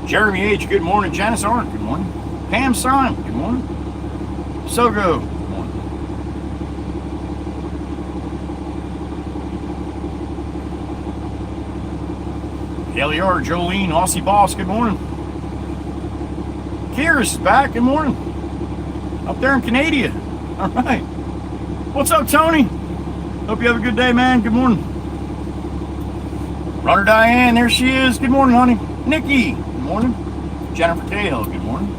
Jeremy H., good morning. Janice Arndt, good morning. Pam Son, good morning. Sogo, good morning. Kelly R., Jolene, Aussie Boss, good morning. Kira's is back, good morning. Up there in Canada. All right. What's up, Tony? Hope you have a good day, man. Good morning. Runner Diane, there she is. Good morning, honey. Nikki, good morning. Jennifer Cahill, good morning.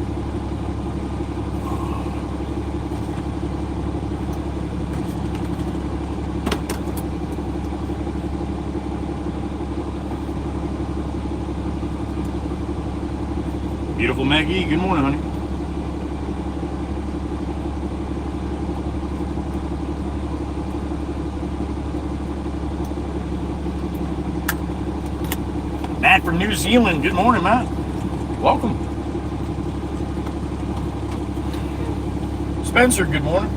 Beautiful Maggie, good morning, honey. Matt from New Zealand, good morning, Matt. Welcome. Spencer, good morning.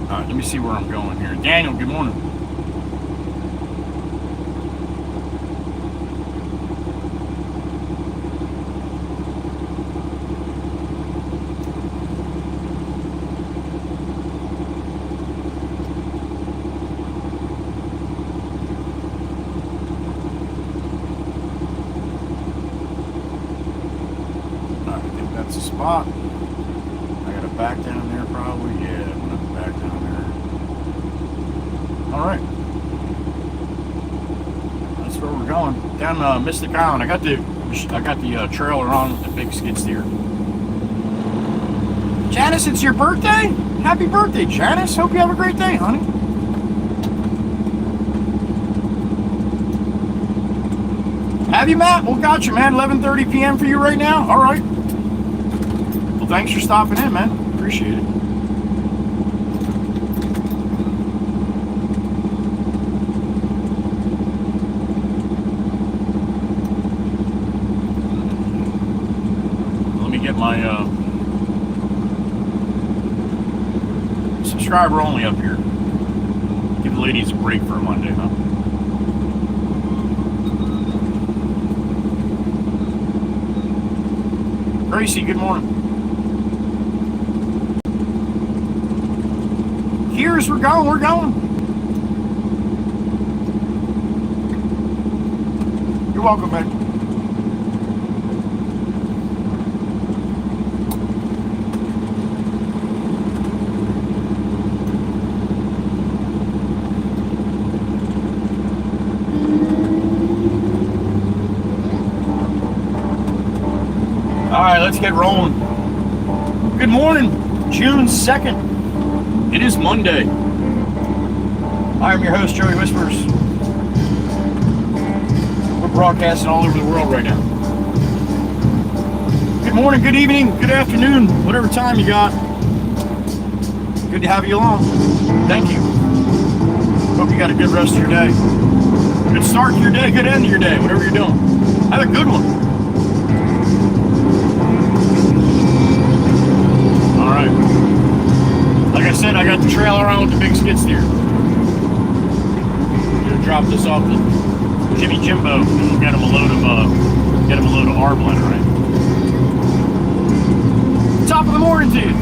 All right, let me see where I'm going here. Daniel, good morning. Spot. I gotta back down there probably. Yeah, I'm gonna back down there. Alright. That's where we're going. Down Mystic Island. I got the trailer on with the big skid steer. Janice, it's your birthday? Happy birthday, Janice. Hope you have a great day, honey. Have you, Matt? Well, got you, man. 11:30 p.m. for you right now? Alright. Thanks for stopping in, man. Appreciate it. Let me get my subscriber only up here. Give the ladies a break for a Monday, huh? Gracie, good morning. Here's we're going. You're welcome, man. All right, let's get rolling. Good morning, June 2nd. It is Monday. I am your host, Joey Whispers. We're broadcasting all over the world right now. Good morning, good evening, good afternoon, whatever time you got. Good to have you along. Thank you. Hope you got a good rest of your day. Good start to your day, good end of your day, whatever you're doing. Have a good one. All right. Like I said, I got the trailer on with the big skid steer. I'm gonna drop this off to Jimmy Jimbo, and we'll get him a load of our blender, right? Top of the morning to you.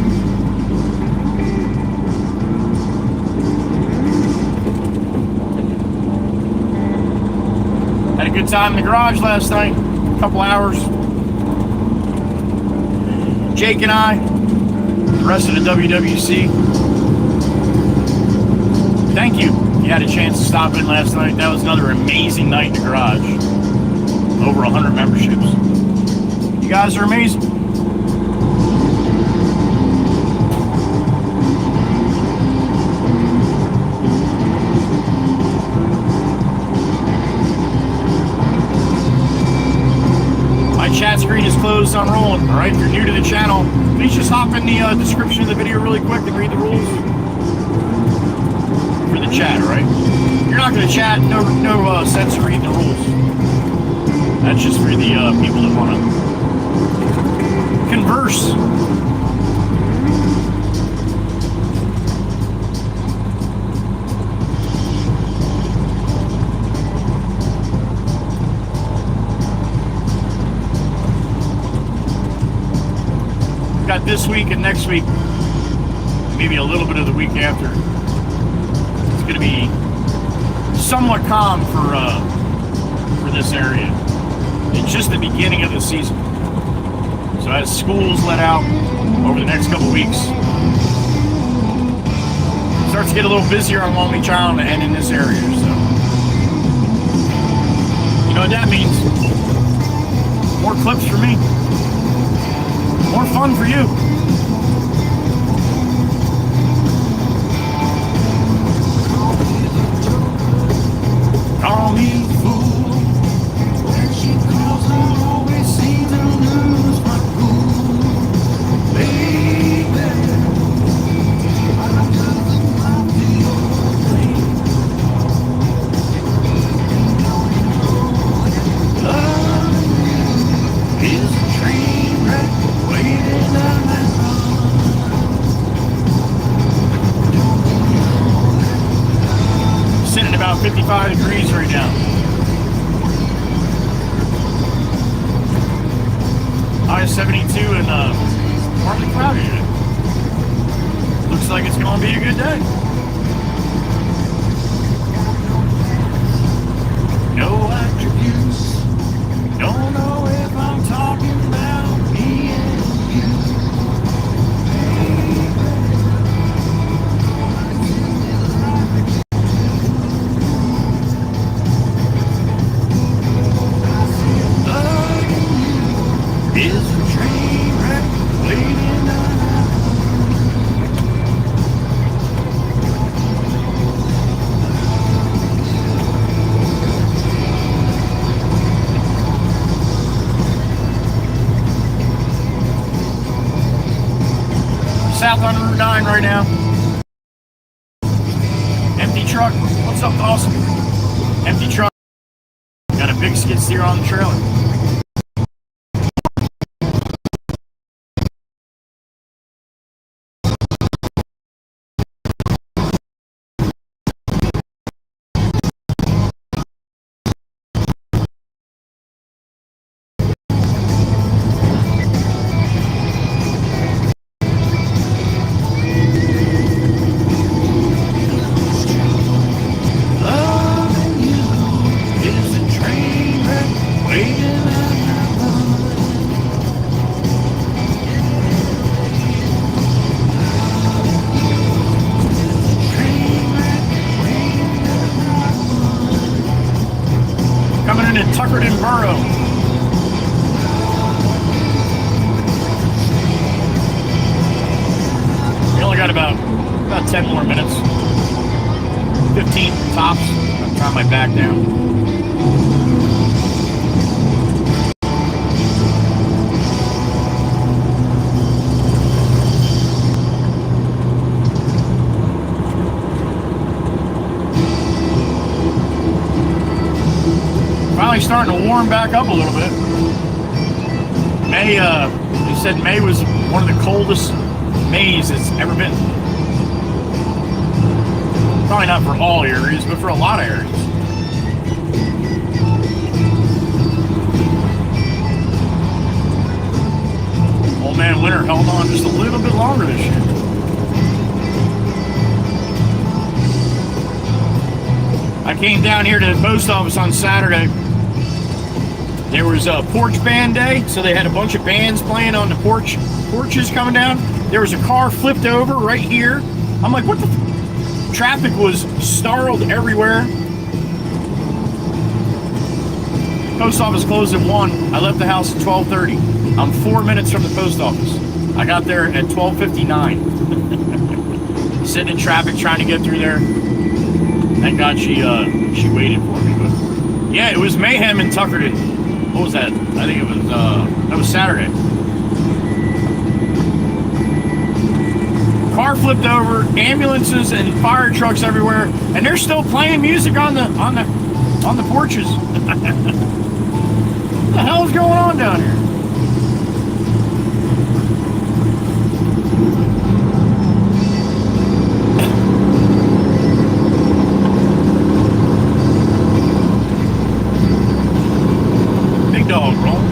Had a good time in the garage last night. A couple hours. Jake and I. The rest of the WWC. Thank you. You had a chance to stop in last night. That was another amazing night in the garage. Over 100 memberships. You guys are amazing. My chat screen is closed on rolling. Alright, if you're new to the channel, please just hop in the description of the video really quick and read the rules for the chat, right? You're not going to chat, no sense of reading the rules. That's just for the people that want to converse. this week and next week, maybe a little bit of the week after, it's going to be somewhat calm for this area. It's just the beginning of the season. So as schools let out over the next couple weeks, it starts to get a little busier on Long Beach Island and in this area. So you know what that means? More clips for me. More fun for you. Call me fool. When she calls, I always seem to lose my cool. Baby, I doesn't feel pain. Love is a train wreck waiting on my phone. Sitting at about 55 degrees right now. High 72 and partly cloudy today. Looks like it's going to be a good day. No attributes. Don't know if I'm talking about me and you. Is a train wreck waiting on south on Route 9 right now. Empty truck. What's up, Dawson? Empty truck. Got a big skid steer on the trailer. About 10 more minutes. 15 tops. I'm trying my back down. Finally starting to warm back up a little bit. May, they said May was one of the coldest Mays it's ever been. Probably not for all areas, but for a lot of areas. Old man winter held on just a little bit longer this year. I came down here to the post office on Saturday. There was a porch band day, so they had a bunch of bands playing on the porches coming down. There was a car flipped over right here. I'm like, what the? Traffic was snarled everywhere. Post office closed at 1. I left the house at 12:30. I'm 4 minutes from the post office. I got there at 12:59. Sitting in traffic trying to get through there. Thank God she waited for me. But yeah, it was mayhem in Tuckerton. What was that? I think it was that was Saturday. Car flipped over, ambulances and fire trucks everywhere, and they're still playing music on the porches. What the hell is going on down here? Big dog roll.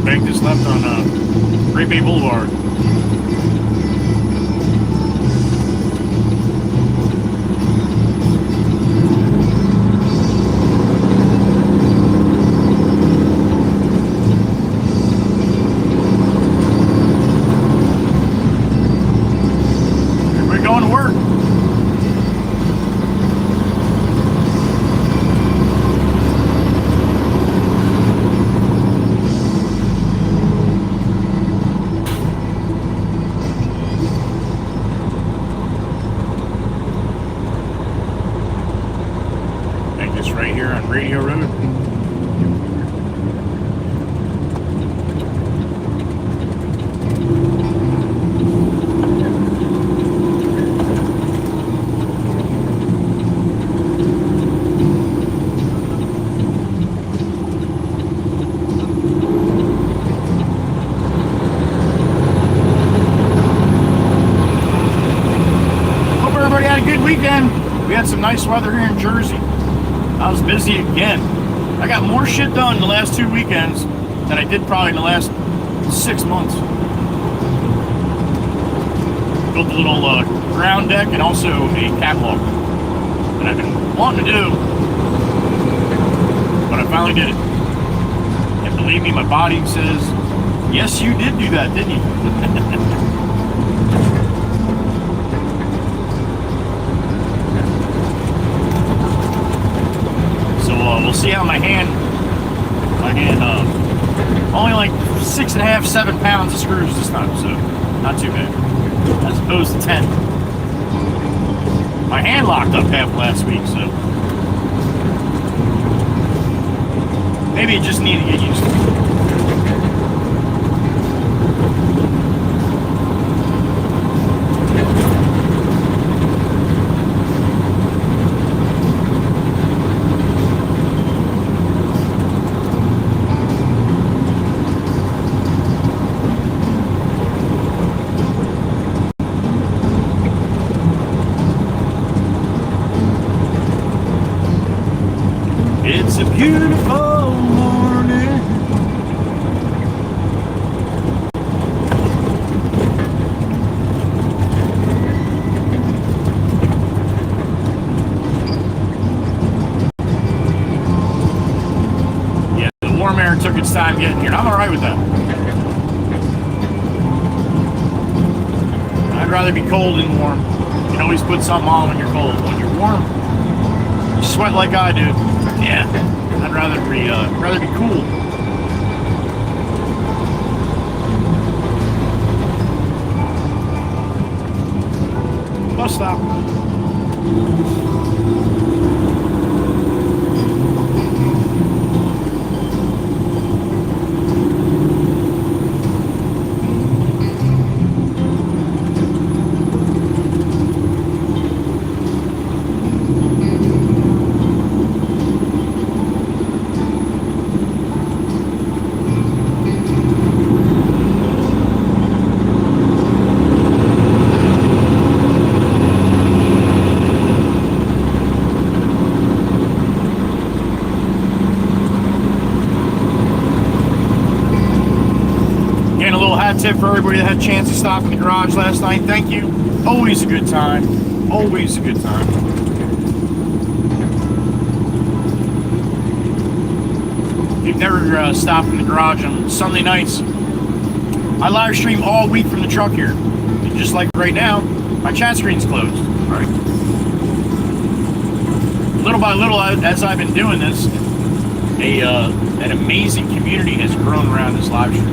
bank just left on Great Bay Boulevard. Everybody going to work. Right here on Radio Road. Hope everybody had a good weekend. We had some nice weather here in Jersey. I was busy again. I got more shit done the last 2 weekends than I did probably in the last 6 months. Built a little ground deck and also a catwalk that I've been wanting to do, but I finally did it. And believe me, my body says, yes, you did do that, didn't you? We'll see how my hand, only like 6.5, 7 pounds of screws this time, so not too bad, as opposed to 10. My hand locked up half last week, so maybe it just needed to get used to. It's a beautiful morning. Yeah, the warm air took its time getting here, and I'm alright with that. I'd rather be cold than warm. You can always put something on when you're cold. When you're warm, you sweat like I do. Yeah, I'd rather be cool. Bus stop. Tip for everybody that had a chance to stop in the garage last night. Thank you. Always a good time. Always a good time. If you've never stopped in the garage on Sunday nights, I live stream all week from the truck here. And just like right now, my chat screen's closed. All right. Little by little, as I've been doing this, an amazing community has grown around this live stream.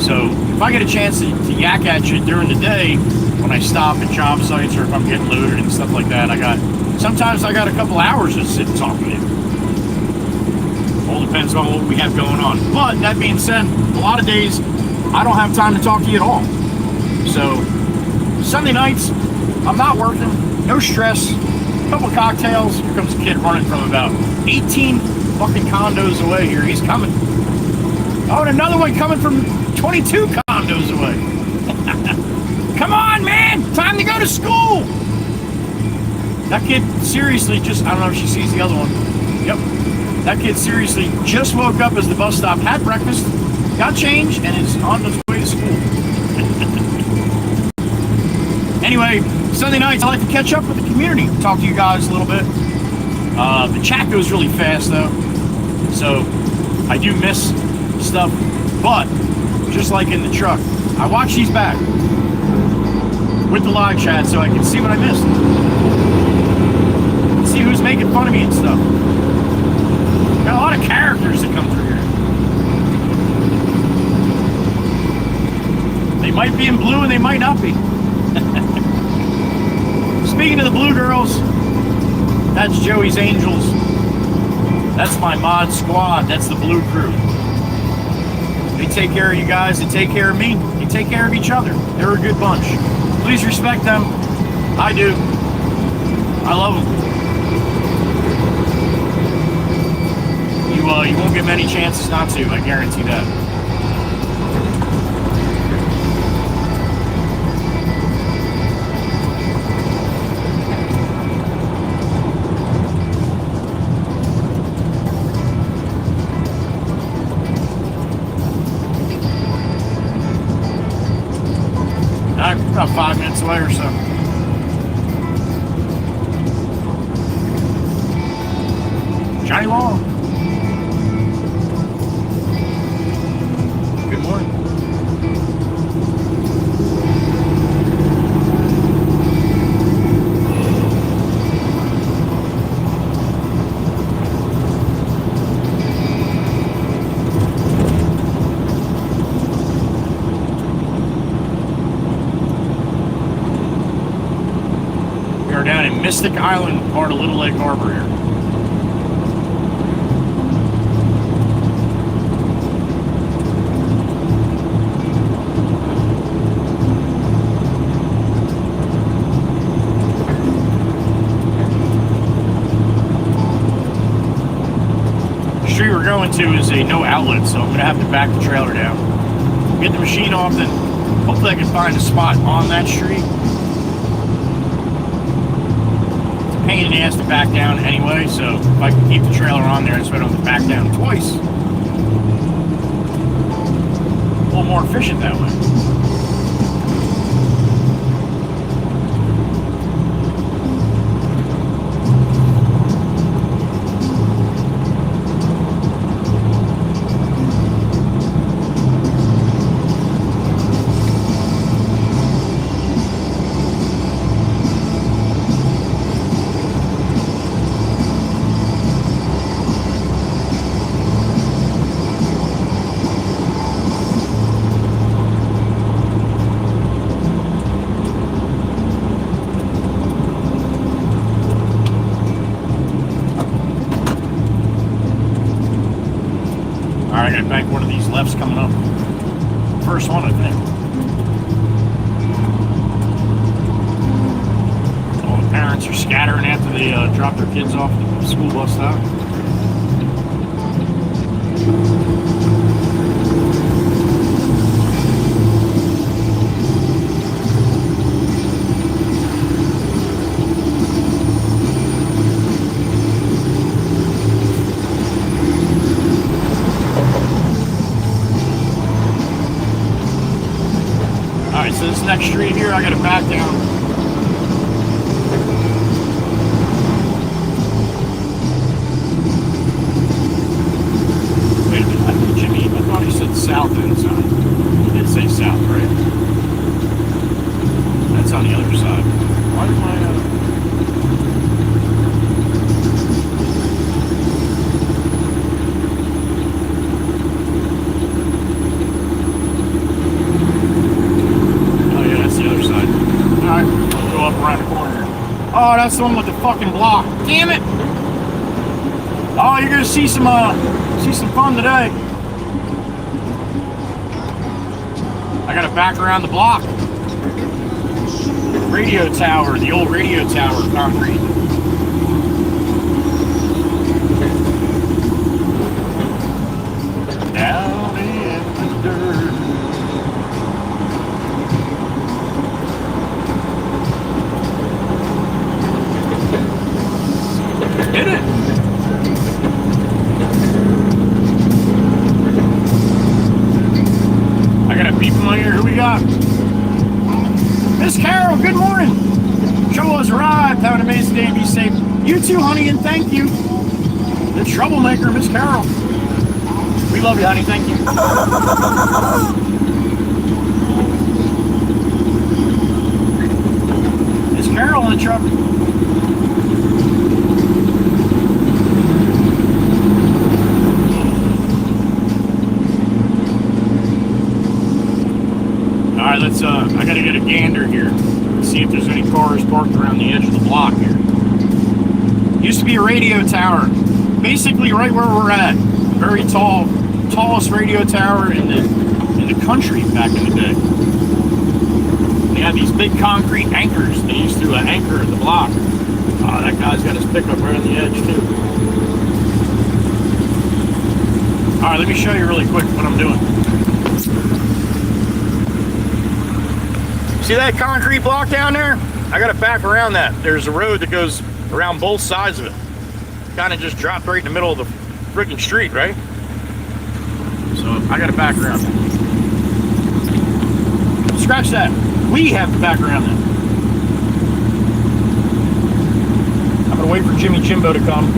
So if I get a chance to yak at you during the day when I stop at job sites or if I'm getting loaded and stuff like that, sometimes I got a couple hours to sit and talk to you. All depends on what we have going on. But that being said, a lot of days I don't have time to talk to you at all. So Sunday nights, I'm not working, no stress, a couple of cocktails. Here comes a kid running from about 18 fucking condos away here. He's coming. Oh, and another one coming from 22 condos away. Come on, man! Time to go to school! That kid, seriously, I don't know if she sees the other one. Yep. That kid seriously just woke up as the bus stop, had breakfast, got changed, and is on his way to school. Anyway, Sunday nights I like to catch up with the community, talk to you guys a little bit. The chat goes really fast though, so I do miss stuff, but just like in the truck, I watch these back with the live chat so I can see what I missed. See who's making fun of me and stuff. Got a lot of characters that come through here. They might be in blue and they might not be. Speaking of the blue girls, that's Joey's Angels. That's my mod squad. That's the blue crew. They take care of you guys. They take care of me. They take care of each other. They're a good bunch. Please respect them. I do. I love them. You won't get many chances not to. I guarantee that. About 5 minutes away or so. Johnny Long. Good morning. Down in Mystic Island, part of Little Lake Harbor here. The street we're going to is a no outlet, so I'm going to have to back the trailer down. Get the machine off, then hopefully I can find a spot on that street. Pain in the ass to back down anyway, so if I can keep the trailer on there, so I don't have to back down twice. A little more efficient that way. I gotta bank one of these lefts coming up. First one, I think. All the parents are scattering after they drop their kids off at the school bus stop. Alright, so this next street here, I gotta back down. Wait a minute, I think Jimmy, I thought he said south end side. He did say south, right? That's on the other side. Why is my, oh, that's the one with the fucking block. Damn it! Oh, you're gonna see some fun today. I gotta back around the block. Radio tower, the old radio tower, concrete. Down in the dirt. Hit it. people in my ear. Who we got? Miss Carol, good morning. Show us arrived. Have an amazing day. Be safe. You too, honey, and thank you. The troublemaker, Miss Carol. We love you, honey. Thank you. Miss Carol in the truck. All right, let's. I gotta get a gander here. See if there's any cars parked around the edge of the block here. Used to be a radio tower, basically right where we're at. Very tall, tallest radio tower in the country back in the day. They had these big concrete anchors. They used to anchor the block. That guy's got his pickup right on the edge too. All right, let me show you really quick what I'm doing. See that concrete block down there? I gotta back around that. There's a road that goes around both sides of it. Kind of just dropped right in the middle of the freaking street, right? So I gotta back around that. Scratch that. We have to back around that. I'm gonna wait for Jimmy Jimbo to come.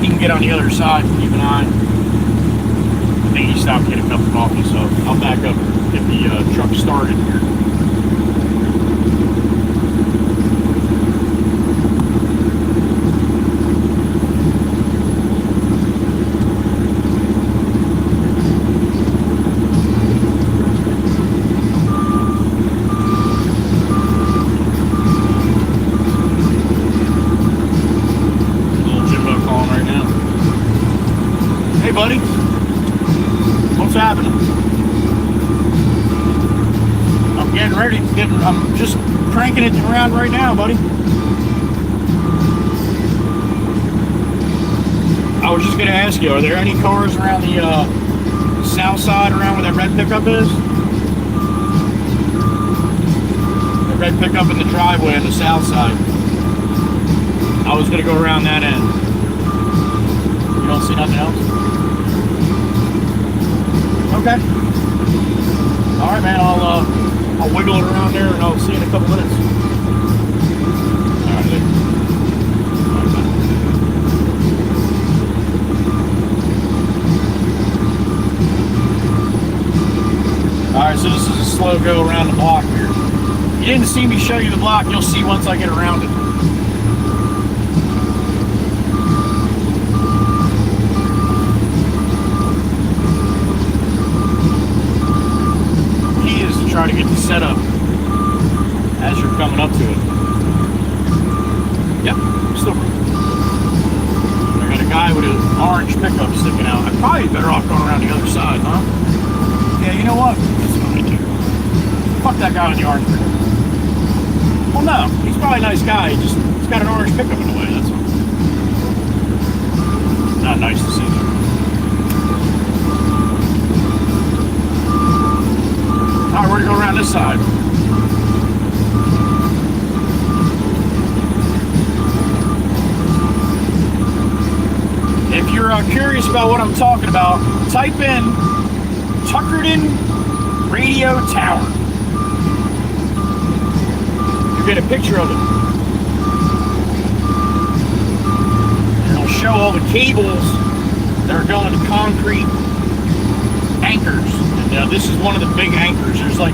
He can get on the other side and keep an eye. I think he stopped to get a cup of coffee, so I'll back up and get the truck started here. Buddy, what's happening? I'm getting ready. I'm just cranking it around right now, buddy. I was just going to ask you, are there any cars around the south side, around where that red pickup is? The red pickup in the driveway on the south side. I was going to go around that end. You don't see nothing else? Okay. All right, man. I'll wiggle it around there, and I'll see you in a couple minutes. All right, then. All right, so this is a slow go around the block here. You didn't see me show you the block. You'll see once I get around it. Try to get the setup as you're coming up to it. Yep, still. I got a guy with an orange pickup sticking out. I'm probably better off going around the other side, huh? Yeah, you know what? That's what I do. Fuck that guy with the orange pickup. Well, no, he's probably a nice guy. He's got an orange pickup in the way. That's all. Not nice to see. All right, we're gonna go around this side. If you're curious about what I'm talking about, type in Tuckerton Radio Tower. You get a picture of it. And it'll show all the cables that are going to concrete anchors. Now, this is one of the big anchors. There's like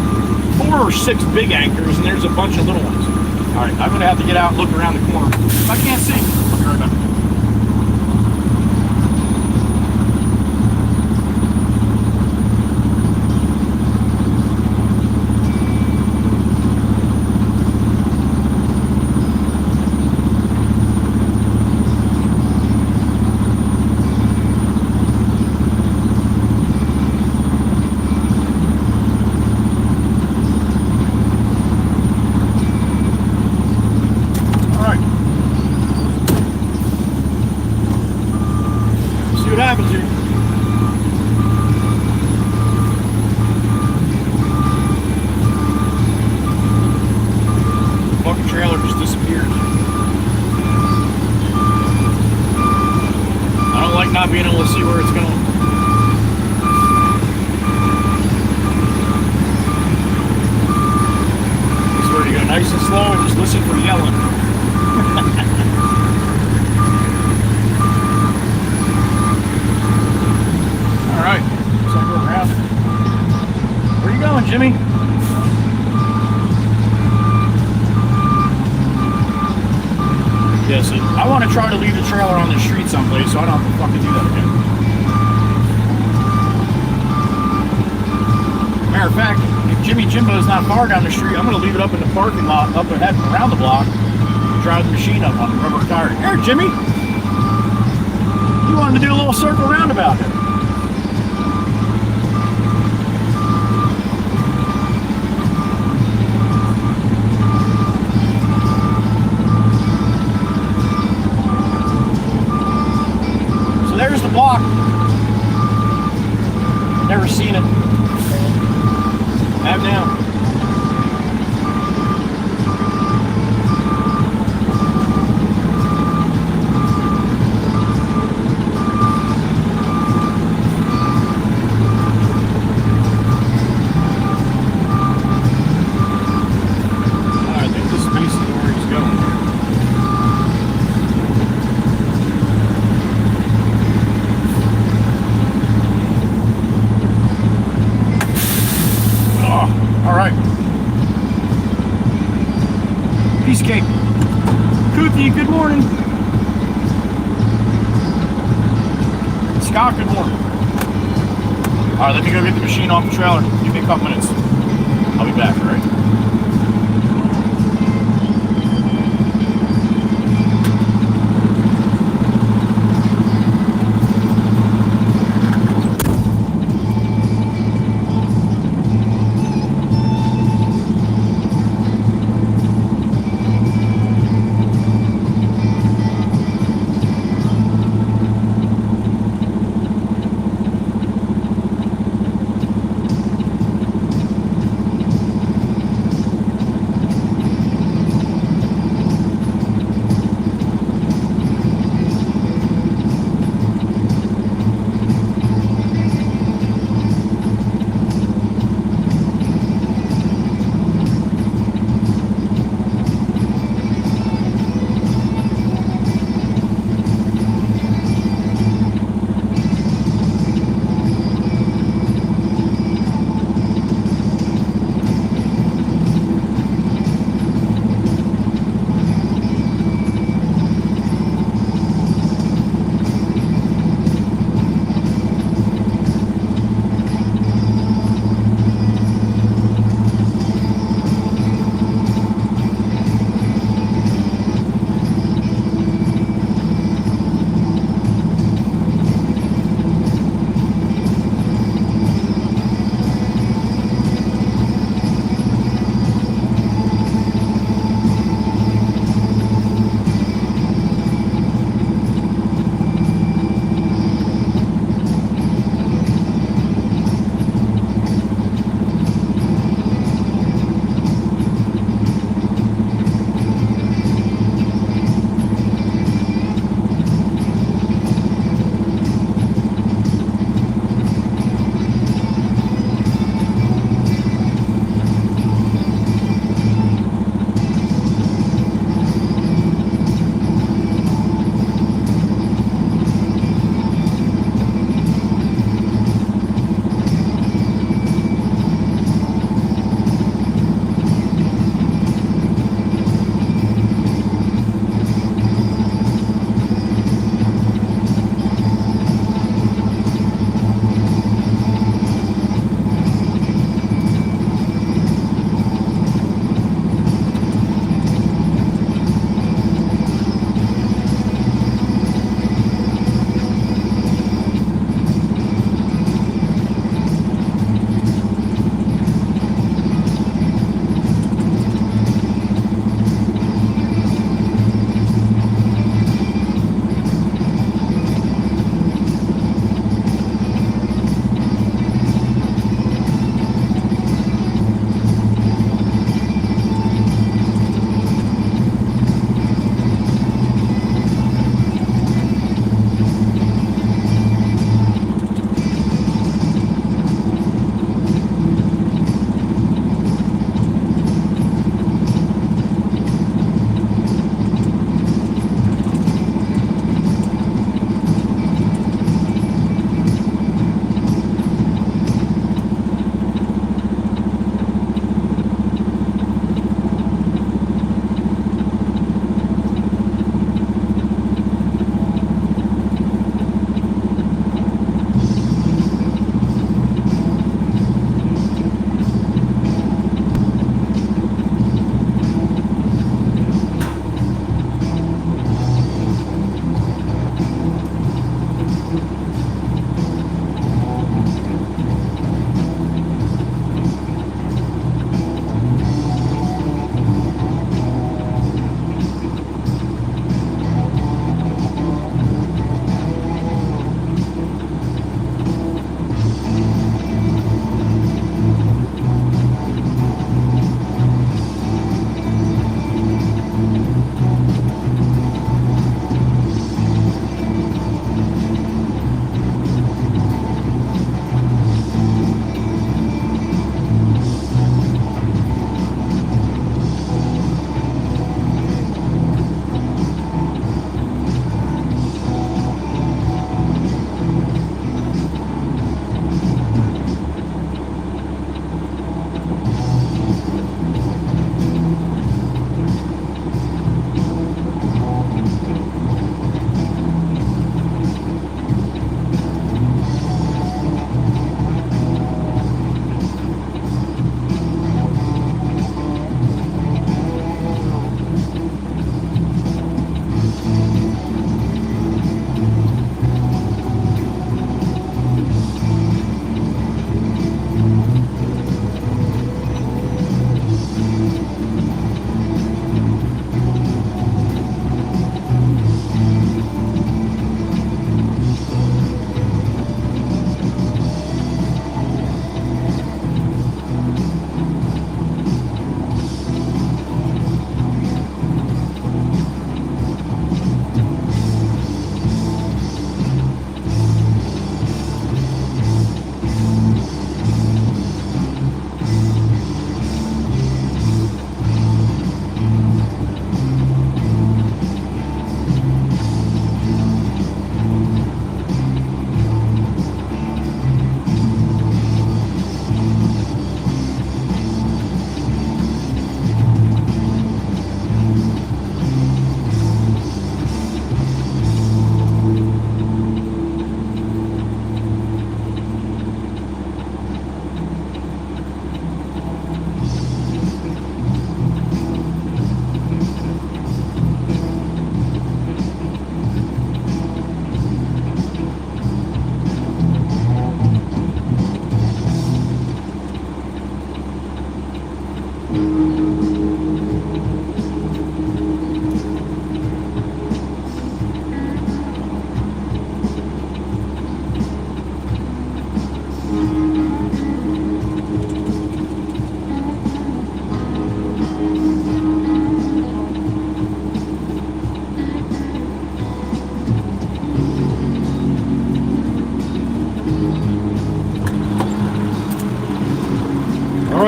4 or 6 big anchors, and there's a bunch of little ones. All right, I'm going to have to get out and look around the corner. If I can't see, I'll be right back. Jimmy? Yeah, see, I want to try to leave the trailer on the street someplace so I don't have to fucking do that again. Matter of fact, if Jimmy Jimbo's not far down the street, I'm going to leave it up in the parking lot, up ahead, around the block, drive the machine up on the rubber tire. Here, Jimmy! You wanted to do a little circle roundabout here. There's the block. Never seen it. Have now. I think this is basically where he's going. Peace cake. Kuthi, good morning. Scott, good morning. Alright, let me go get the machine off the trailer. Give me a couple minutes. I'll be back, alright?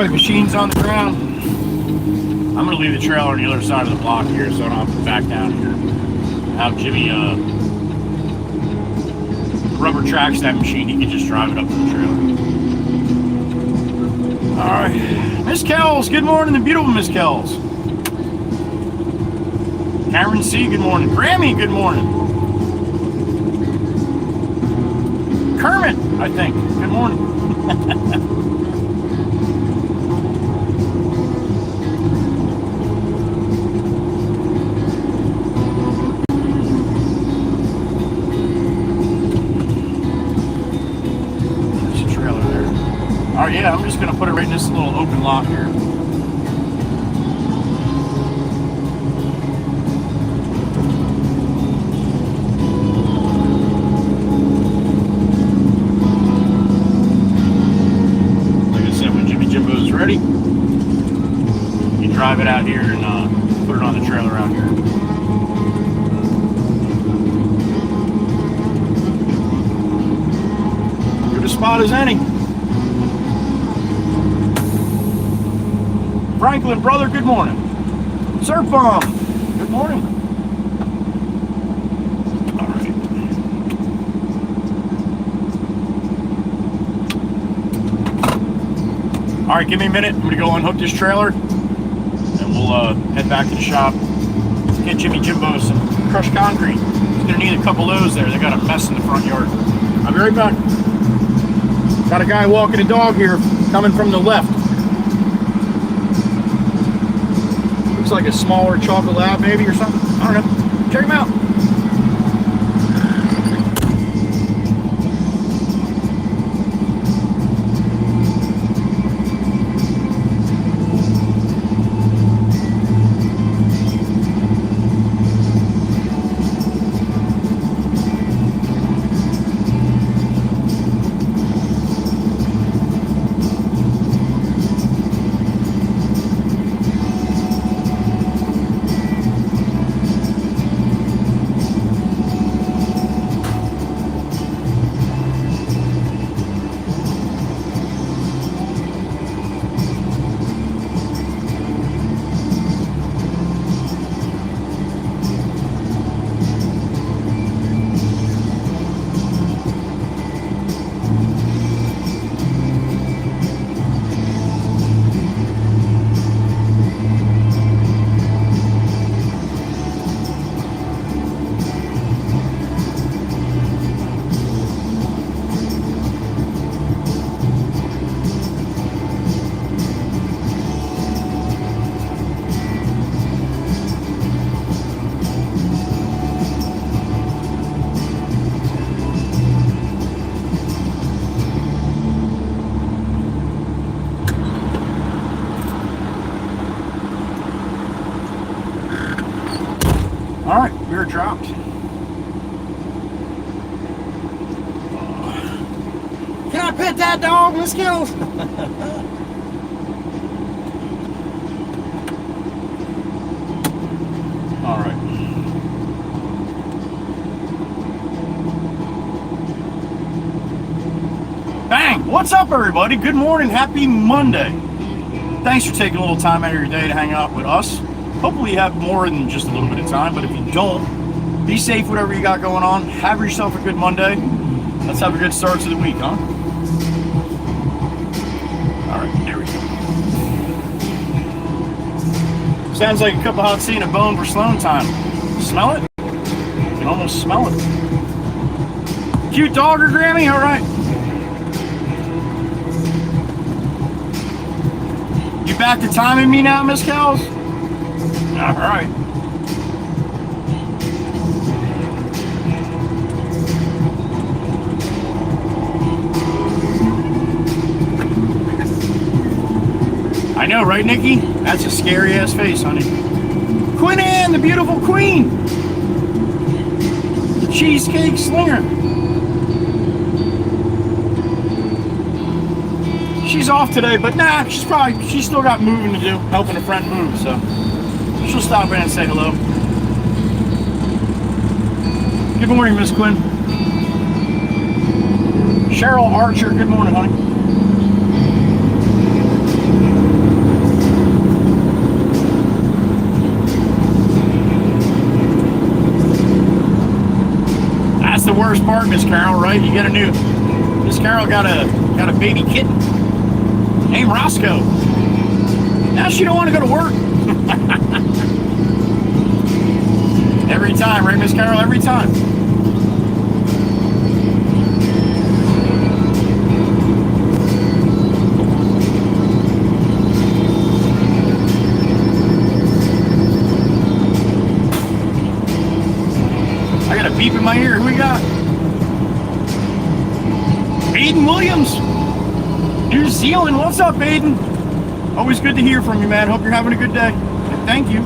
right, machine's on the ground. I'm going to leave the trailer on the other side of the block here so I don't have to back down here. Have Jimmy rubber tracks that machine. He can just drive it up to the trailer. All right. Miss Kells, good morning. The beautiful Miss Kells. Cameron C, good morning. Grammy, good morning. Kermit, I think. Good morning. There's a trailer there. All right, yeah, I'm just going to put it right in this little open lot here. Ready? You drive it out here and put it on the trailer out here. Good a spot as any. Franklin, brother, good morning. Surf Bomb, good morning. All right, give me a minute. I'm gonna go unhook this trailer and we'll head back to the shop. Get Jimmy Jimbo some crushed concrete. He's gonna need a couple of those there. They got a mess in the front yard. I'll be right back. Got a guy walking a dog here coming from the left. Looks like a smaller chocolate lab maybe or something. I don't know. Check him out. All right, we're dropped. Can I pet that dog, Miss Kills? All right. Bang! What's up, everybody? Good morning. Happy Monday. Thanks for taking a little time out of your day to hang out with us. Hopefully you have more than just a little bit of time, but if you don't, be safe, whatever you got going on. Have yourself a good Monday. Let's have a good start to the week, huh? All right, there we go. Sounds like a cup of hot tea and a bone for Sloan time. Smell it? You can almost smell it. Cute dogger, Grammy? All right. You back to timing me now, Miss Kells? All right. I know, right, Nikki? That's a scary ass face, honey. Queen Anne, the beautiful queen. The cheesecake slinger. She's off today, but nah, she's still got moving to do, helping a friend move, so she'll stop in and say hello. Good morning, Miss Quinn. Cheryl Archer, good morning, honey. part, Miss Carol, right? You get a new, Miss Carol got a baby kitten named Roscoe. Now she don't want to go to work. Every time, right, Miss Carol? Every time. I got a beep in my ear. Who we got? Aiden Williams, New Zealand. What's up, Aiden? Always good to hear from you, man. Hope you're having a good day. Thank you.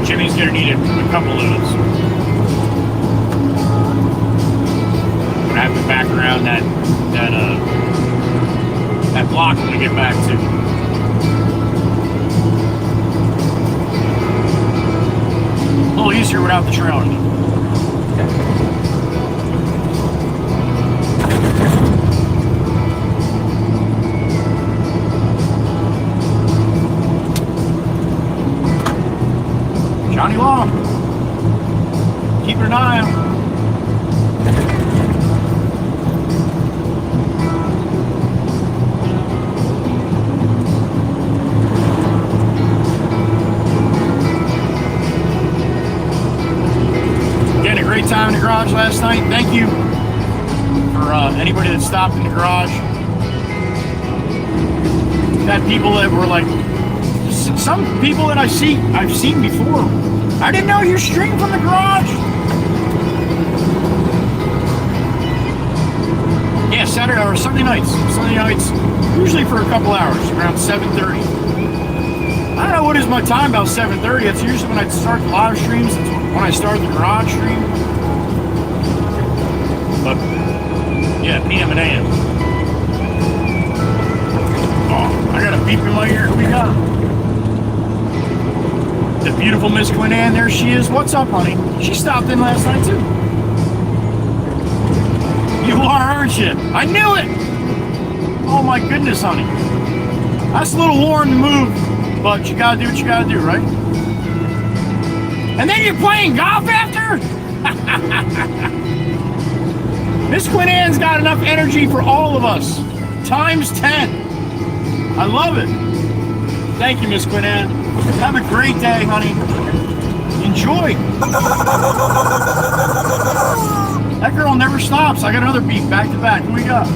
Jimmy's gonna need a couple of those. I'm gonna have to back around that block when we get back to. A little easier without the trailer though. Johnny Long, keep an eye on him. Again, a great time in the garage last night. Thank you for anybody that stopped in the garage. We've had people that were like, some people that I've seen before. I didn't know you stream from the garage. Yeah, Saturday or Sunday nights. Sunday nights, usually for a couple hours, around 7:30. I don't know what is my time about 7:30. That's usually when I start the live streams. That's when I start the garage stream. But yeah, PM and AM. Oh, I got a beep in my ear. Who we got? The beautiful Miss Quinn Ann, there she is. What's up, honey? She stopped in last night, too. You are, aren't you? I knew it! Oh, my goodness, honey. That's a little worn to move, but you gotta do what you gotta do, right? And then you're playing golf after? Miss Quinn Ann's got enough energy for all of us. Times 10. I love it. Thank you, Miss Quinn Ann. Have a great day, honey. Enjoy. That girl never stops. I got another beat back to back. Who we got?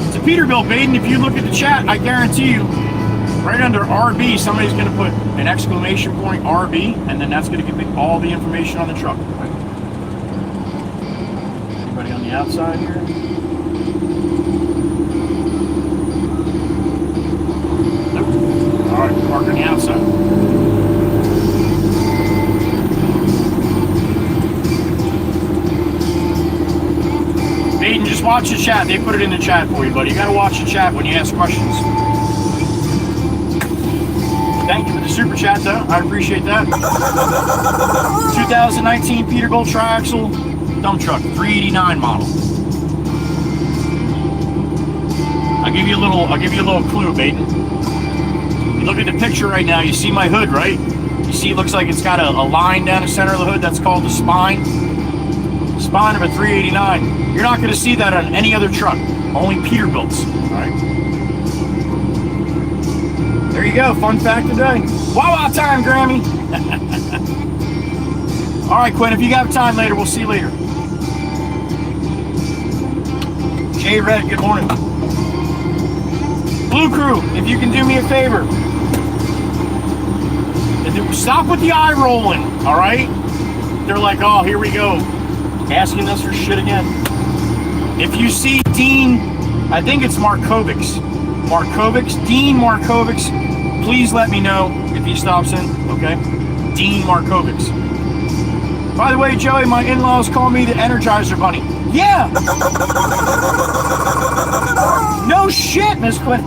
It's a Peterbilt, Baden. If you look at the chat, I guarantee you, right under RB, somebody's going to put an exclamation point RB, and then that's going to give me all the information on the truck. Anybody on the outside here? Alright, park on the outside. Aiden, just watch the chat. They put it in the chat for you, buddy. You gotta watch the chat when you ask questions. Thank you for the super chat, though. I appreciate that. 2019 Peterbilt triaxle dump truck, 389 model. I'll give you a little clue, Baden. You look at the picture right now, you see my hood, right? You see it looks like it's got a line down the center of the hood. That's called the spine. Spine of a 389. You're not going to see that on any other truck. Only Peterbilts, all right? There you go, fun fact today. Wow time, Grammy. All right, Quinn, if you have time later, we'll see you later. Jay Red, good morning. Blue Crew, if you can do me a favor, stop with the eye rolling, all right? They're like, oh, here we go, asking us for shit again. If you see Dean, I think it's Markovics, Dean Markovics, please let me know if he stops in, okay? Dean Markovics. By the way, Joey, my in-laws call me the Energizer Bunny. Yeah! No shit, Miss Quinn.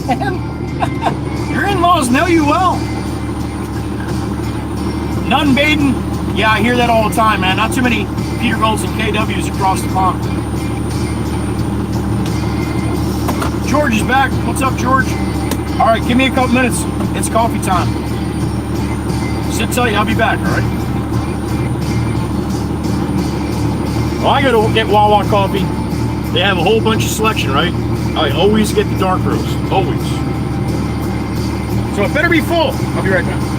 Your in-laws know you well. None Baden. Yeah, I hear that all the time, man. Not too many Peterbilts and KWs across the pond. George is back. What's up, George? All right, give me a couple minutes. It's coffee time. Sit tight, I'll be back, all right? Well, I gotta get Wawa coffee. They have a whole bunch of selection, right? I always get the dark roast, always. So it better be full. I'll be right back.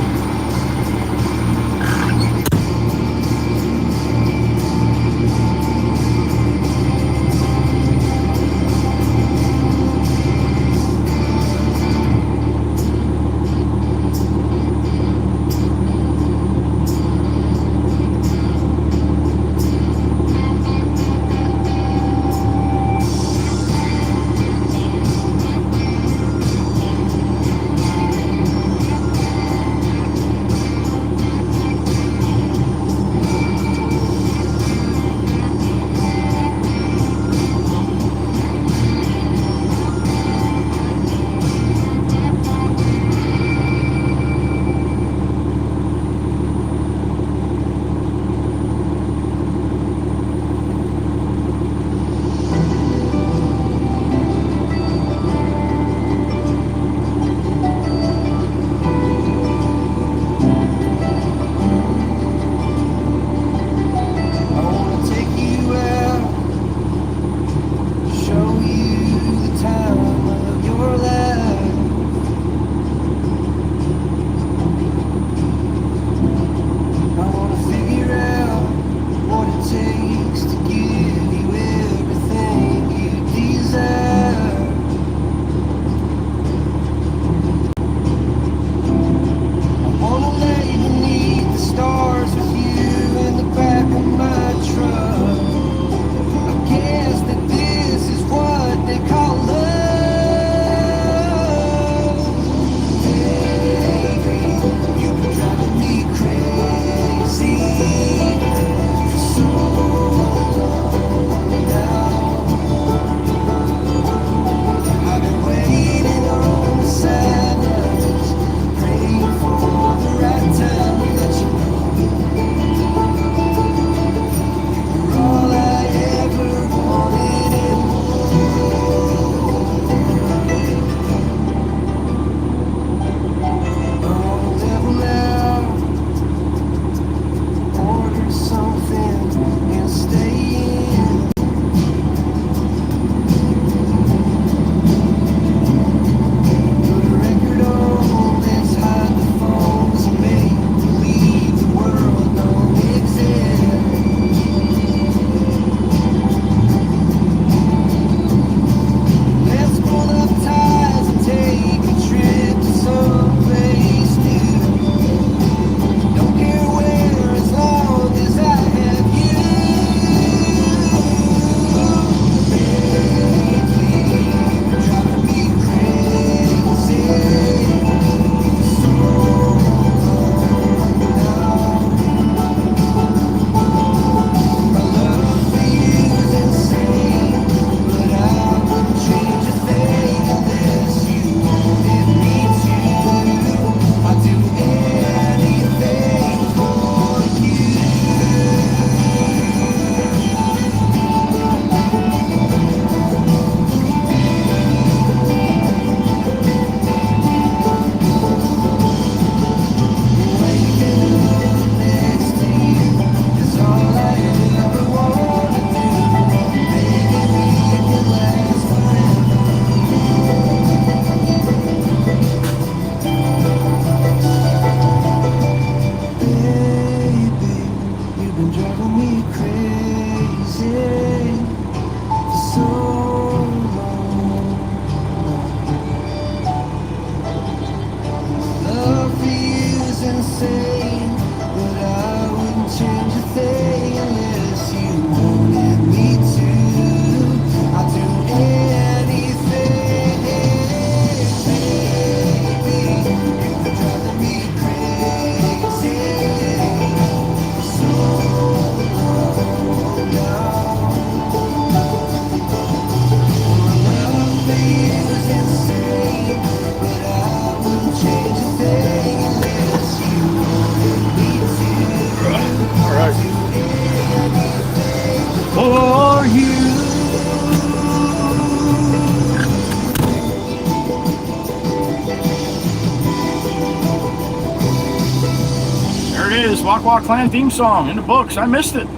Walk Walk Clan theme song in the books. I missed it. What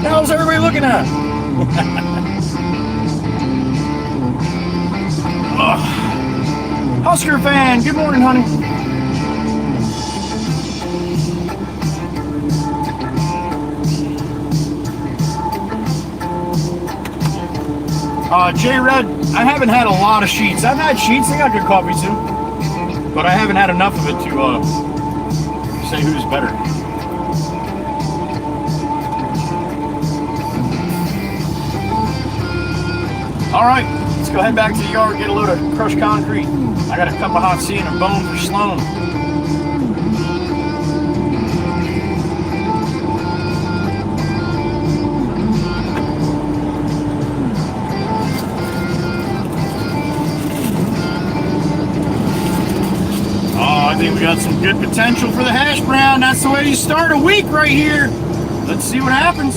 the hell's everybody looking at? Husker fan, good morning, honey. J-Red, I haven't had a lot of sheets. I've had sheets, they got good coffee too. But I haven't had enough of it to say who's better. Alright, let's go head back to the yard, get a load of crushed concrete. I got a cup of hot tea and a bone for Sloan. I think we got some good potential for the hash brown. That's the way you start a week right here. Let's see what happens.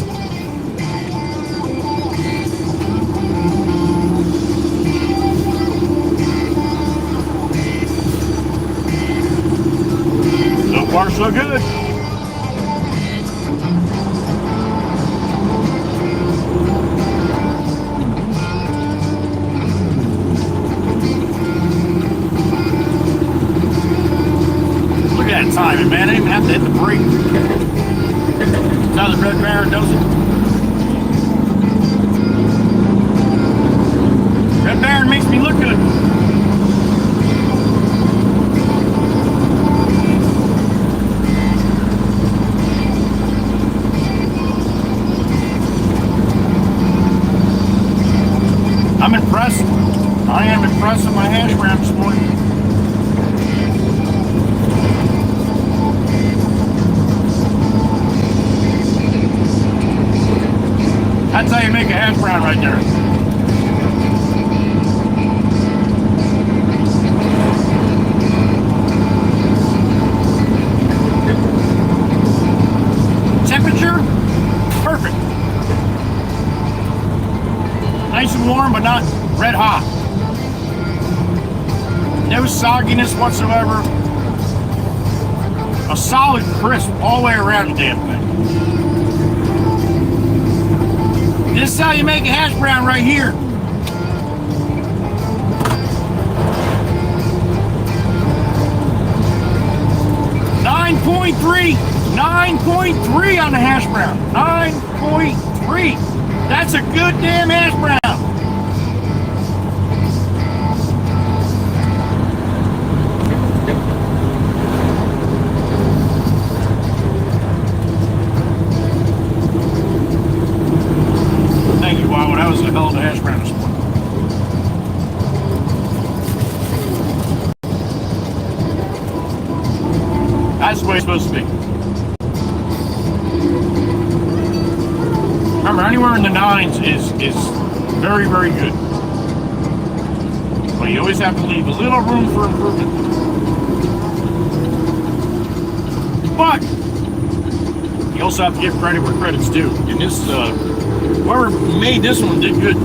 So far, so good. Timing, man. I didn't even have to hit the brake. That's how the Red Baron does it. Red Baron makes me look good. I'm impressed. I am impressed with my hash brown this morning. That's how you make a hash brown right there. Temperature, perfect. Nice and warm, but not red hot. No sogginess whatsoever. A solid crisp all the way around the damn thing. This is how you make a hash brown right here. Nine point three on the hash brown. 9.3. That's a good damn hash brown. That was a hell of a hash brown this morning. That's the way it's supposed to be. Remember, anywhere in the nines is very, very good. But you always have to leave a little room for improvement. But you also have to give credit where credit's due. And this whoever made this one did good.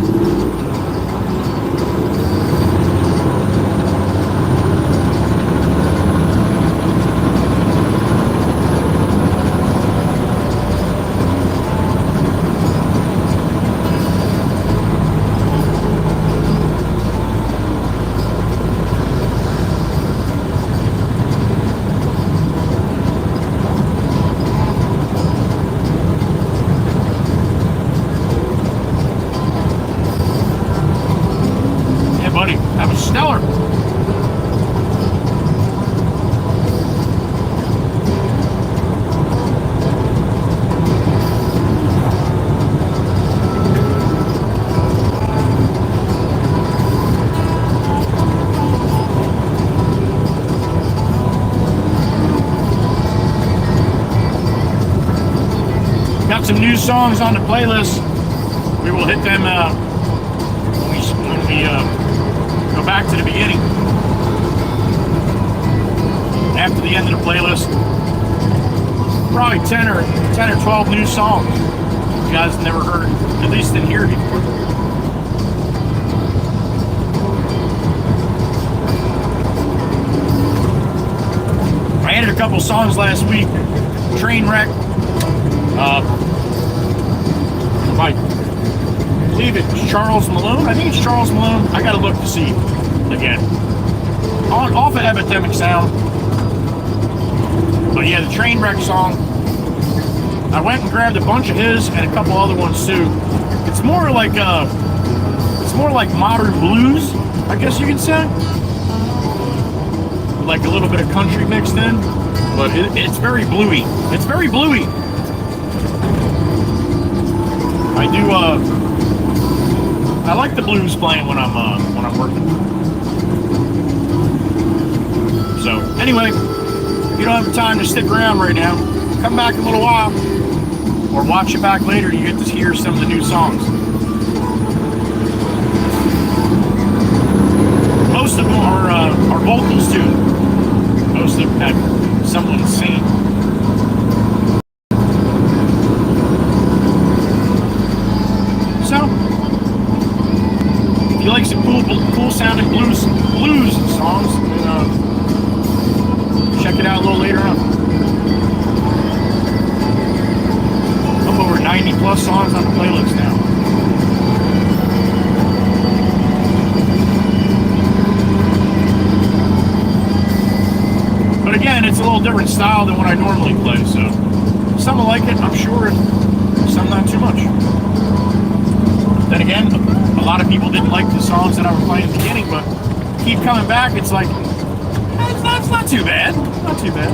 That was stellar. Got some new songs on the playlist. We will hit them when we go back to the beginning. After the end of the playlist, probably 10 or 12 new songs you guys have never heard, at least in here before. couple songs last week. Trainwreck. I believe it's Charles Malone. I think it's Charles Malone. I gotta look to see again. Off of Epidemic Sound. But yeah, the Trainwreck song. I went and grabbed a bunch of his and a couple other ones too. It's more like modern blues, I guess you can say. Like a little bit of country mixed in, but it's very bluey. It's very bluey. I like the blues playing when I'm working. So anyway, if you don't have the time to stick around right now, come back in a little while, or watch it back later. You get to hear some of the new songs. Most of them are vocals too. Most of them have someone singing. So, if you like some cool sounding blues songs, then check it out a little later on. I'm over 90 plus songs on the playlist now. But again, it's a little different style than what I normally play, so some will like it, I'm sure, and some not too much. Then again, a lot of people didn't like the songs that I was playing at the beginning, but keep coming back, it's like, it's not too bad. Not too bad.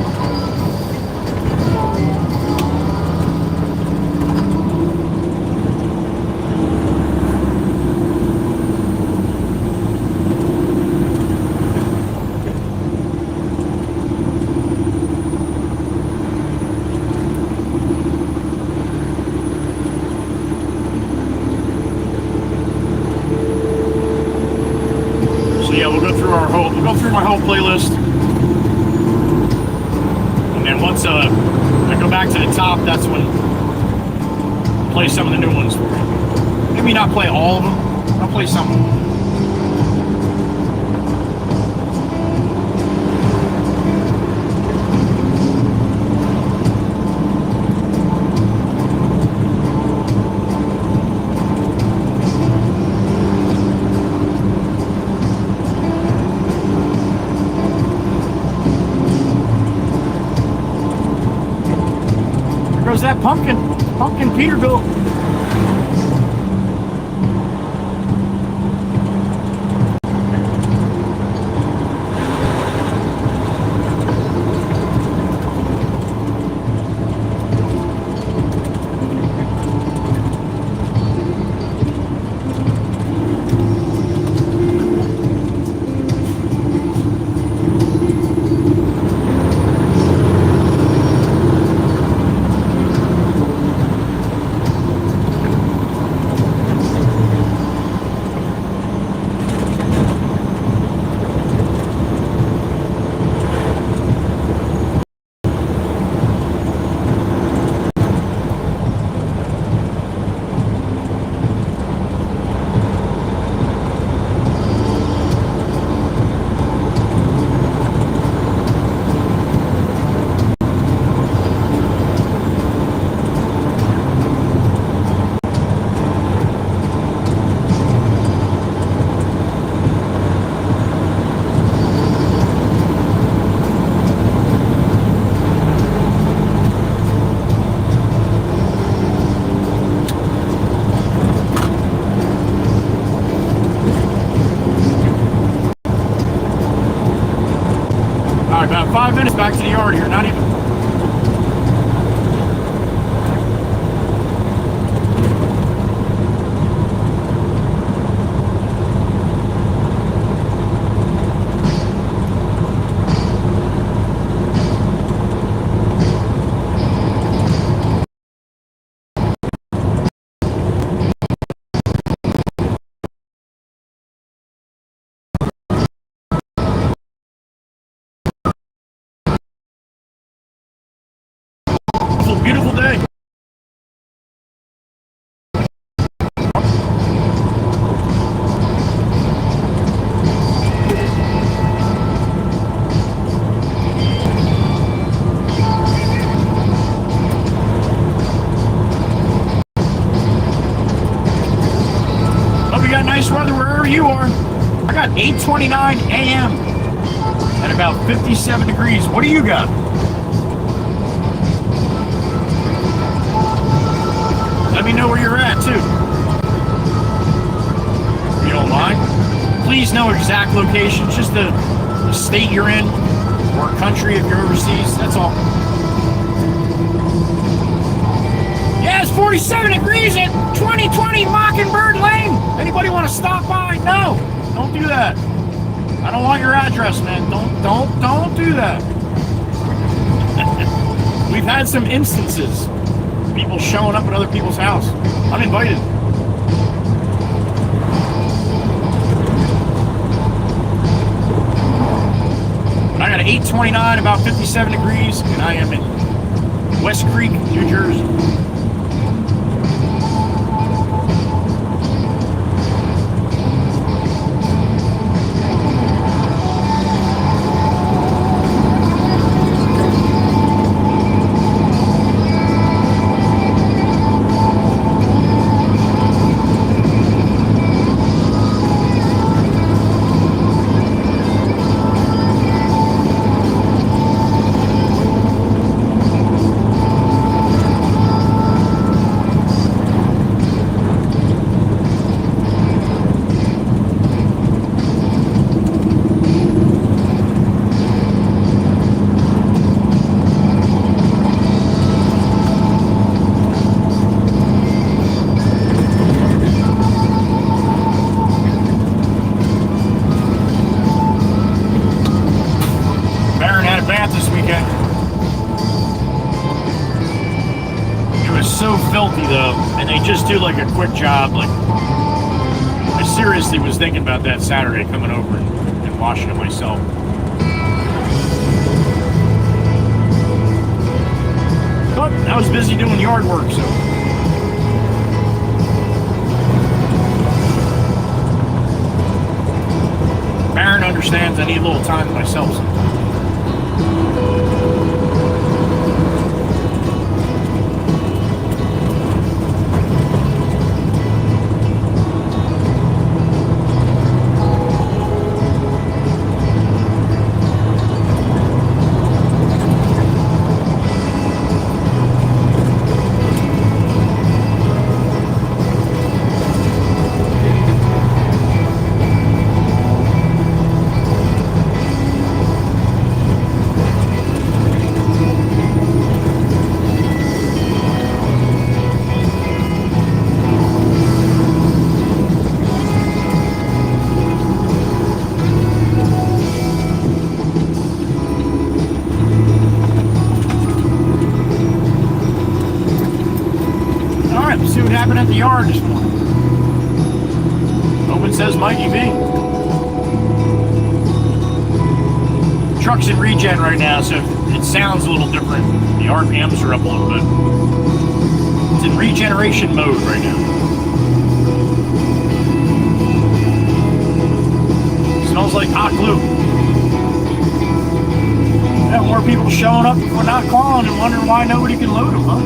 We'll go through my whole playlist, and then once I go back to the top, that's when I'll play some of the new ones for you. Maybe not play all of them. I'll play some of them. That pumpkin Peterbilt. About 5 minutes back to the yard here, not even. Beautiful day. 8:29 a.m. at about 57 degrees. What do you got? Let me know where you're at, too. If you don't mind. Please know exact locations, just the state you're in, or country if you're overseas, that's all. Yeah, it's 47 degrees at 2020 Mockingbird Lane. Anybody want to stop by? No, don't do that. I don't want your address, man. Don't do that. We've had some instances. People showing up at other people's house, uninvited. I got an 8:29, about 57 degrees, and I am in West Creek, New Jersey. This weekend. It was so filthy though, and they just do like a quick job. Like, I seriously was thinking about that Saturday, coming over and washing it myself. But I was busy doing yard work, so. Baron understands I need a little time to myself sometimes. See what happened at the yard this morning. Hope it says Mikey V. Truck's in regen right now, so it sounds a little different. The RPMs are up a little bit. It's in regeneration mode right now. Smells like hot glue. Yeah, more people showing up for not calling and wondering why nobody can load them, huh?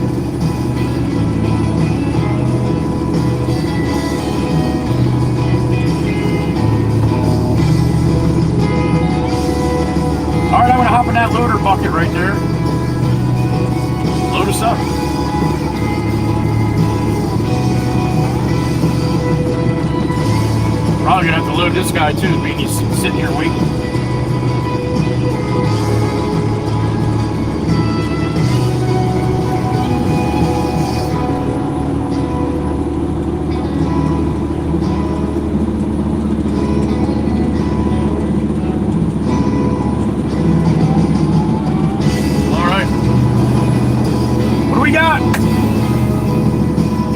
Alright, I'm going to hop in that loader bucket right there. Load us up. Probably going to have to load this guy too, being he's sitting here waiting. We got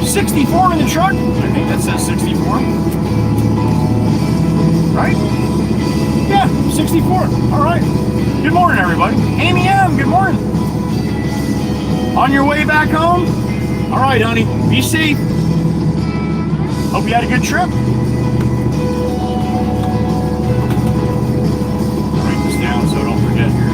64 in the truck. I think that says 64. Right? Yeah, 64. All right. Good morning, everybody. Amy M., good morning. On your way back home? All right, honey. Be safe. Hope you had a good trip. Write this down so I don't forget here.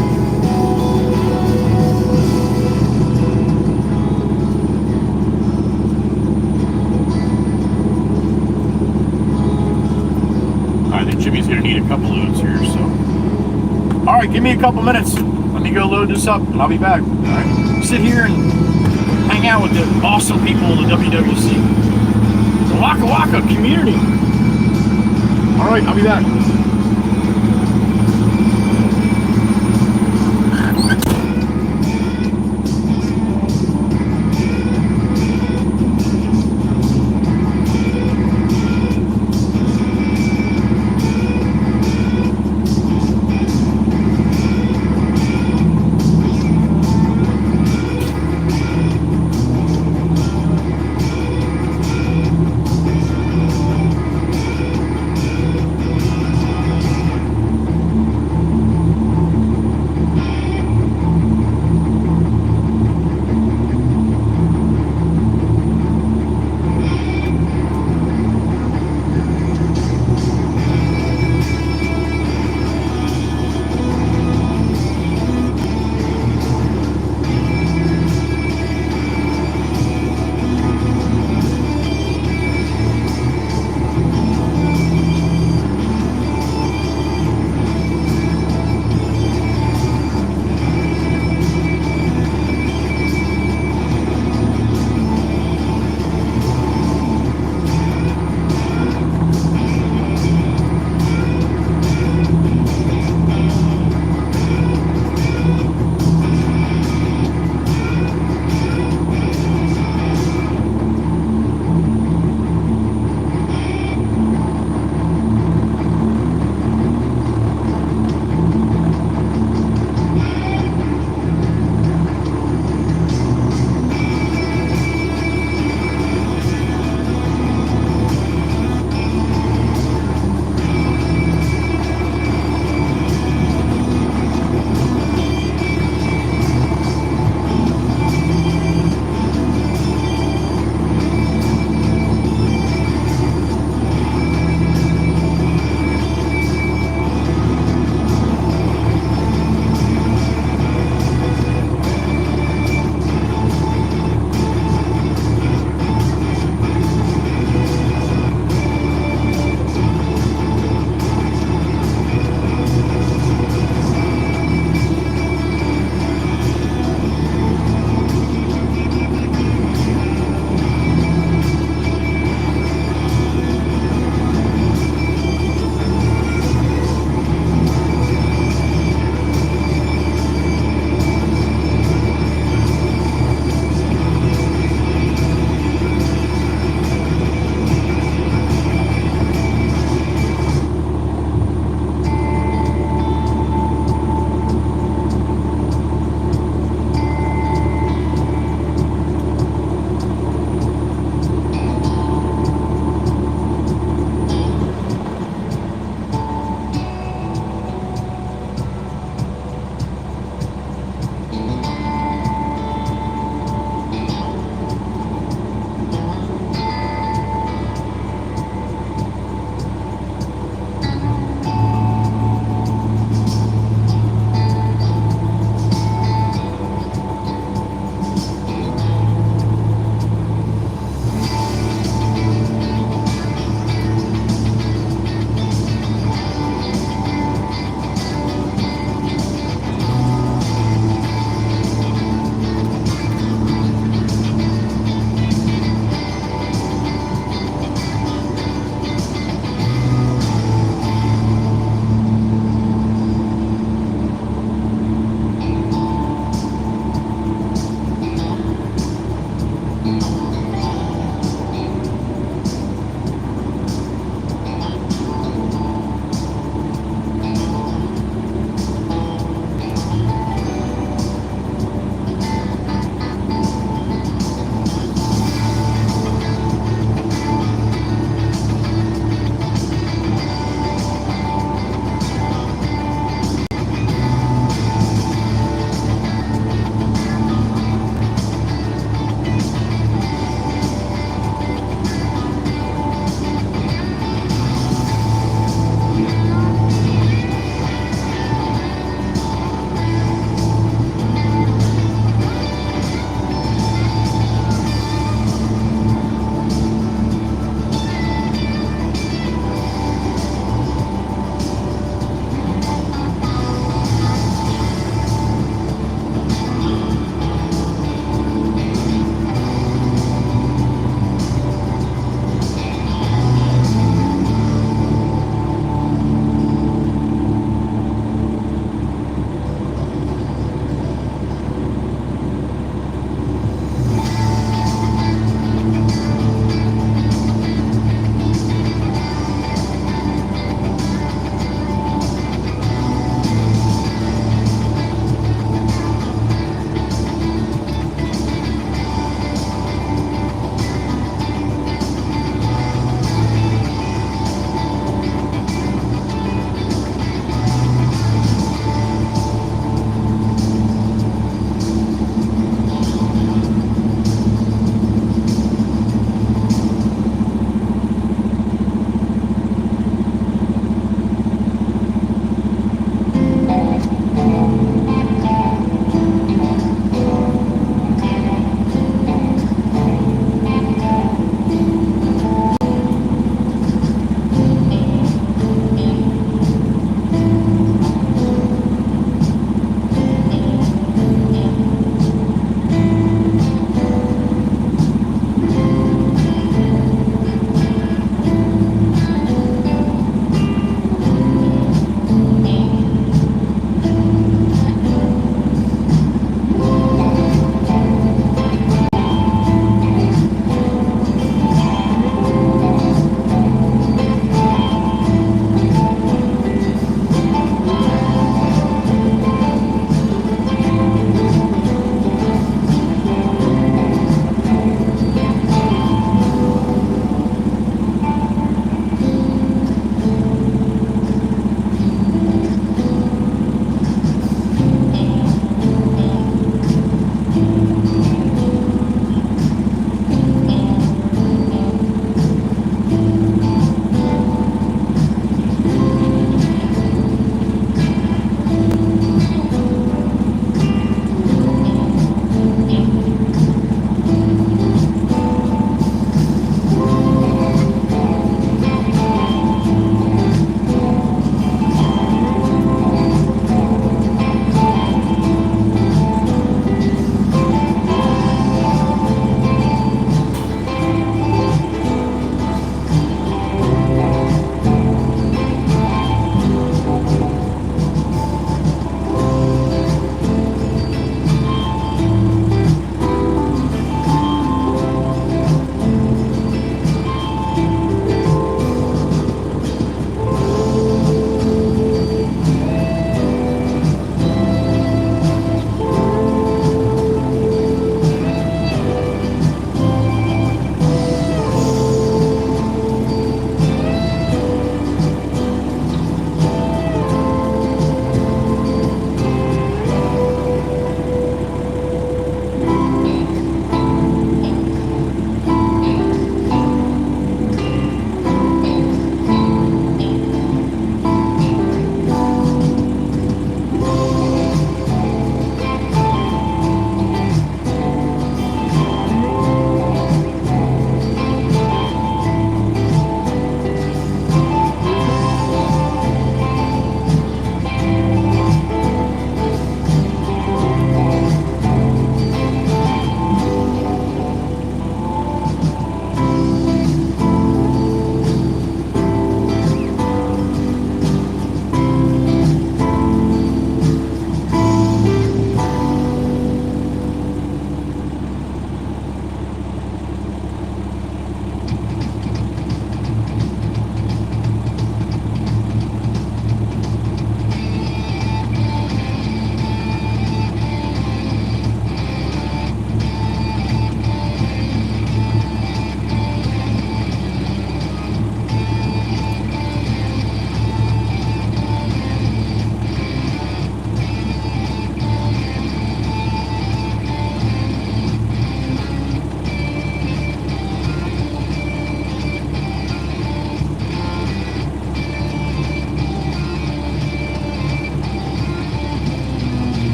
Jimmy's going to need right, give me a couple minutes. Let me go load this up, and I'll be back. All right, sit here and hang out with the awesome people in the WWC, the Waka Waka community. All right, I'll be back.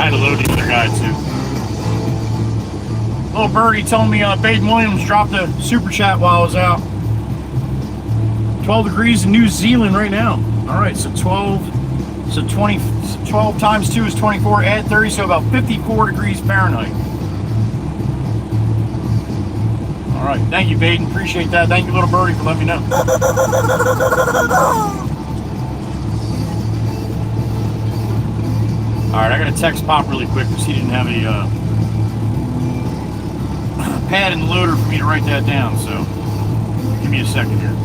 had to load the other guy too. Little birdie told me Baden Williams dropped a super chat while I was out. 12 degrees in New Zealand right now. All right, so 12 times 2 is 24, add 30, so about 54 degrees Fahrenheit. All right, thank you, Baden. Appreciate that. Thank you, little birdie, for letting me know. All right, I got to text Pop really quick because he didn't have a pad in the loader for me to write that down, so give me a second here.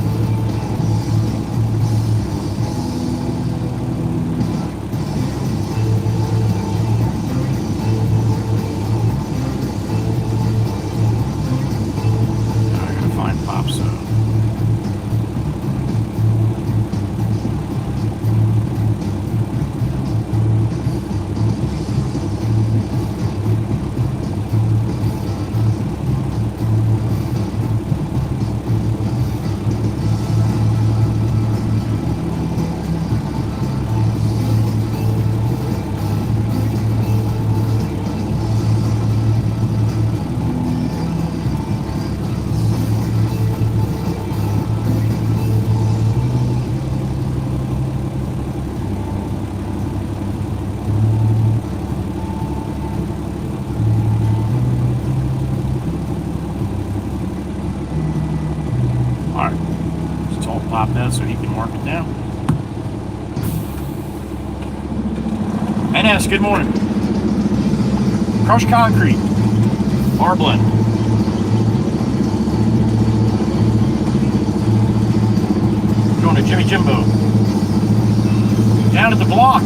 So he can mark it down. NS, good morning. Crushed concrete. Bar blend. Going to Jimmy Jimbo. Down at the block.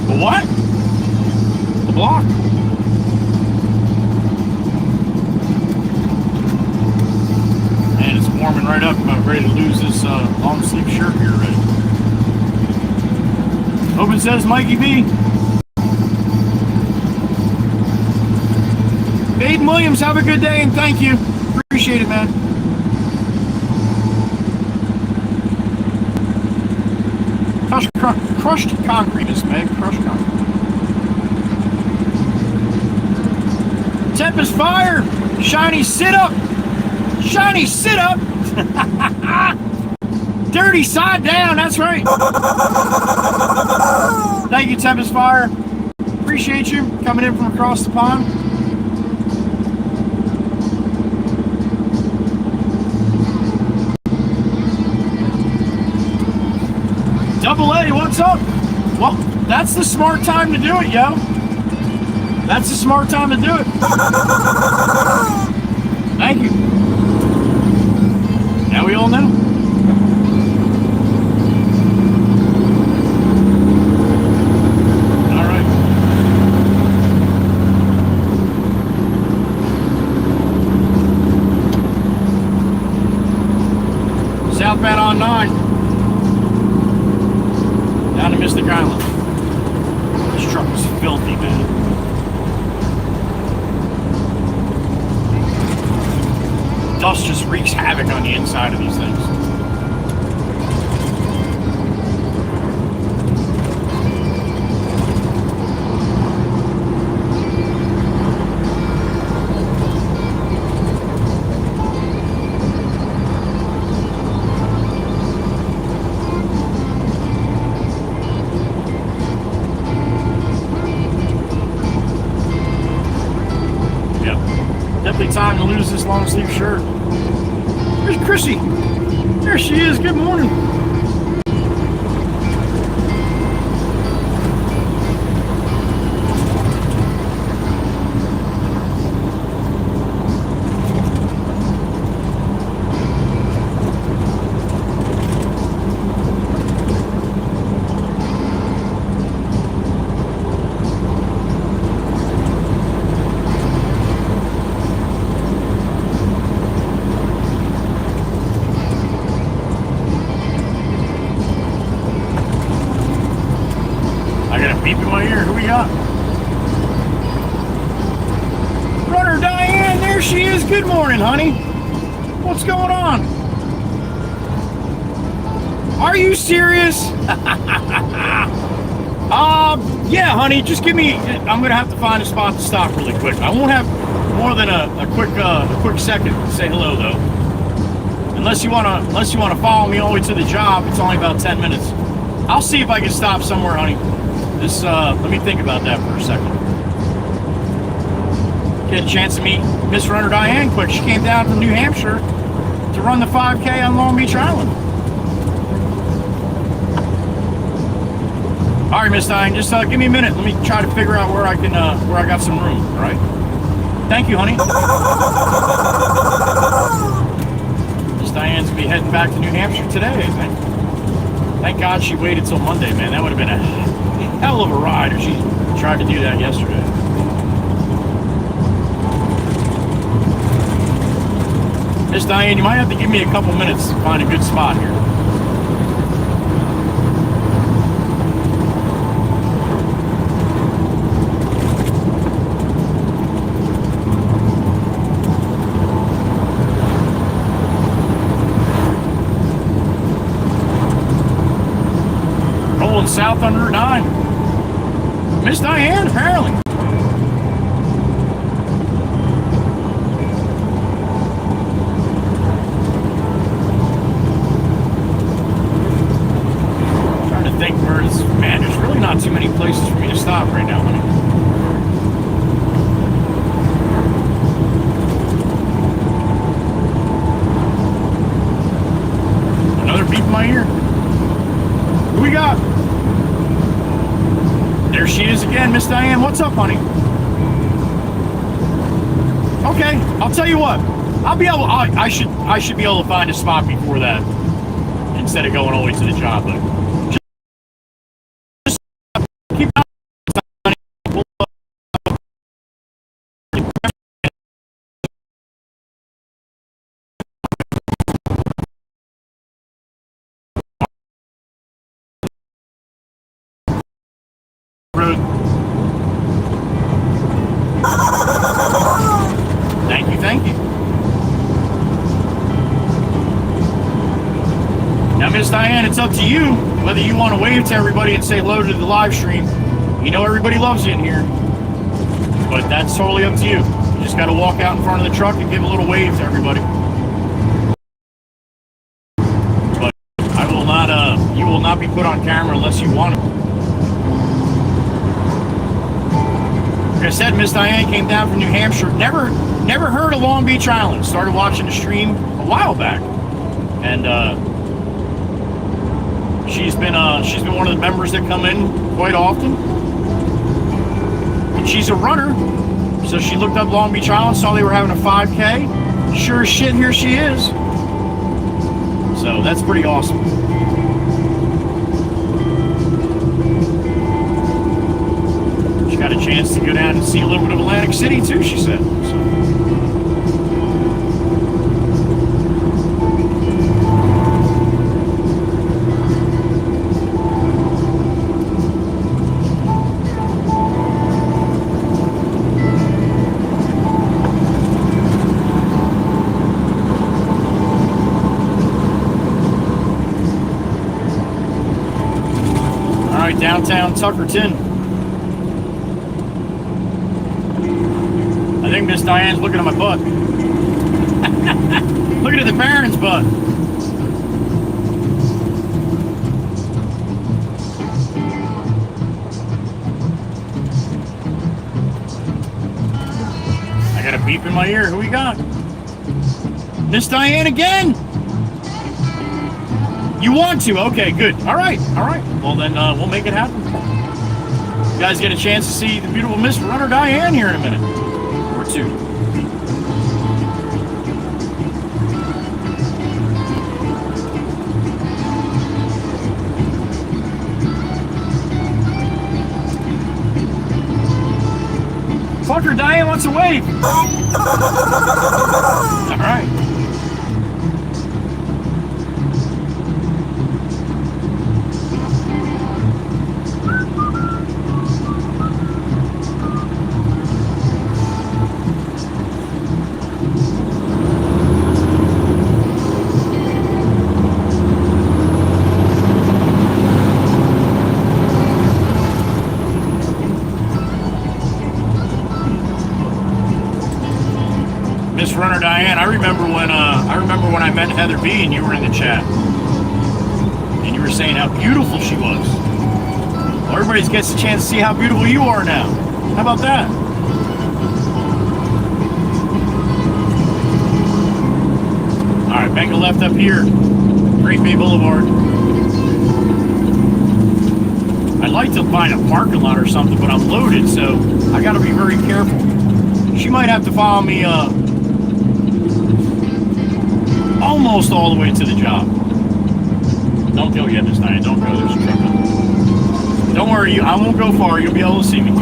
The what? The block. Warming right up, about ready to lose this long sleeve shirt here already. Hope it says Mikey B. Baden Williams, have a good day and thank you. Appreciate it, man. Crushed concrete is Meg. Crushed concrete. Tempest fire. Shiny sit up. Shiny sit up. Dirty side down, that's right. Thank you, Tempest Fire. Appreciate you coming in from across the pond. Double A, what's up? Well, that's the smart time to do it, yo. That's the smart time to do it. Thank you. Now we all know. All right. Southbound on 9. Down to Mystic Island. This truck is filthy, man. Dust just wreaks havoc on the inside of these things. Yep. Definitely time to lose this long sleeve shirt. There's Chrissy. There she is. Good morning. Beep in my ear. Who we got? Runner Diane, there she is. Good morning, honey. What's going on? Are you serious? Yeah, honey, just give me, I'm going to have to find a spot to stop really quick. I won't have more than a quick second to say hello, though. Unless you want to follow me all the way to the job, it's only about 10 minutes. I'll see if I can stop somewhere, honey. This, let me think about that for a second. Get a chance to meet Miss Runner Diane quick. She came down from New Hampshire to run the 5K on Long Beach Island. All right, Miss Diane, just give me a minute. Let me try to figure out where I got some room. All right. Thank you, honey. Miss Diane's gonna be heading back to New Hampshire today, I think. Thank God she waited till Monday, man. That would have been a hell of a ride if she tried to do that yesterday. Miss Diane, you might have to give me a couple minutes to find a good spot here. Rolling south on Route 9. Miss Diane, apparently. Man, there's really not too many places for me to stop right now, honey. Another beep in my ear. Who we got? There she is again, Miss Diane. What's up, honey? Okay, I'll tell you what. I'll be able. I should be able to find a spot before that, instead of going all the way to the job, but. Thank you. Now, Miss Diane, it's up to you whether you want to wave to everybody and say hello to the live stream. You know everybody loves you in here, but that's totally up to you. You just got to walk out in front of the truck and give a little wave to everybody. But I will not. You will not be put on camera unless you want it. Like I said, Miss Diane came down from New Hampshire. Never heard of Long Beach Island. Started watching the stream a while back, and she's been one of the members that come in quite often. And she's a runner, so she looked up Long Beach Island, saw they were having a 5K. Sure as shit, here she is. So that's pretty awesome. She got a chance to go down and see a little bit of Atlantic City too, she said. So. Downtown Tuckerton. I think Miss Diane's looking at my butt. Looking at the Baron's butt. I got a beep in my ear. Who we got? Miss Diane again? You want to? Okay, good. All right. Well, then we'll make it happen. You guys get a chance to see the beautiful Miss Runner Diane here in a minute or two. Fucker, Diane wants to wave. All right. I remember when I met Heather B and you were in the chat, and you were saying how beautiful she was. Well, everybody gets a chance to see how beautiful you are now. How about that? All right, make a left up here, Great Bay Boulevard. I'd like to find a parking lot or something, but I'm loaded, so I got to be very careful. She might have to follow me almost all the way to the job. Don't go yet this night. Don't go. There's a truck up. Don't worry, I won't go far. You'll be able to see me.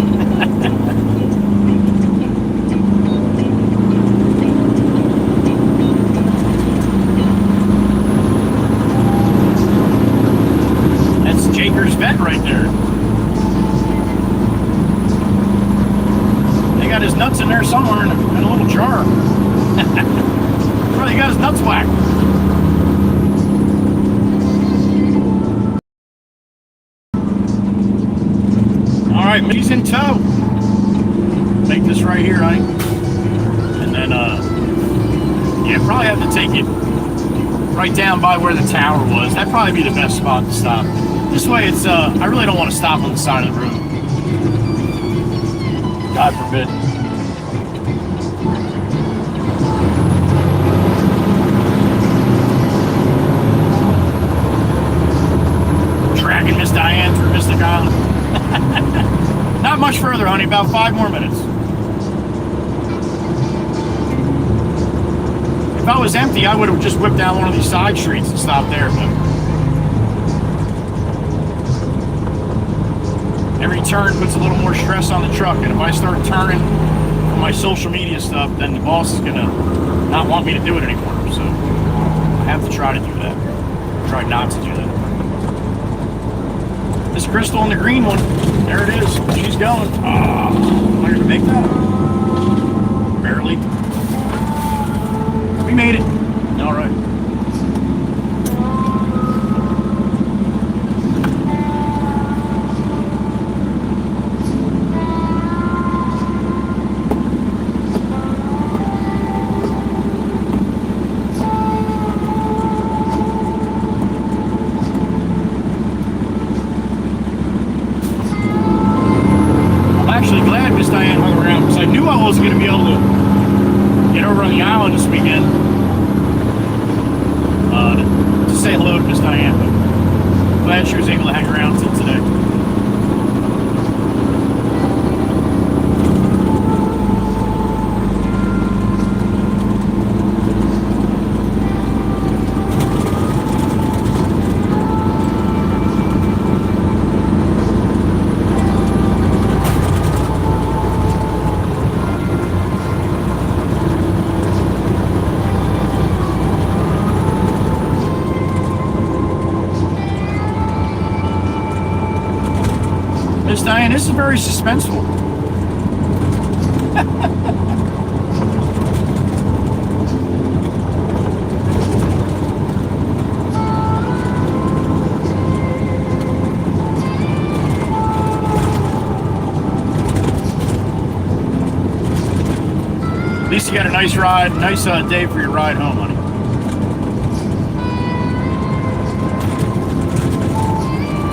That's Jaker's Vet right there. They got his nuts in there somewhere in a little jar. He got his nuts whacked. All right, he's in tow. Make this right here, honey. And then, yeah, probably have to take it right down by where the tower was. That'd probably be the best spot to stop. This way, it's, I really don't want to stop on the side of the road. God forbid. Dragging Miss Diane through Mystic Island. Not much further, honey. About 5 more minutes. If I was empty, I would have just whipped down one of these side streets and stopped there. But every turn puts a little more stress on the truck, and if I start turning on my social media stuff, then the boss is gonna not want me to do it anymore. So I have to try to do that. Try not to do that. This Crystal and the green one, there it is. She's going. Am I gonna make that? Barely. We made it. All right. I wasn't going to be able to get over on the island this weekend to say hello to Miss Diane, but glad she was able to hang around until today. Miss Diane, this is very suspenseful. At least you got a nice ride, nice day for your ride home, honey.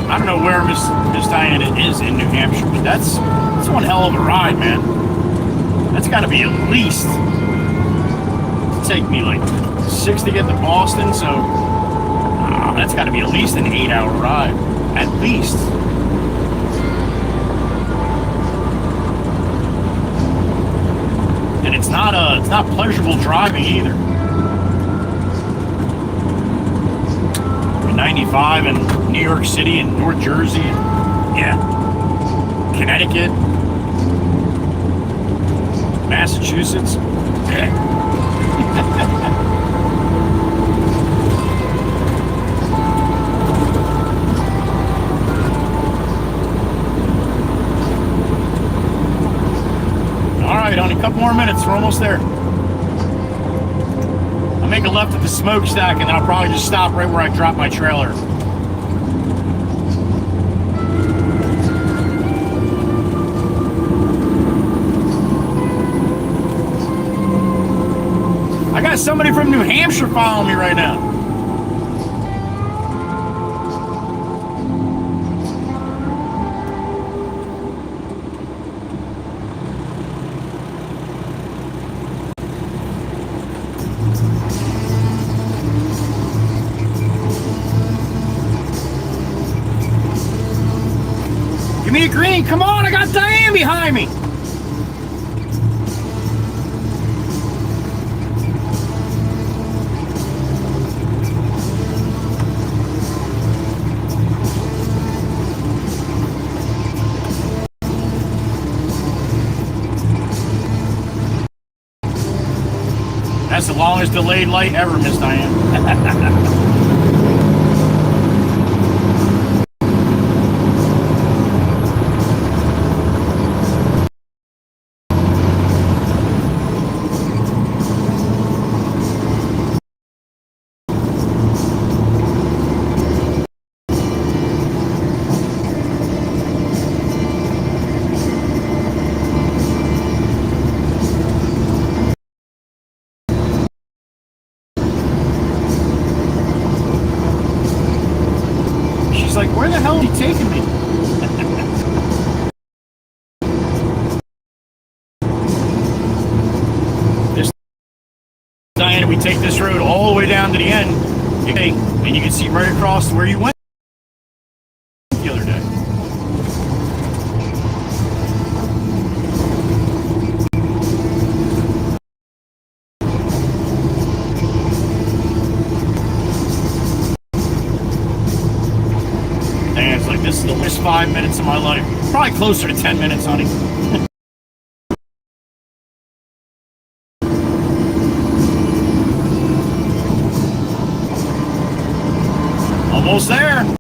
I don't know where Miss Diana is in New Hampshire, but that's one hell of a ride, man. That's got to be at least take me like 6 to get to Boston, so that's got to be at least an 8-hour ride, at least. And it's not pleasurable driving either. 95 in New York City and North Jersey, yeah, Connecticut, Massachusetts. All right, only a couple more minutes. We're almost there. I'll make a left at the smokestack, and then I'll probably just stop right where I dropped my trailer. I got got somebody from New Hampshire following me right now. Give me a green. Come on, I got Diane behind me. That's the longest delayed light ever, Miss Diane. Like, where the hell is he taking me? This Diana, we take this road all the way down to the end, okay, and you can see right across where you went the other day. This is the last 5 minutes of my life. Probably closer to 10 minutes, honey. Almost there.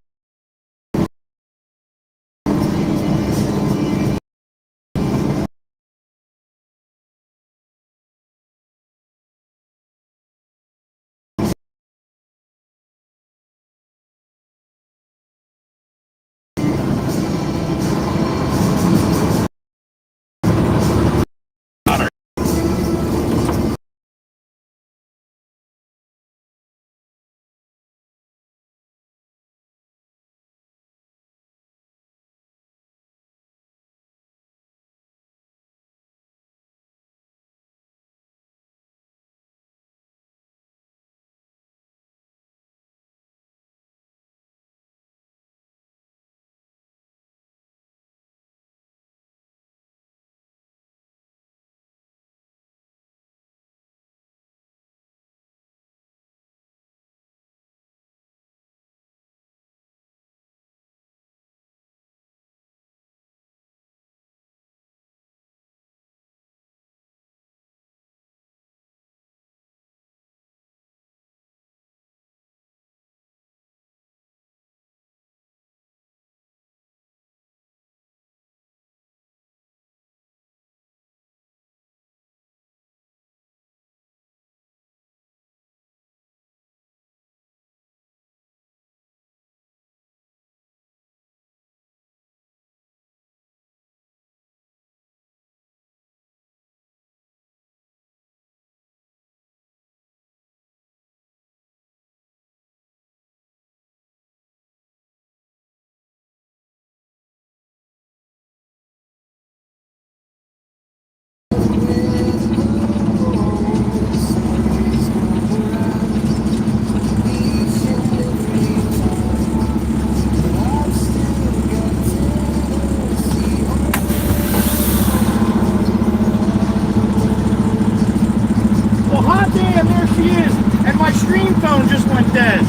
phone just went dead.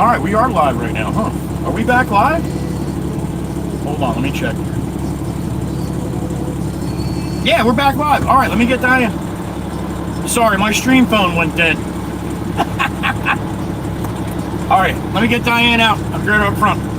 All right, we are live right now, huh? Are we back live? Hold on, let me check. Yeah, we're back live. All right, let me get Diane. Sorry, my stream phone went dead. All right, let me get Diane out. I'll get her up front.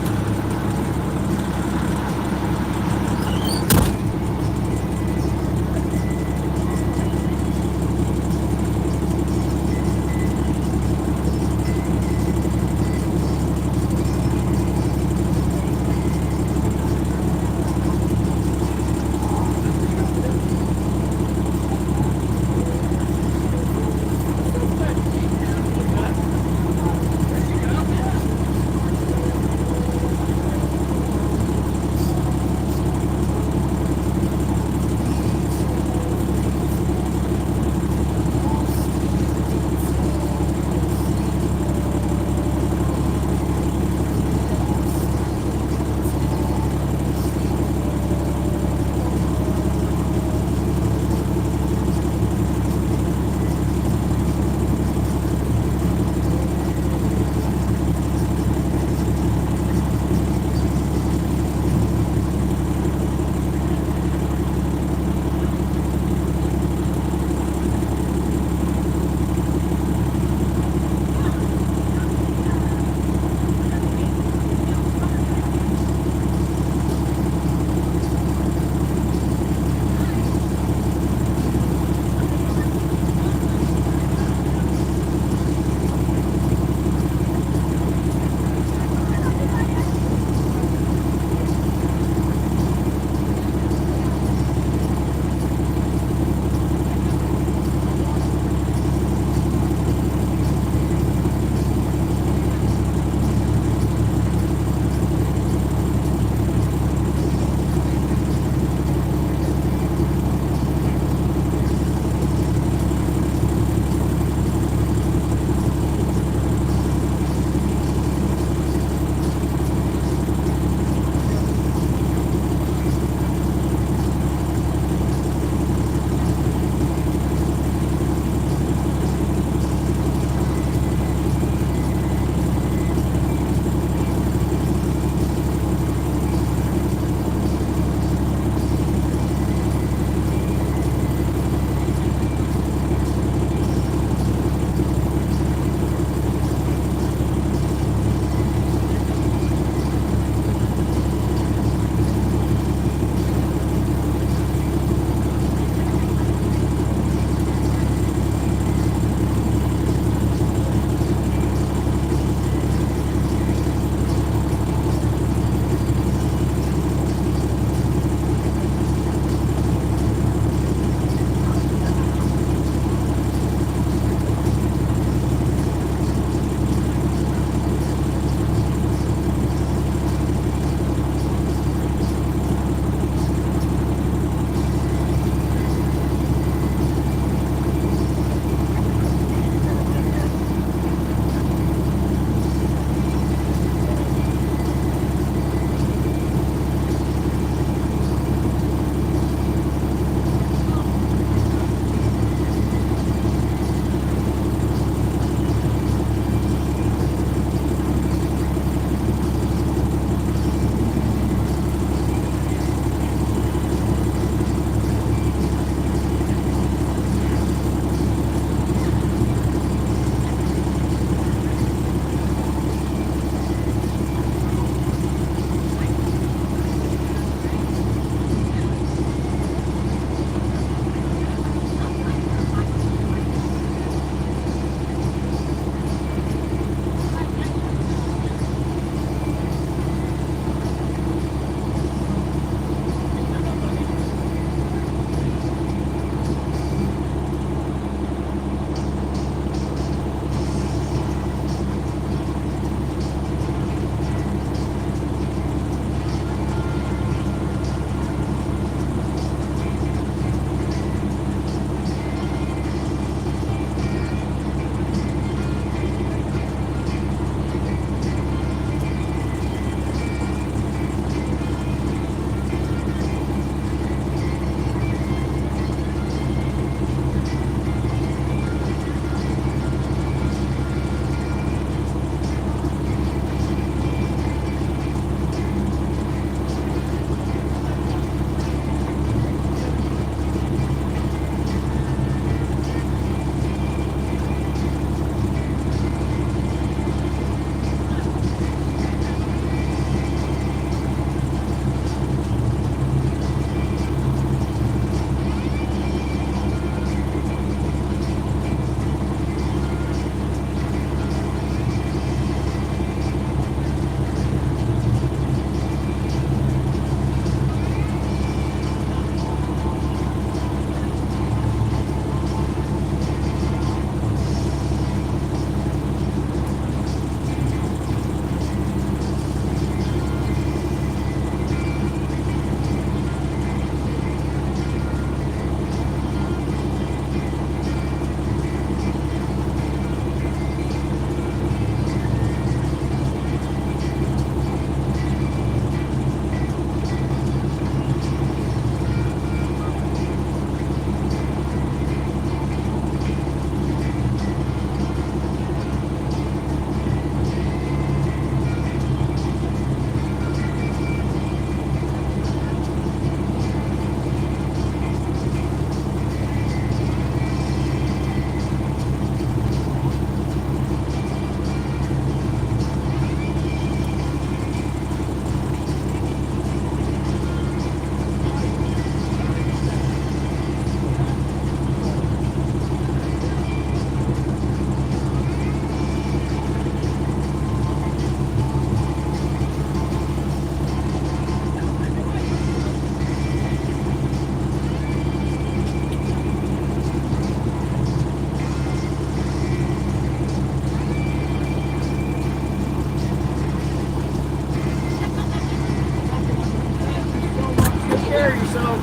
care of yourself.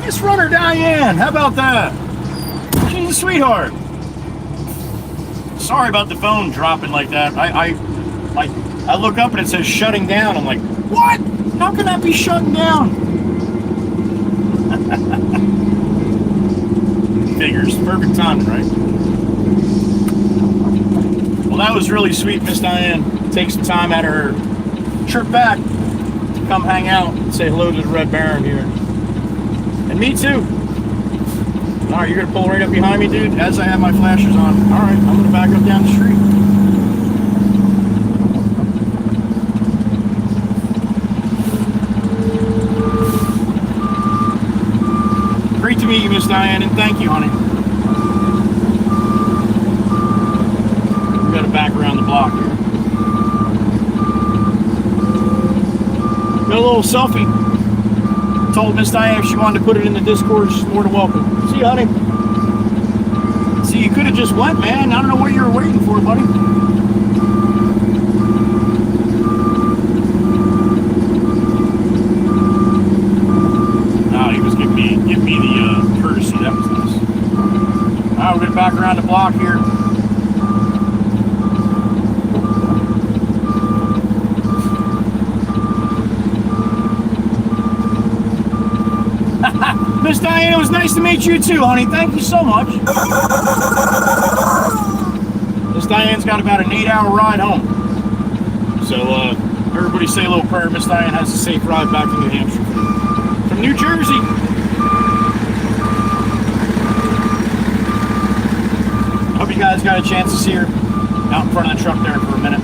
Miss Runner Diane, how about that? She's a sweetheart. Sorry about the phone dropping like that. I look up and it says shutting down. I'm like, what? How can that be shutting down? Figures. Perfect timing, right? Well, that was really sweet, Miss Diane. Take some time out of her trip back to come hang out and say hello to the Red Baron here. And me too. All right, you're going to pull right up behind me, dude, as I have my flashers on. All right, I'm going to back up down the street. Great to meet you, Miss Diane, and thank you, honey. We've got to back around the block here. Got a little selfie. Told Miss Diane if she wanted to put it in the Discord, she's more than welcome. See you, honey. See, you could have just went, man. I don't know what you were waiting for, buddy. No, he was giving me the courtesy. That was nice. All right, we're going to back around the block here. Miss Diane, it was nice to meet you too, honey. Thank you so much. Miss Diane's got about an 8-hour ride home. So, everybody say a little prayer. Miss Diane has a safe ride back to New Hampshire. From New Jersey. Hope you guys got a chance to see her out in front of the truck there for a minute.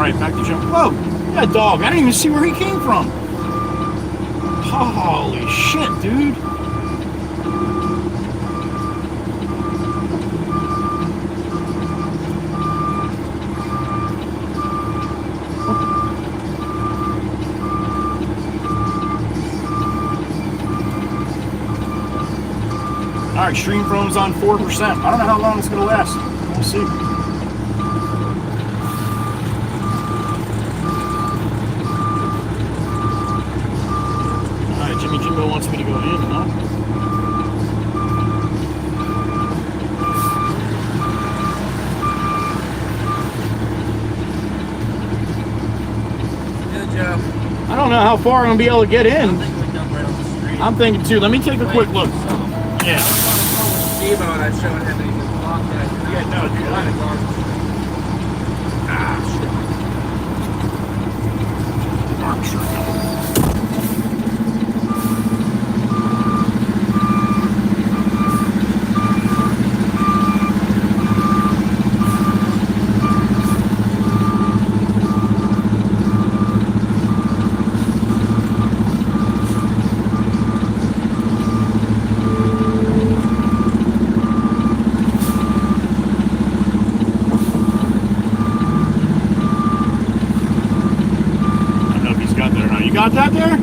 Back to jump. Whoa, that dog. I didn't even see where he came from. Holy shit, dude. All right, stream phone's on 4%. I don't know how long it's going to last. We'll see. Jimbo wants me to go in, huh? Good job. I don't know how far I'm going to be able to get in. I think we're done right on the street. I'm thinking too. Let me take a quick look. Yeah. Steve and I showed him that he was locked in. Yeah, no, dude. I'm sure. Got that there?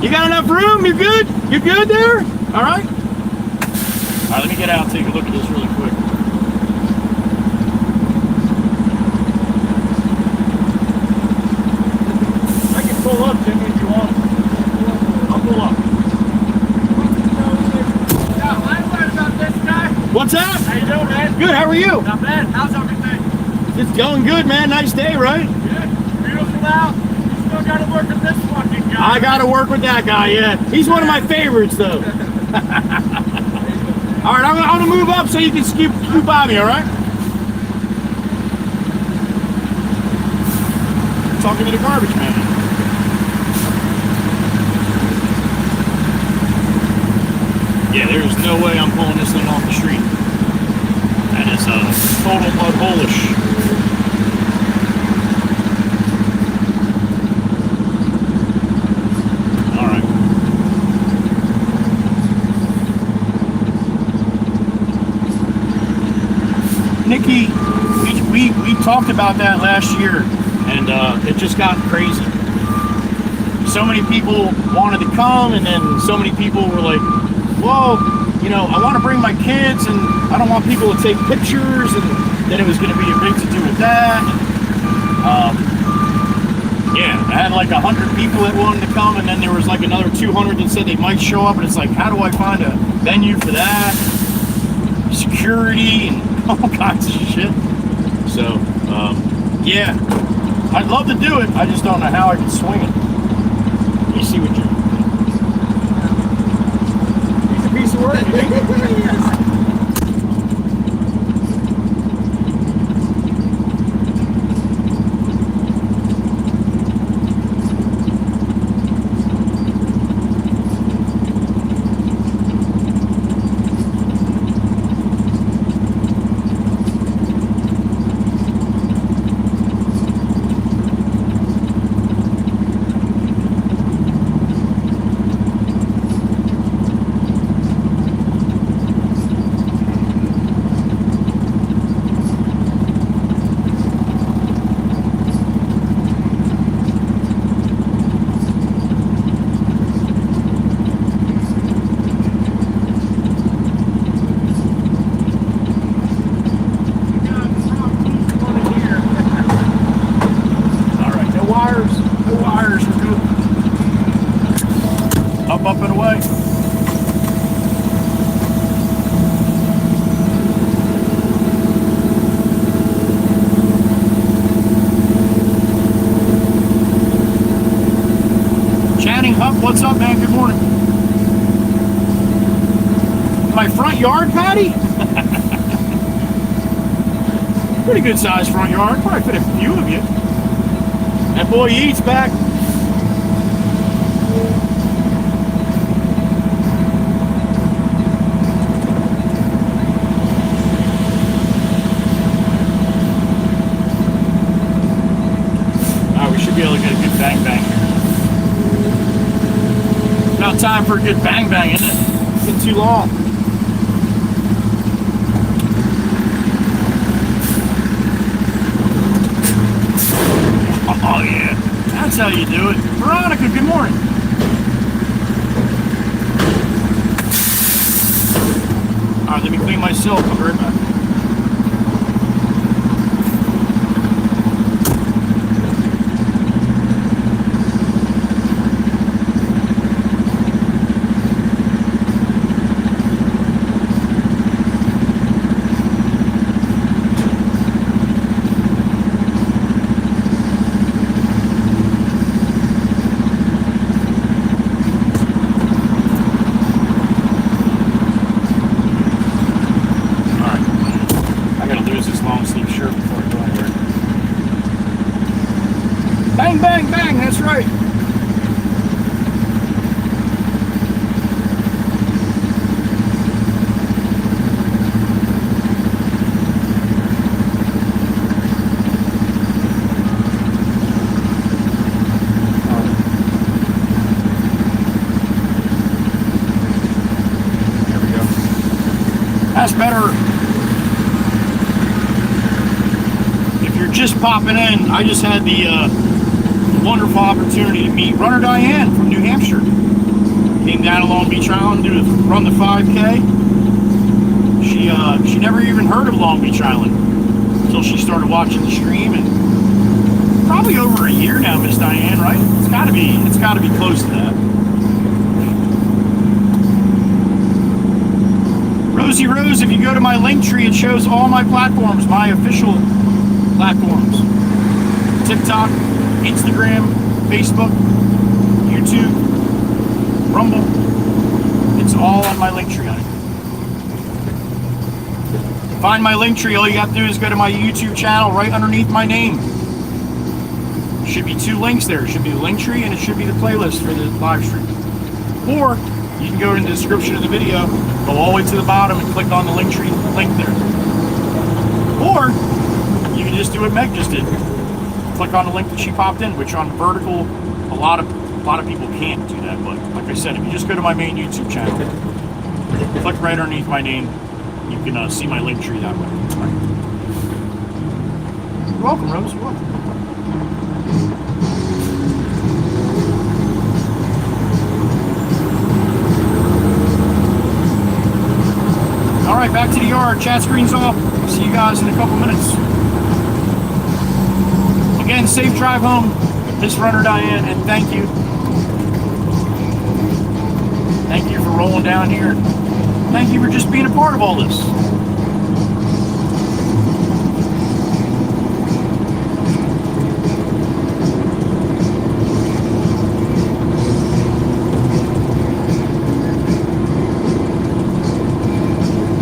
You got enough room? You good? You good there? All right. All right, let me get out and take a look at this really quick. I can pull up, Jimmy, if you want. I'll pull up. I learned about this guy. What's that? How you doing, man? Good, how are you? Not bad. How's everything? It's going good, man. Nice day, right? Good. Beautiful out. You still got to work with this fucking guy. I got to work with that guy, yeah. He's one of my favorites, though. All right, I'm going to move up so you can scoop by me, all right? Talking to the garbage man. Yeah, there's no way I'm pulling this thing off the street. That is total mudhole-ish. All right. Nikki, we talked about that last year, and it just got crazy. so many people wanted to come, and then so many people were like, well, you know, I want to bring my kids, and I don't want people to take pictures, and then it was going to be a big to do with that. Yeah, I had like 100 people that wanted to come, and then there was like another 200 that said they might show up, and it's like, how do I find a venue for that? Security and all kinds of shit. So, yeah, I'd love to do it. I just don't know how I can swing it. You see what you're... He's a piece of work, you think? Up and away. Channing Huff, what's up, man? Good morning. My front yard, Patty? Pretty good sized front yard. Probably fit a few of you. That boy Eats back. Be able to get a good bang bang here. About time for a good bang bang, isn't it? It's been too long. Oh yeah, that's how you do it. Veronica, good morning. All right, let me clean my silk. I'll be right back. Bang, bang, bang, that's right. There we go. That's better. If you're just popping in, I just had the wonderful opportunity to meet Runner Diane from New Hampshire. Came down to Long Beach Island to run the 5K. She never even heard of Long Beach Island until she started watching the stream, and probably over a year now, Miss Diane, right? It's gotta be close to that. Rosie Rose, if you go to my link tree, it shows all my platforms, my official platforms. TikTok, Instagram, Facebook, YouTube, Rumble. It's all on my link tree on it. To find my link tree, all you have to do is go to my YouTube channel right underneath my name. Should be 2 links there. It should be the link tree and it should be the playlist for the live stream. Or you can go in the description of the video, go all the way to the bottom and click on the link tree link there. Or you can just do what Meg just did. Click on the link that she popped in, which on vertical, a lot of people can't do that. But like I said, if you just go to my main YouTube channel, click right underneath my name, you can see my link tree that way. Right. You're welcome, Rose. You're welcome. right, back to the yard. Chat screen's off. See you guys in a couple minutes. Again, safe drive home, Miss Runner Diane, and thank you. Thank you for rolling down here. Thank you for just being a part of all this.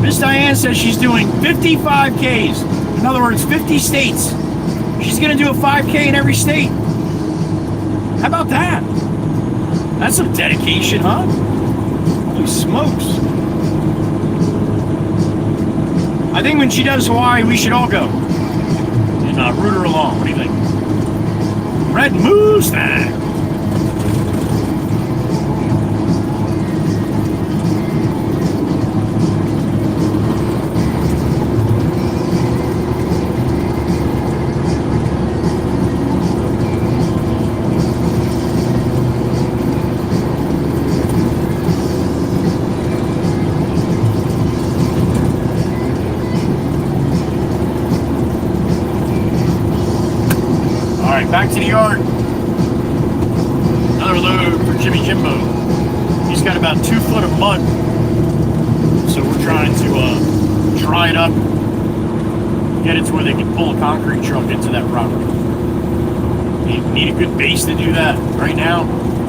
Miss Diane says she's doing 55 Ks. In other words, 50 states. She's going to do a 5K in every state. How about that? That's some dedication, huh? Holy smokes. I think when she does Hawaii, we should all go. And root her along. What do you think? Red Mustang. Back to the yard. Another load for Jimmy Jimbo. He's got about 2 foot of mud. So we're trying to dry it up, get it to where they can pull a concrete truck into that property. You need a good base to do that. Right now,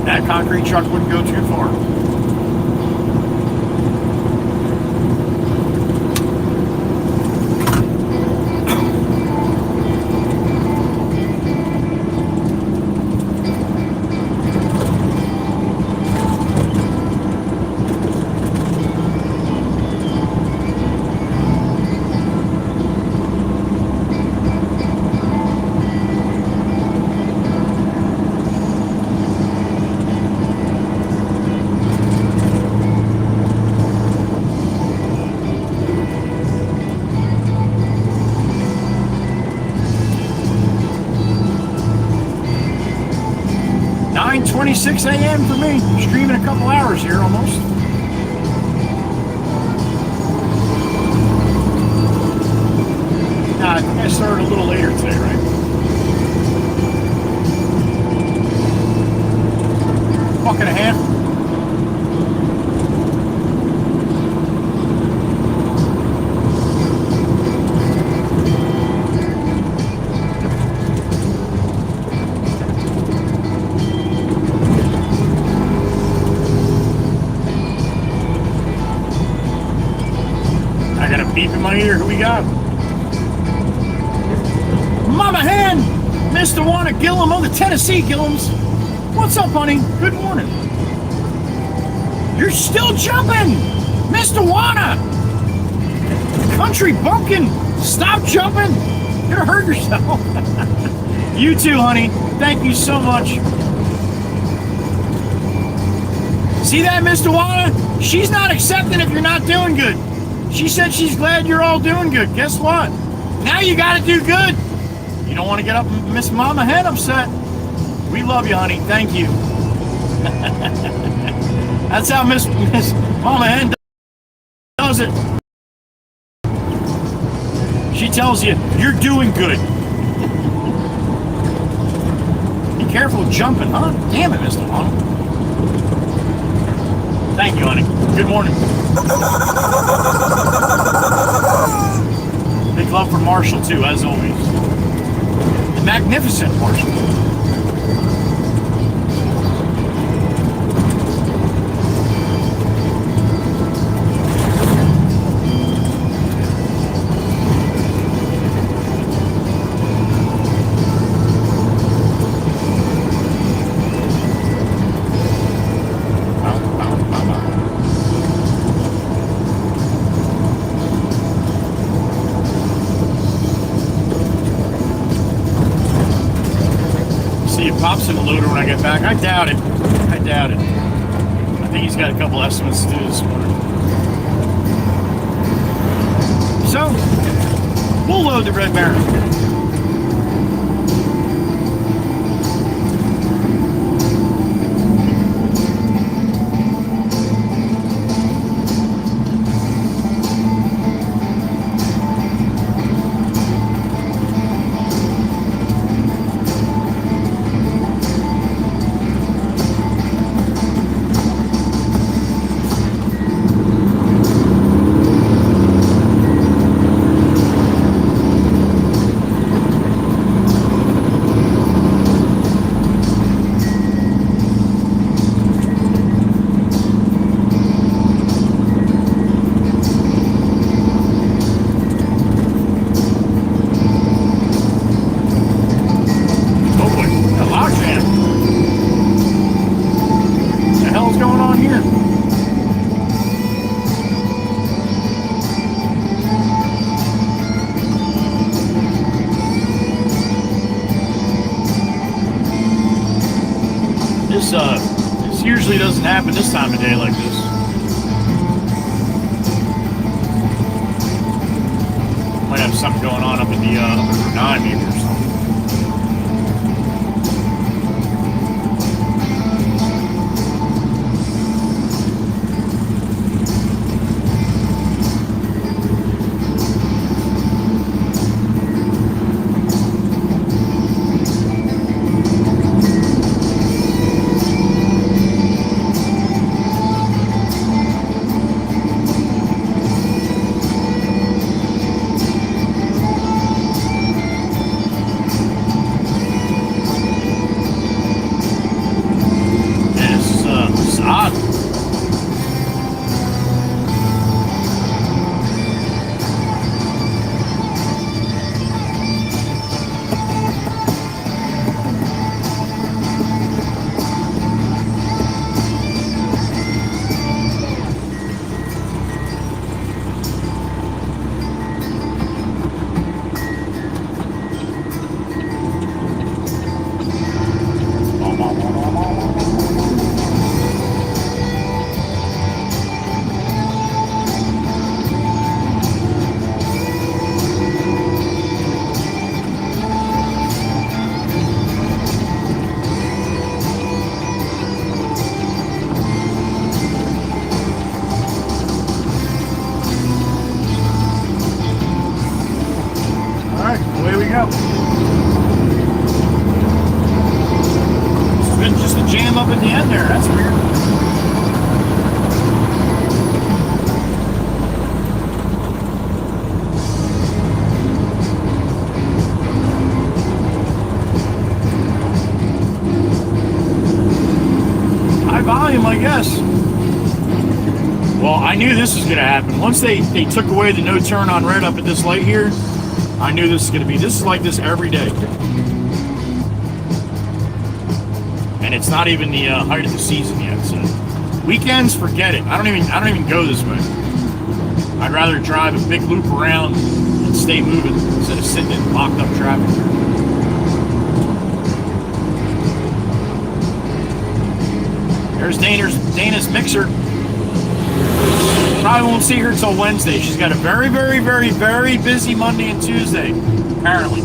that concrete truck wouldn't go too far. .26 a.m. for me. Streaming a couple hours here almost. Nah, I think I started a little later today, right? Buck and a half. Beep in my ear. Who we got? Mama Hen! Mr. Wanna Gillum on the Tennessee Gillums. What's up, honey? Good morning. You're still jumping! Mr. Wanna! Country bumpkin! Stop jumping! You're gonna hurt yourself. You too, honey. Thank you so much. See that, Mr. Wanna? She's not accepting if you're not doing good. She said she's glad you're all doing good. Guess what? Now you got to do good. You don't want to get up and Miss Mama Hen upset. We love you, honey. Thank you. That's how Miss Mama Hen does it. She tells you, you're doing good. Be careful jumping, huh? Damn it, Mr. Mama. Thank you, honey. Good morning. Big love for Marshall, too, as always. The magnificent Marshall. Pops in the loader when I get back. I doubt it. I doubt it. I think he's got a couple estimates to do this morning. So, we'll load the Red Baron. doesn't happen this time of day like this. Might have something going on up in the Route 9 maybe or something. Just a jam up at the end there. That's weird. High volume, I guess. Well, I knew this was going to happen. Once they took away the no turn on red up at this light here, I knew this is going to be. This is like this every day. And it's not even the height of the season yet. So weekends, forget it. I don't even go this way. I'd rather drive a big loop around and stay moving instead of sitting in locked up traffic. There's Dana's mixer. Probably won't see her till Wednesday. She's got a very, very, very, very busy Monday and Tuesday, apparently.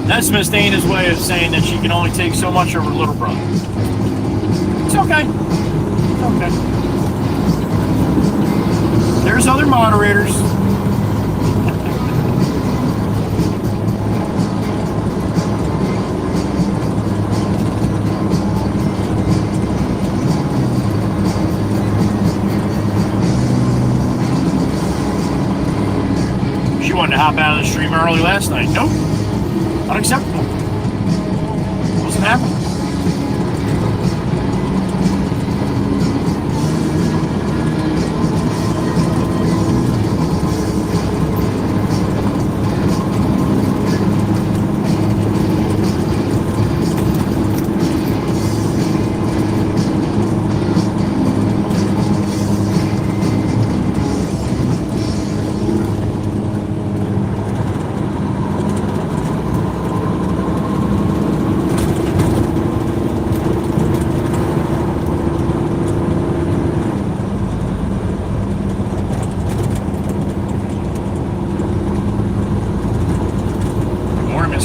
That's Miss Dana's way of saying that she can only take so much of her little brother. It's okay. It's okay. There's other moderators. She wanted to hop out of the stream early last night. Nope. Unacceptable. Wasn't happening.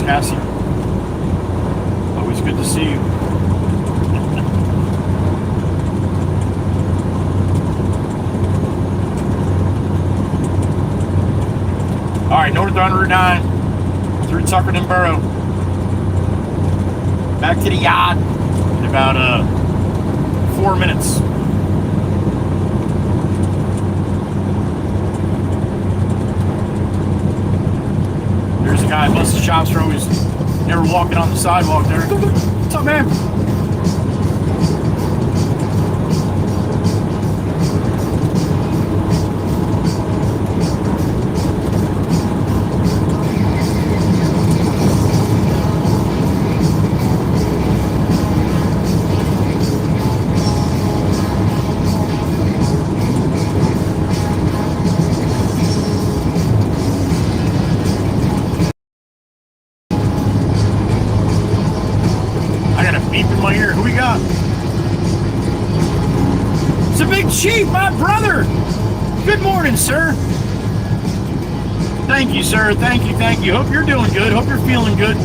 Cassie. Always good to see you. All right, north on Route 9 through Tuckerton Borough. Back to the yacht in about 4 minutes. There's a guy busting chops for always never walking on the sidewalk there. What's up, man? my ear. Who we got? It's a big chief, my brother. Good morning, sir. Thank you, sir. Thank you, thank you. Hope you're doing good. Hope you're feeling good.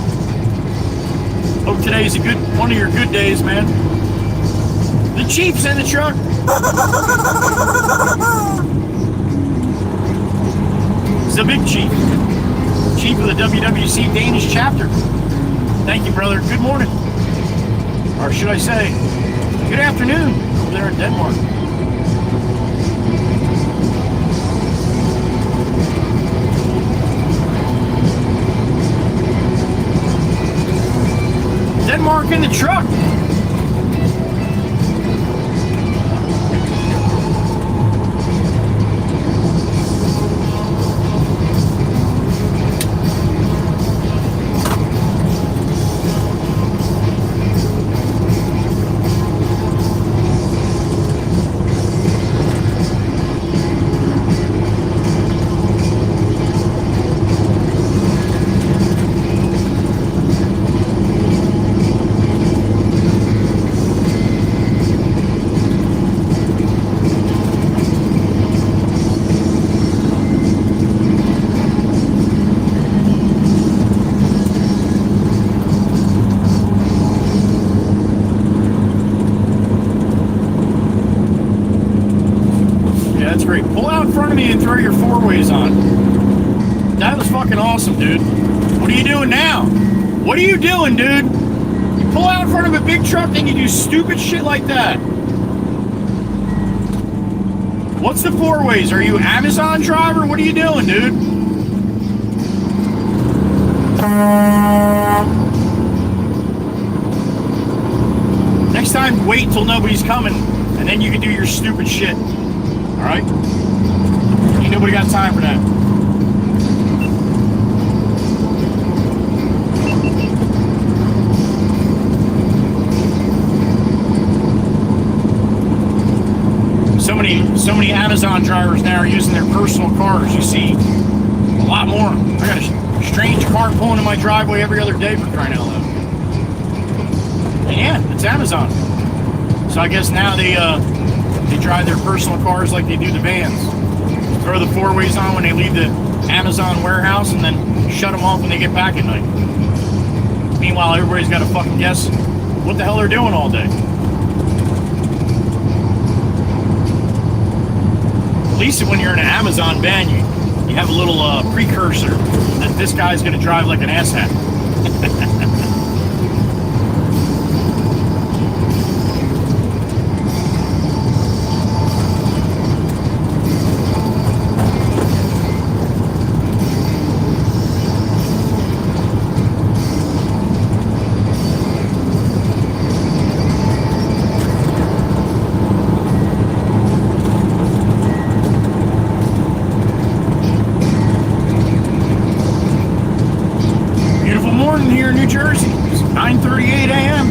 Hope today's one of your good days, man. The chief's in the truck. It's the big chief. Chief of the WWC Danish chapter. Thank you, brother. Good morning. Or should I say, good afternoon over there in Denmark. Denmark in the truck. And throw your four-ways on. That was fucking awesome, dude. What are you doing now? What are you doing, dude? You pull out in front of a big truck and you do stupid shit like that. What's the four-ways? Are you an Amazon driver? What are you doing, dude? Next time, wait till nobody's coming, and then you can do your stupid shit. All right? Ain't nobody got time for that. So many Amazon drivers now are using their personal cars. You see a lot more. I got a strange car pulling in my driveway every other day, for crying out loud. And yeah, it's Amazon. So I guess now they drive their personal cars like they do the vans. Throw the four-ways on when they leave the Amazon warehouse and then shut them off when they get back at night. Meanwhile, everybody's got to fucking guess what the hell they're doing all day. At least when you're in an Amazon van, you have a little precursor that this guy's going to drive like an asshat. New Jersey. It's 9:38 a.m.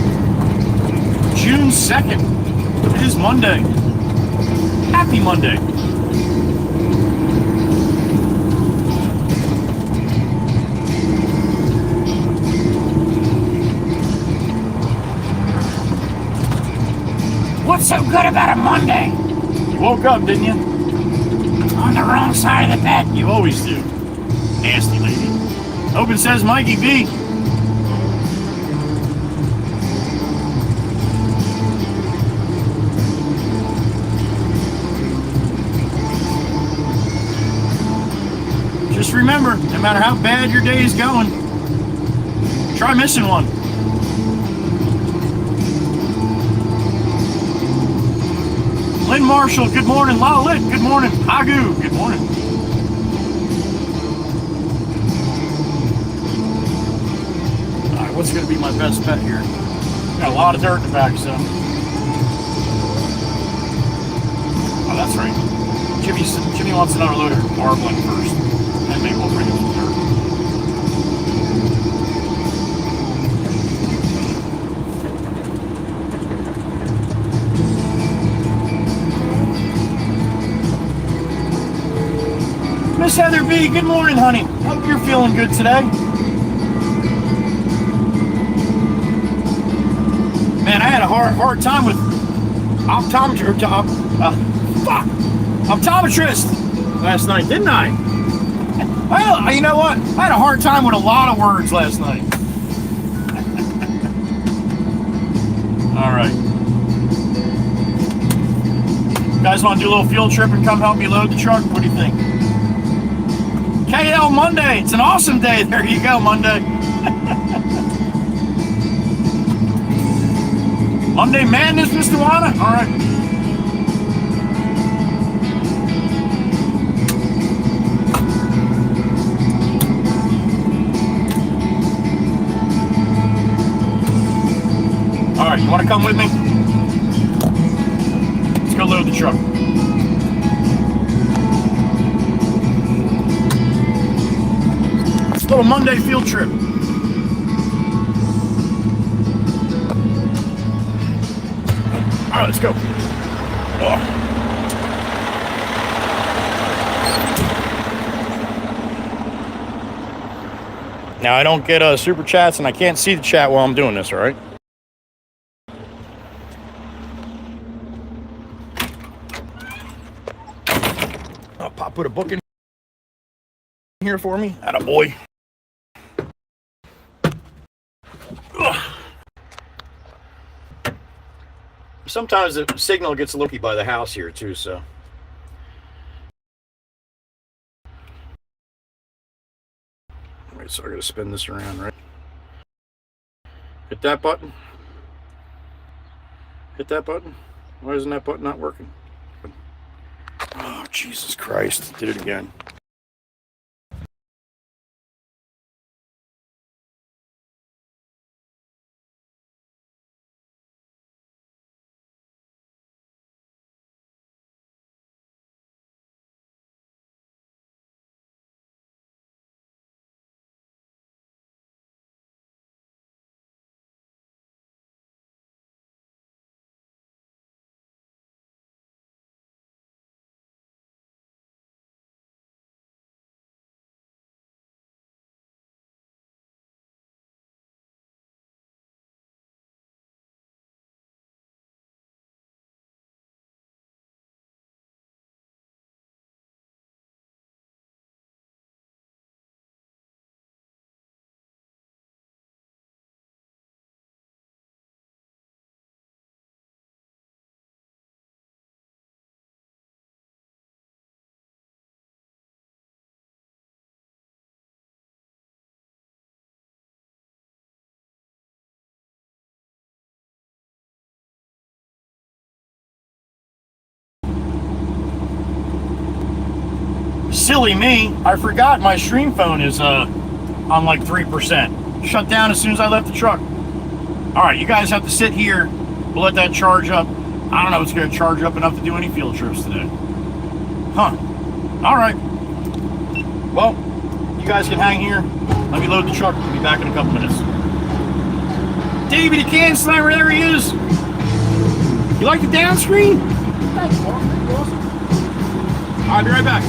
June 2nd. It is Monday. Happy Monday. What's so good about a Monday? You woke up, didn't you? On the wrong side of the bed. You always do. Nasty lady. Hope it says Mikey B. Just remember, no matter how bad your day is going, try missing one. Lynn Marshall, good morning. Lalit, good morning. Hagu, good morning. All right, what's going to be my best bet here? Got a lot of dirt in the back, so. Oh, that's right. Jimmy wants another loader. Marbling first. And maybe we'll bring him some dirt. Miss Heather B, good morning, honey. Hope you're feeling good today. Man, I hard time with optometrist last night, didn't I? Well, you know what? I had a hard time with a lot of words last night. All right. You guys want to do a little field trip and come help me load the truck? What do you think? KL Monday. It's an awesome day. There you go, Monday. Monday Madness, Mr. Wana? All right. All right, you want to come with me? Let's go load the truck. It's a little Monday field trip. All right, let's go. Oh. Now, I don't get super chats, and I can't see the chat while I'm doing this, all right? Pop put a book in here for me. Attaboy. Ugh. Sometimes the signal gets a little by the house here too, so. All right, so I gotta spin this around, right? Hit that button. Hit that button. Why isn't that button not working? Oh, Jesus Christ. Did it again. Silly me, I forgot my stream phone is on like 3%. Shut down as soon as I left the truck. All right, you guys have to sit here. We'll let that charge up. I don't know if it's going to charge up enough to do any field trips today. Huh. All right. Well, you guys can hang here. Let me load the truck. I'll be back in a couple minutes. David, the can slammer, there he is. You like the down screen? Thanks, Mark. Awesome. I'll be right back.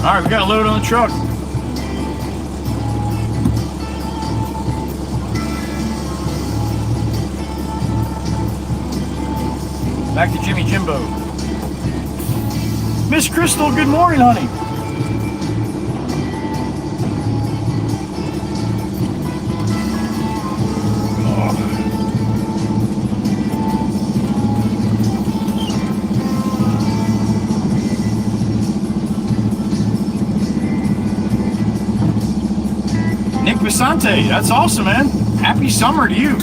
All right, we got a load on the truck. Back to Jimmy Jimbo. Miss Crystal, good morning, honey. Nick Visante, that's awesome, man. Happy summer to you.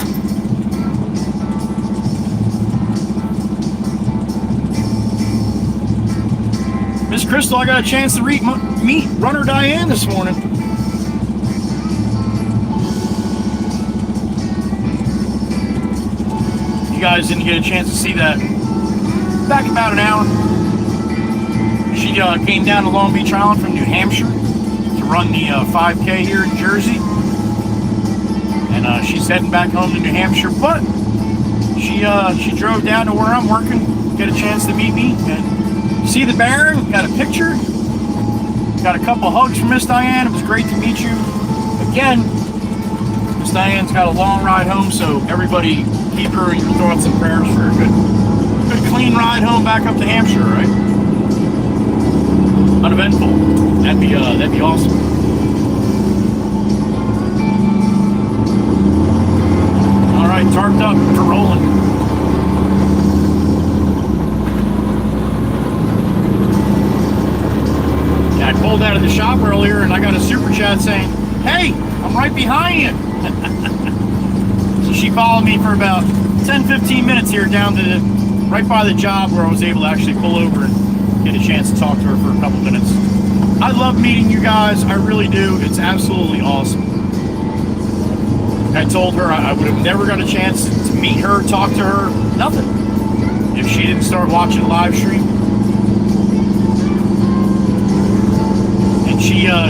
Miss Crystal, I got a chance to meet runner Diane this morning. You guys didn't get a chance to see that. Back about an hour. She came down to Long Beach Island from New Hampshire to run the 5K here in Jersey. And she's heading back home to New Hampshire, but she drove down to where I'm working, get a chance to meet me, and see the Baron, got a picture, got a couple hugs from Miss Diane. It was great to meet you again. Miss Diane's got a long ride home, so everybody keep her in your thoughts and prayers for a good clean ride home back up to Hampshire, right? Uneventful. That'd be awesome. All right, tarped up for rolling. I pulled out of the shop earlier and I got a super chat saying, "Hey, I'm right behind you." So she followed me for about 10-15 minutes here down to right by the job where I was able to actually pull over and get a chance to talk to her for a couple minutes. I love meeting you guys, I really do. It's absolutely awesome. I told her I would have never got a chance to meet her, talk to her, nothing, if she didn't start watching live stream.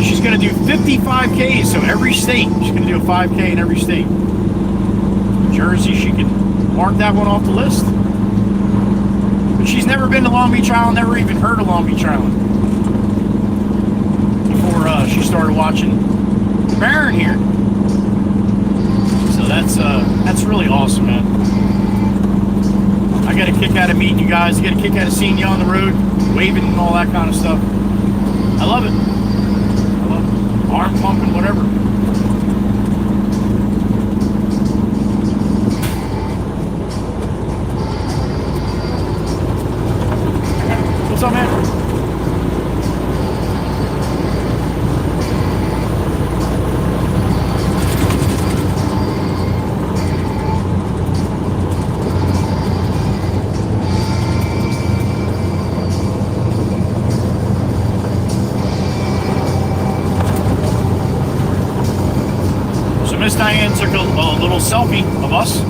She's going to do 55 Ks, so every state. She's going to do a 5K in every state. Jersey, she can mark that one off the list. But she's never been to Long Beach Island, never even heard of Long Beach Island before she started watching the Baron here. So that's really awesome, man. I get a kick out of meeting you guys. I get a kick out of seeing you on the road, waving and all that kind of stuff. I love it. Arm pumping, whatever. What's up, man? Miss Diane took a little selfie of us,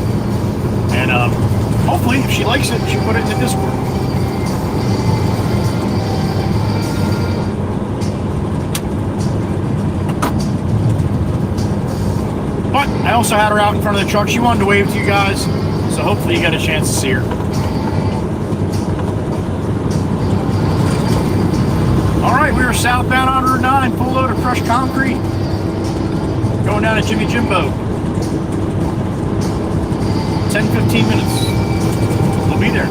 and hopefully, if she likes it, she'll put it in the Discord. But I also had her out in front of the truck. She wanted to wave to you guys, so hopefully you got a chance to see her. All right, we are southbound on Route 9, full load of crushed concrete. Going down to Jimmy Jimbo. 10-15 minutes. We'll be there.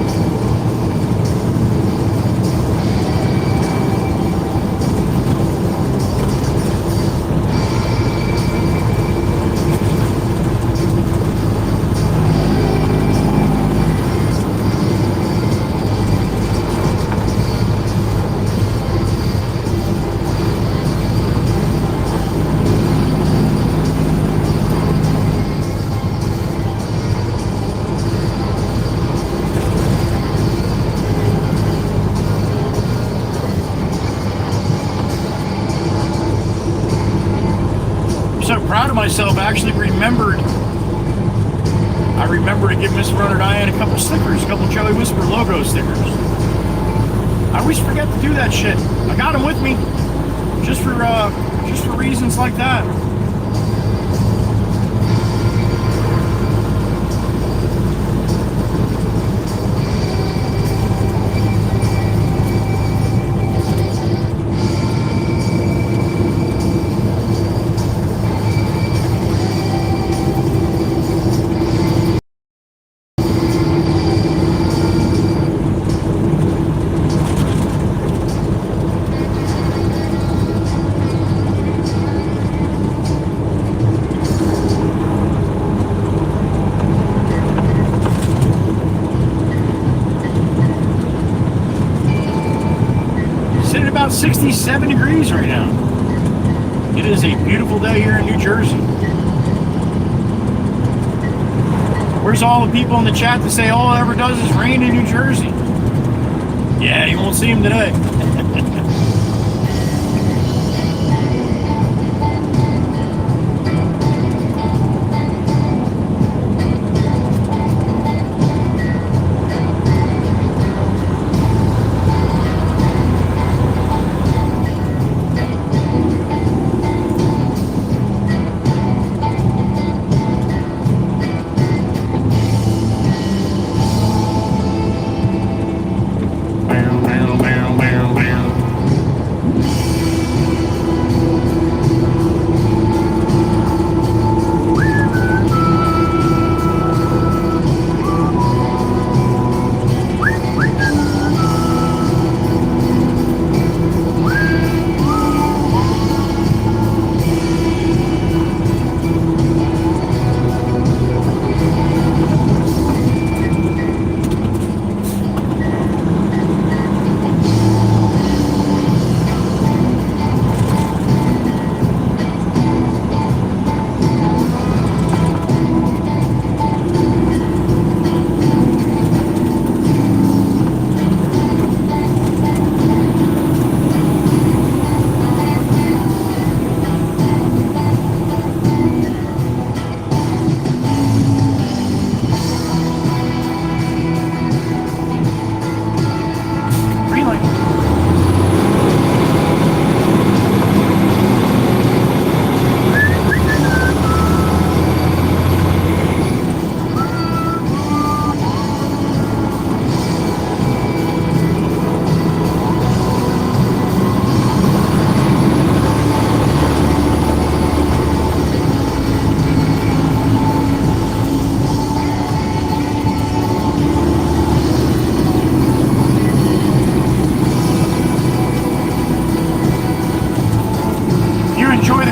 Proud of myself. I actually remembered to give Miss Runner Diane a couple stickers, a couple Joey Whisper logo stickers. I always forget to do that shit. I got them with me just for reasons like that. about 67 degrees right now. It is a beautiful day here in New Jersey. Where's all the people in the chat that say all it ever does is rain in New Jersey? Yeah, you won't see them today.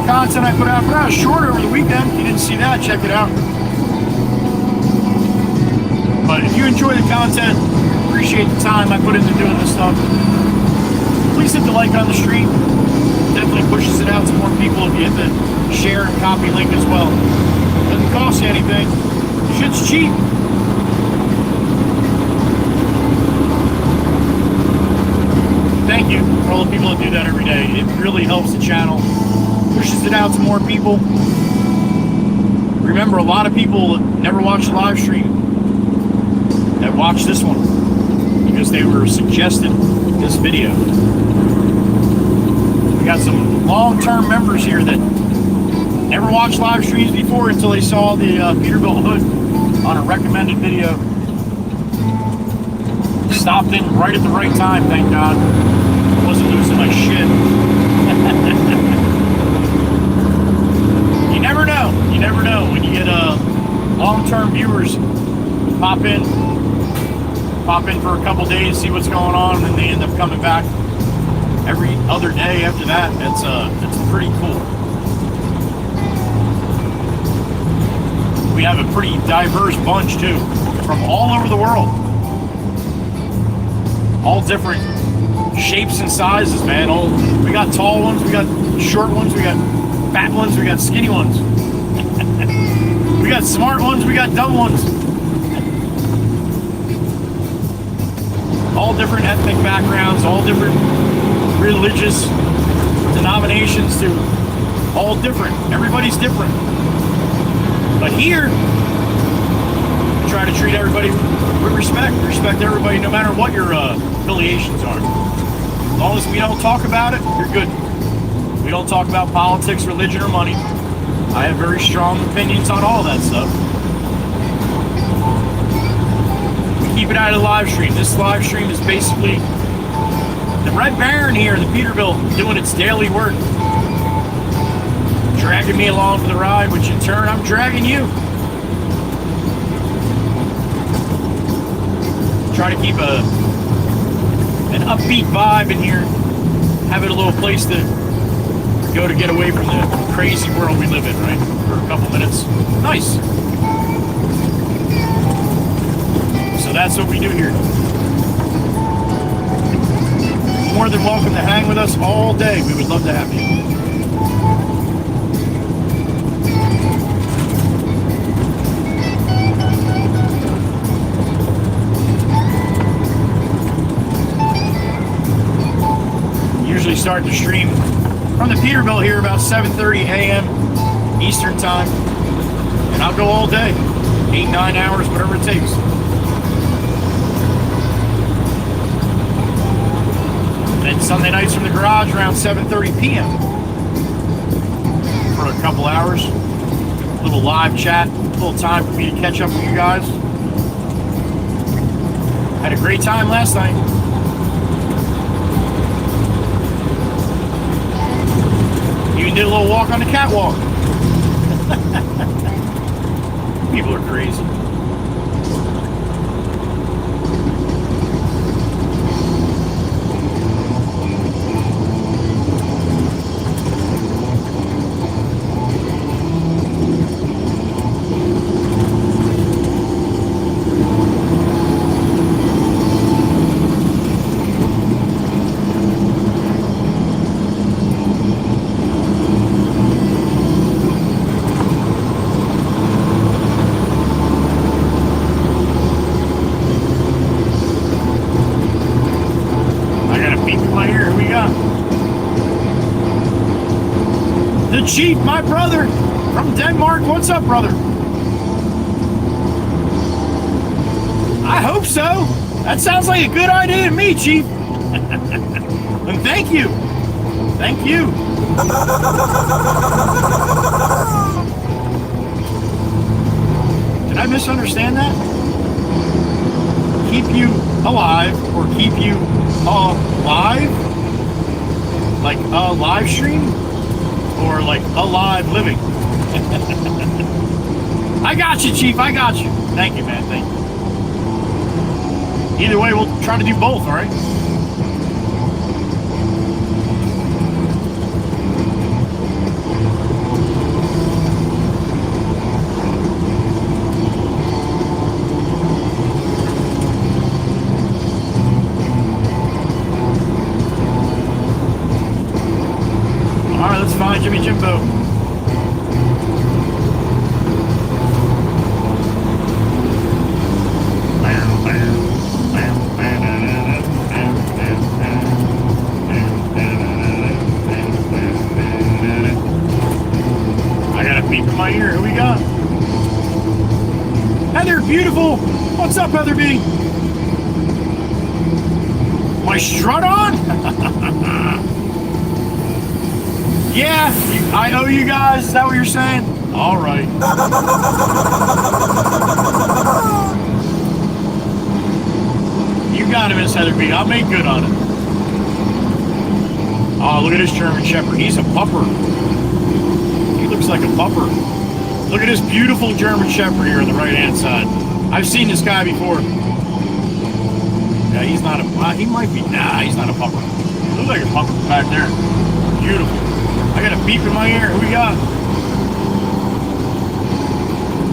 Content I put out short over the weekend. If you didn't see that, check it out. But if you enjoy the content, appreciate the time I put into doing this stuff, please hit the like on the stream. Definitely pushes it out to more people if you hit the share and copy link as well. Doesn't cost you anything. Shit's cheap. Thank you for all the people that do that every day. It really helps the channel. Pushes it out to more people. Remember, a lot of people never watch the live stream that watch this one because they were suggested this video. We got some long-term members here that never watched live streams before until they saw the Peterbilt hood on a recommended video. Stopped in right at the right time, thank God. Wasn't losing my shit. You never know. You never know when you get long-term viewers pop in for a couple days, see what's going on, and then they end up coming back every other day after that. That's pretty cool. We have a pretty diverse bunch too, from all over the world. All different shapes and sizes, man. We got tall ones, we got short ones, we got fat ones, we got skinny ones. We got smart ones, we got dumb ones. All different ethnic backgrounds, all different religious denominations too. All different. Everybody's different. But here, we try to treat everybody with respect. Respect everybody no matter what your affiliations are. As long as we don't talk about it, you're good. We don't talk about politics, religion, or money. I have very strong opinions on all that stuff. We keep it out of the live stream. This live stream is basically the Red Baron here, the Peterbilt, doing its daily work. Dragging me along for the ride, which in turn, I'm dragging you. Try to keep an upbeat vibe in here. Have it a little place to go to get away from the crazy world we live in, right? For a couple minutes. Nice. So that's what we do here. More more than welcome to hang with us all day. We would love to have you. Usually start the stream from the Peterbilt here about 7:30 a.m. Eastern time. And I'll go all day. 8-9 hours, whatever it takes. And Sunday nights from the garage around 7:30 p.m. for a couple hours. A little live chat, a little time for me to catch up with you guys. Had a great time last night. Even did a little walk on the catwalk. People are crazy. Chief, my brother from Denmark. What's up, brother? I hope so. That sounds like a good idea to me, Chief. And thank you. Thank you. Did I misunderstand that? Keep you alive or keep you alive? Like a live stream? Or like alive living. I got you, Chief. I got you. Thank you, man. Thank you. Either way, we'll try to do both, all right? Jimmy Jimbo. I got a beep in my ear. Who we got? Heather, beautiful. What's up, Heather B? My strut on? Yeah, I owe you guys. Is that what you're saying? All right. You got it, Miss Heather B. I'll make good on it. Oh, look at this German Shepherd. He's a pupper. He looks like a pupper. Look at this beautiful German Shepherd here on the right-hand side. I've seen this guy before. Yeah, he's not a... he might be... Nah, he's not a pupper. He looks like a pupper back there. Beautiful. I got a beep in my ear. Who we got?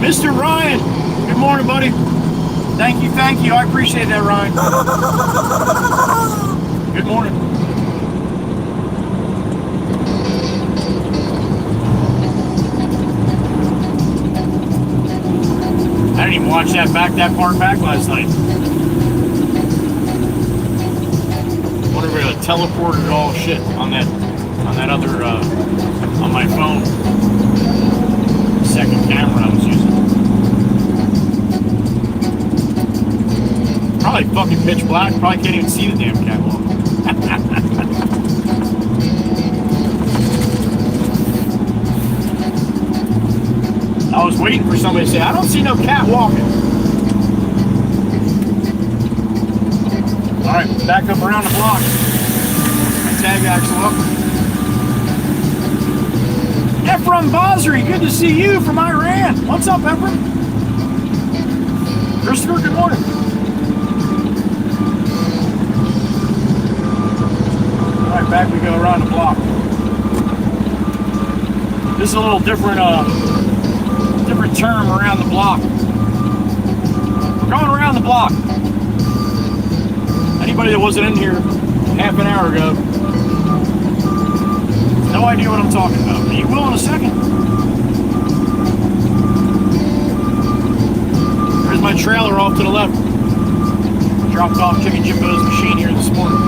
Mr. Ryan. Good morning, buddy. Thank you, thank you. I appreciate that, Ryan. Good morning. I didn't even watch that part back last night. Whatever, teleported all shit on that other, on my phone. Second camera I was using. Probably fucking pitch black. Probably can't even see the damn catwalk. I was waiting for somebody to say, I don't see no cat walking. Alright, back up around the block. My tag axle up. Ephraim Basri, good to see you from Iran. What's up, Ephraim? Christopher, good morning. Alright, back we go around the block. This is a little different term around the block. We're going around the block. Anybody that wasn't in here half an hour ago. No idea what I'm talking about, but you will in a second. There's my trailer off to the left. Dropped off Chicken Jimbo's machine here this morning.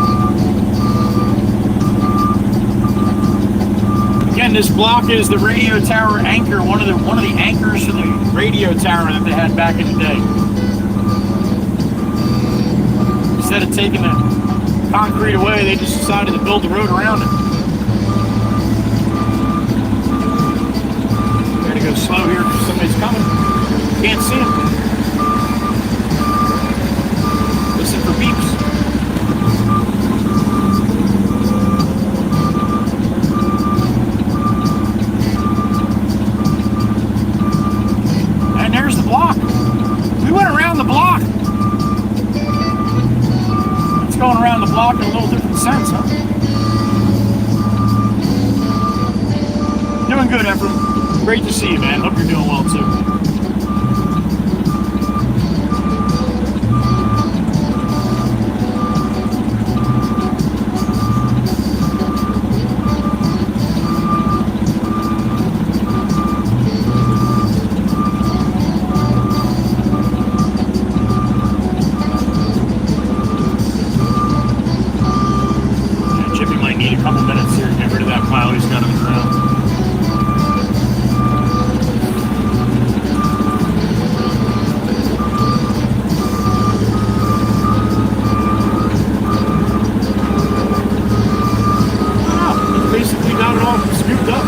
Again, this block is the radio tower anchor, one of the anchors to the radio tower that they had back in the day. Instead of taking the concrete away, they just decided to build the road around it. Gotta go slow here because somebody's coming. Can't see him. Listen for beeps. And there's the block. We went around the block. It's going around the block in a little different sense, huh? Doing good, Ephraim. Great to see you, man. Hope you're doing well, too. Need a couple minutes here to get rid of that pile he's got on the ground. Wow, he's basically got it all scooped up.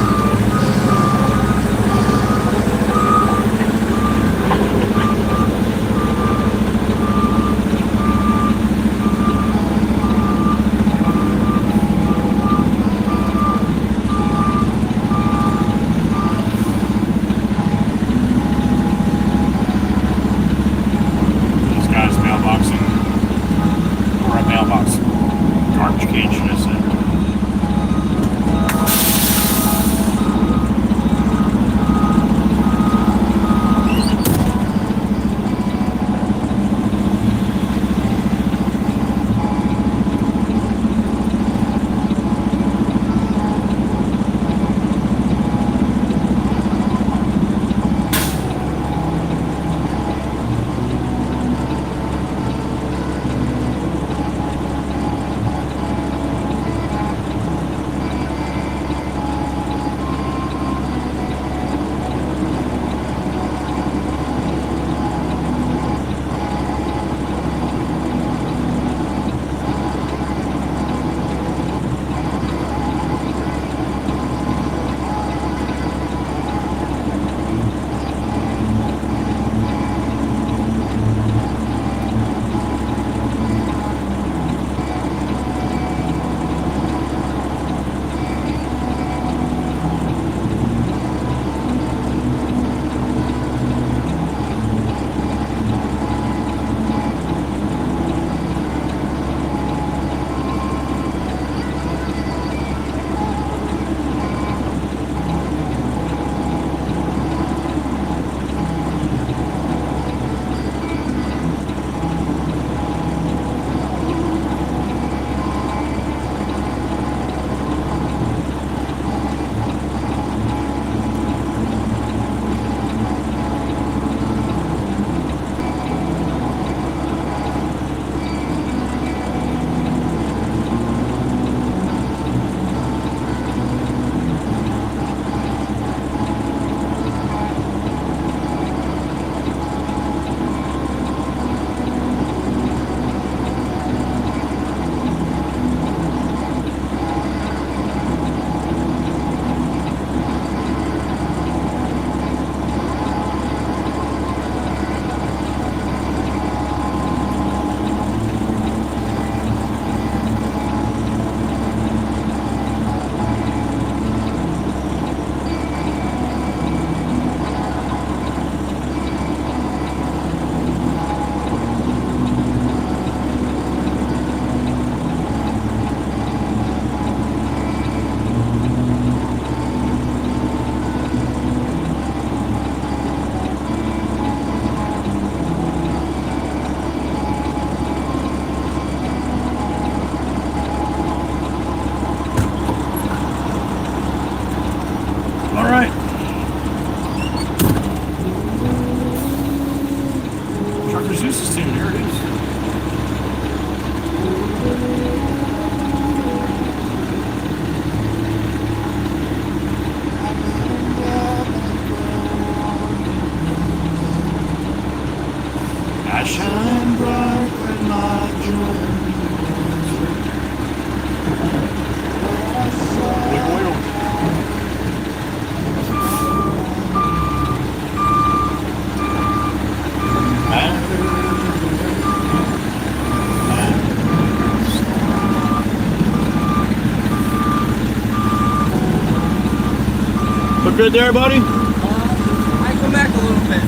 good there, buddy? I come back a little bit.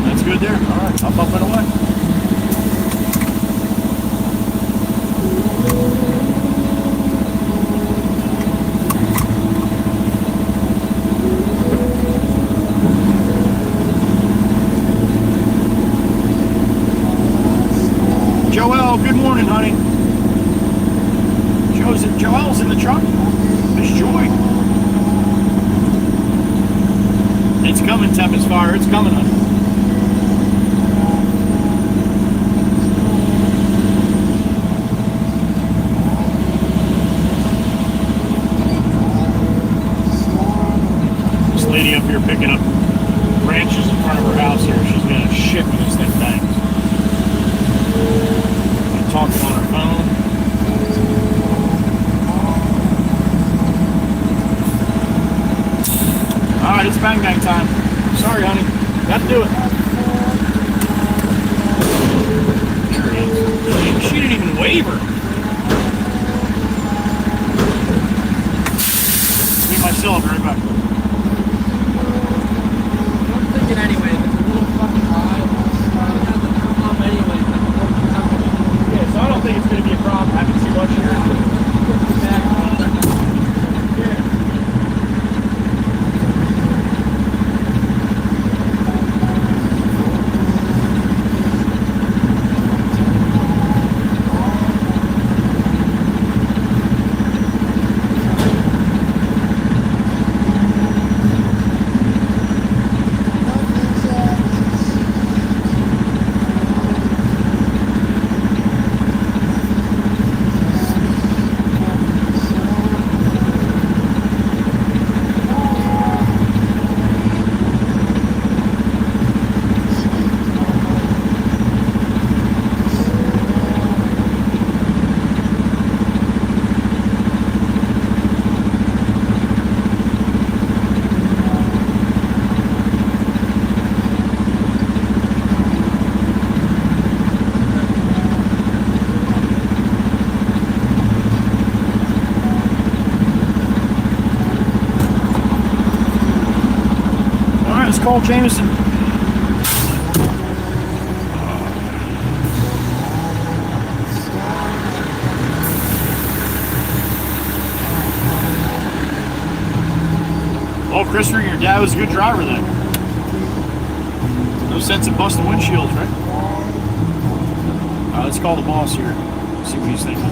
That's good there. All right, I'll bump it away. Joel, good morning, honey. Joel's in the truck. Miss Joy. It's coming, Tempest Fire. It's coming, honey. This lady up here picking up branches in front of her house here. She's gonna shit when this thing bangs. Talking on her phone. Alright, it's bang bang time. Sorry, honey. Gotta do it. There it is. She didn't even waver. Me myself, right back. I'm thinking anyway, it's a little fucking high. I'm up anyway. Yeah, so I don't think it's going to be a problem having too much here. Call Jameson. Well, Christopher, your dad was a good driver then. No sense in busting windshields, right? Let's call the boss here. See what he's thinking.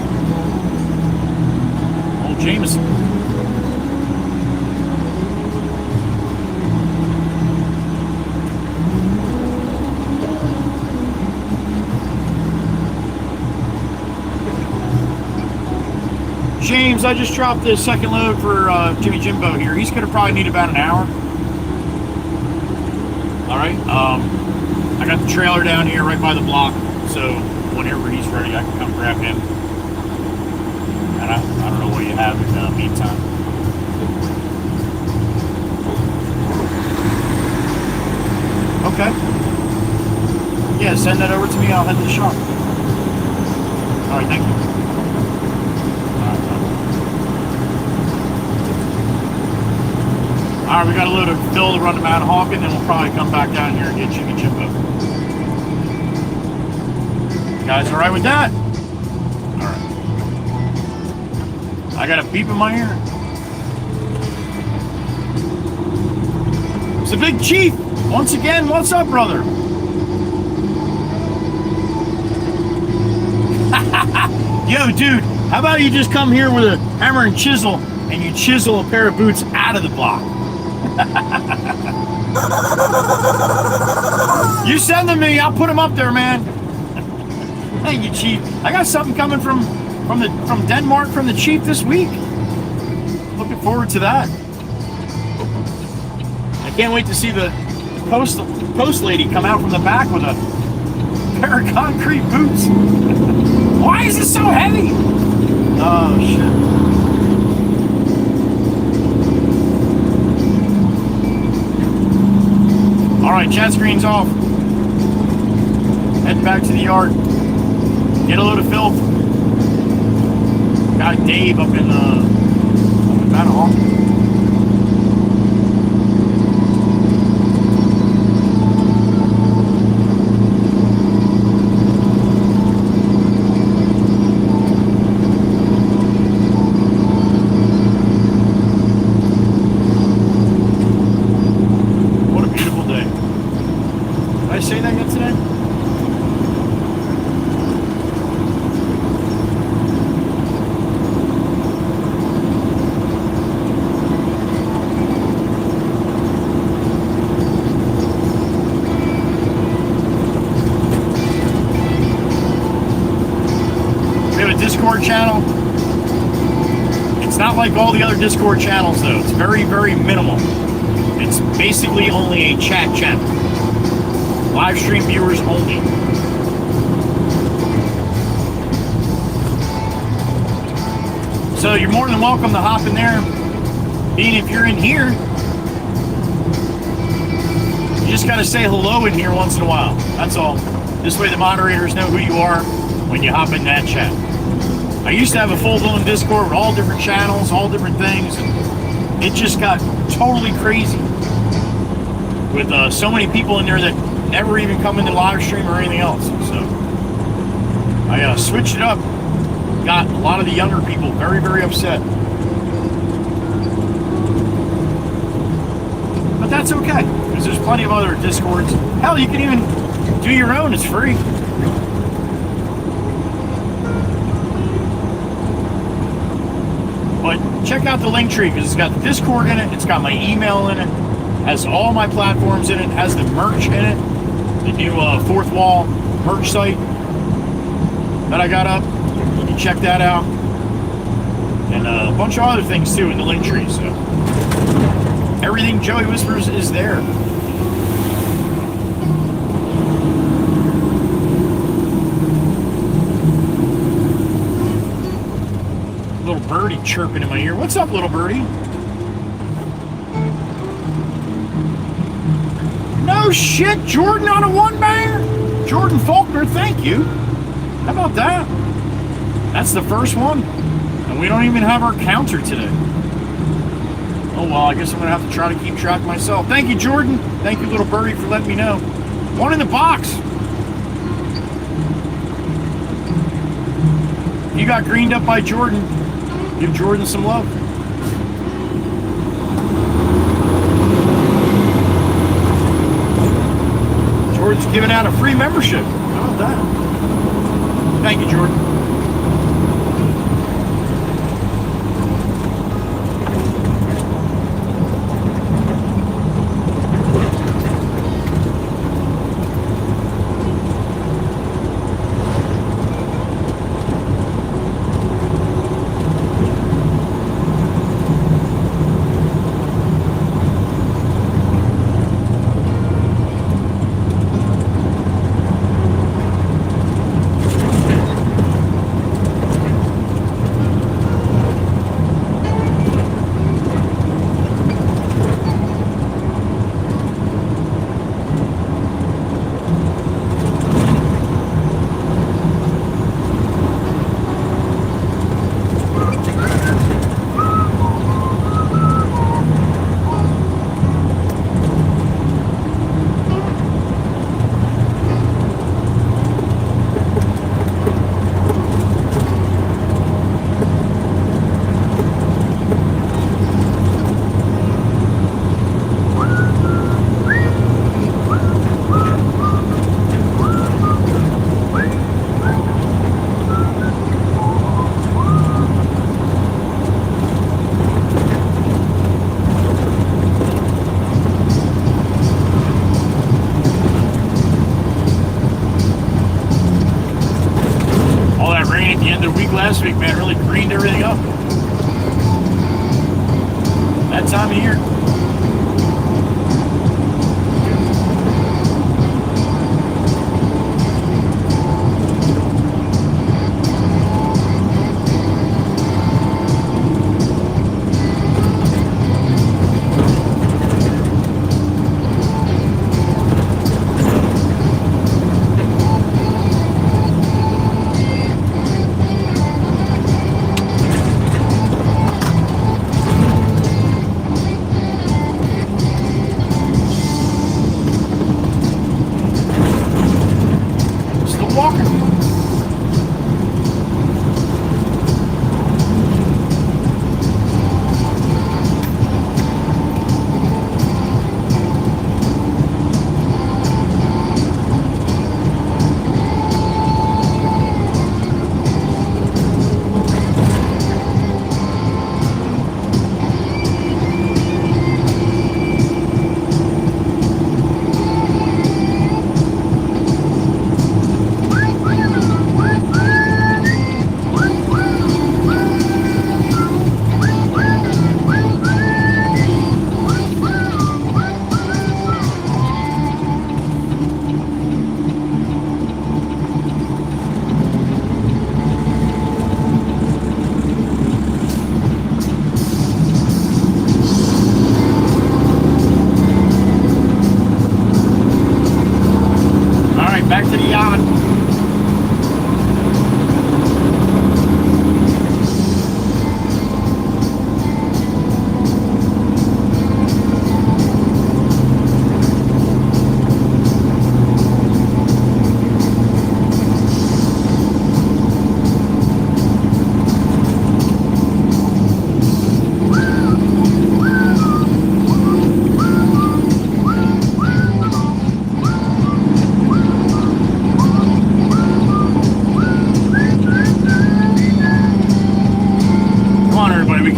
Old Jameson. James, I just dropped the second load for Jimmy Jimbo here. He's going to probably need about an hour. All right. I got the trailer down here right by the block, so whenever he's ready, I can come grab him. And I don't know what you have in the meantime. Okay. Yeah, send that over to me. I'll head to the shop. All right, thank you. Alright, we got a load of fill to run to Mount Hawken, then we'll probably come back down here and get Jimmy Jimbo. You guys alright with that? Alright. I got a beep in my ear. It's the Big Chief! Once again, what's up, brother? Yo, dude, how about you just come here with a hammer and chisel and you chisel a pair of boots out of the block? You send them to me, I'll put them up there, man. Thank you, Chief. I got something coming from Denmark from the Chief this week. Looking forward to that. I can't wait to see the post lady come out from the back with a pair of concrete boots. Why is it so heavy? Oh shit. Alright, chat screen's off. Head back to the yard. Get a load of filth. Guy Dave up in Manahawk. What a beautiful day. Did I say that yet today? Discord channel. It's not like all the other Discord channels though. It's very, very minimal. It's basically only a chat channel. Live stream viewers only. So you're more than welcome to hop in there. Being if you're in here, you just gotta say hello in here once in a while. That's all. This way the moderators know who you are when you hop in that chat. I used to have a full-blown Discord with all different channels, all different things, and it just got totally crazy with so many people in there that never even come into live stream or anything else. So I switched it up, got a lot of the younger people very, very upset. But that's okay, because there's plenty of other Discords. Hell, you can even do your own, it's free. But check out the link tree because it's got the Discord in it, it's got my email in it, has all my platforms in it, has the merch in it, the new Fourth Wall merch site that I got up. You can check that out. And a bunch of other things too in the link tree. So everything Joey Whispers is there. Little birdie chirping in my ear. What's up, little birdie? No shit, Jordan on a one-banger? Jordan Faulkner, thank you. How about that? That's the first one. And we don't even have our counter today. Oh well, I guess I'm gonna have to try to keep track myself. Thank you, Jordan. Thank you, little birdie, for letting me know. One in the box. You got greened up by Jordan. Give Jordan some love. Jordan's giving out a free membership. How about that? Thank you, Jordan. Last week, man, really greened everything up. That time of year.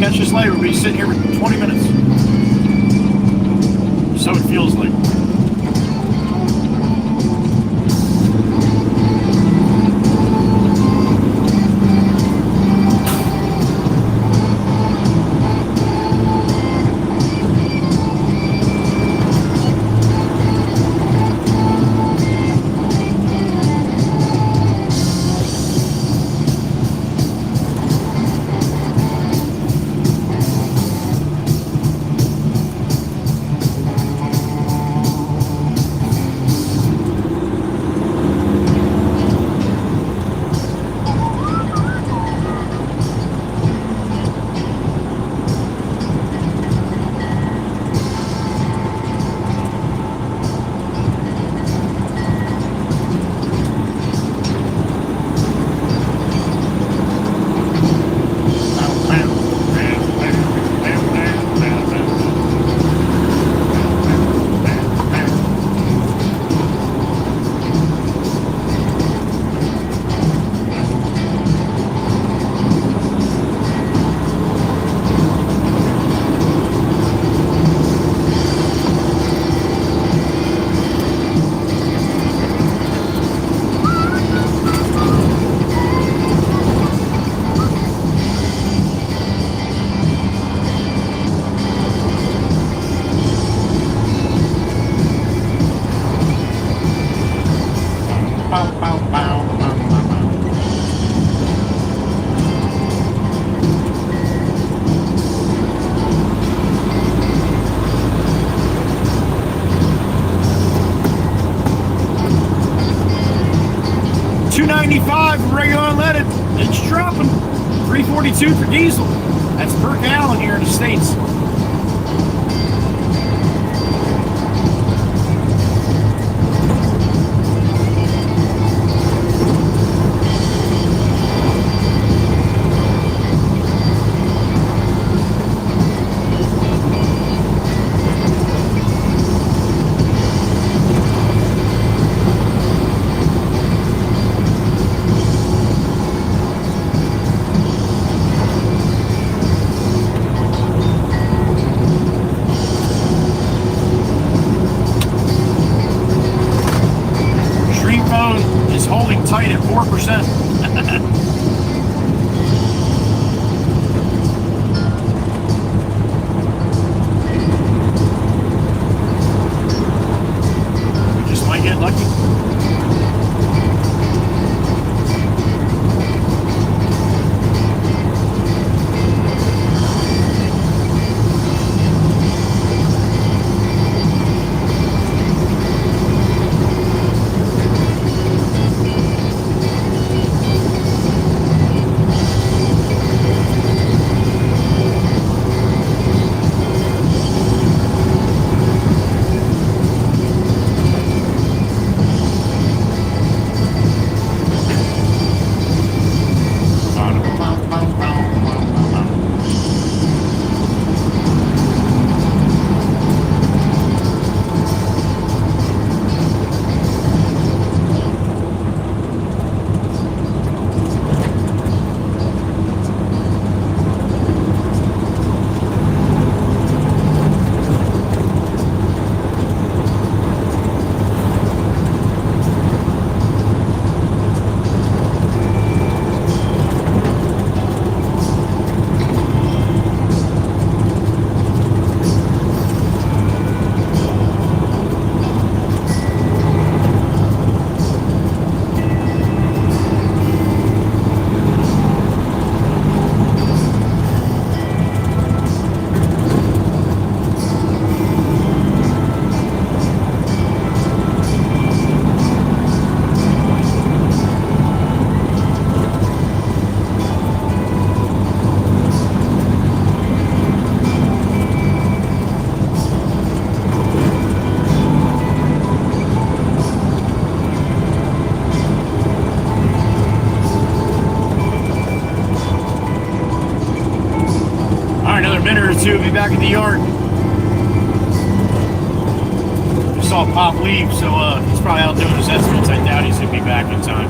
catch this later. We'll be sitting here for 20 minutes. So it feels like. $2.95 regular unleaded. It's dropping. $3.42 for diesel. That's per gallon here in the States. Tight at 4%. We just might get lucky. We'll be back in the yard. We saw Pop leave, so he's probably out doing his estimates. I doubt he's gonna be back in time.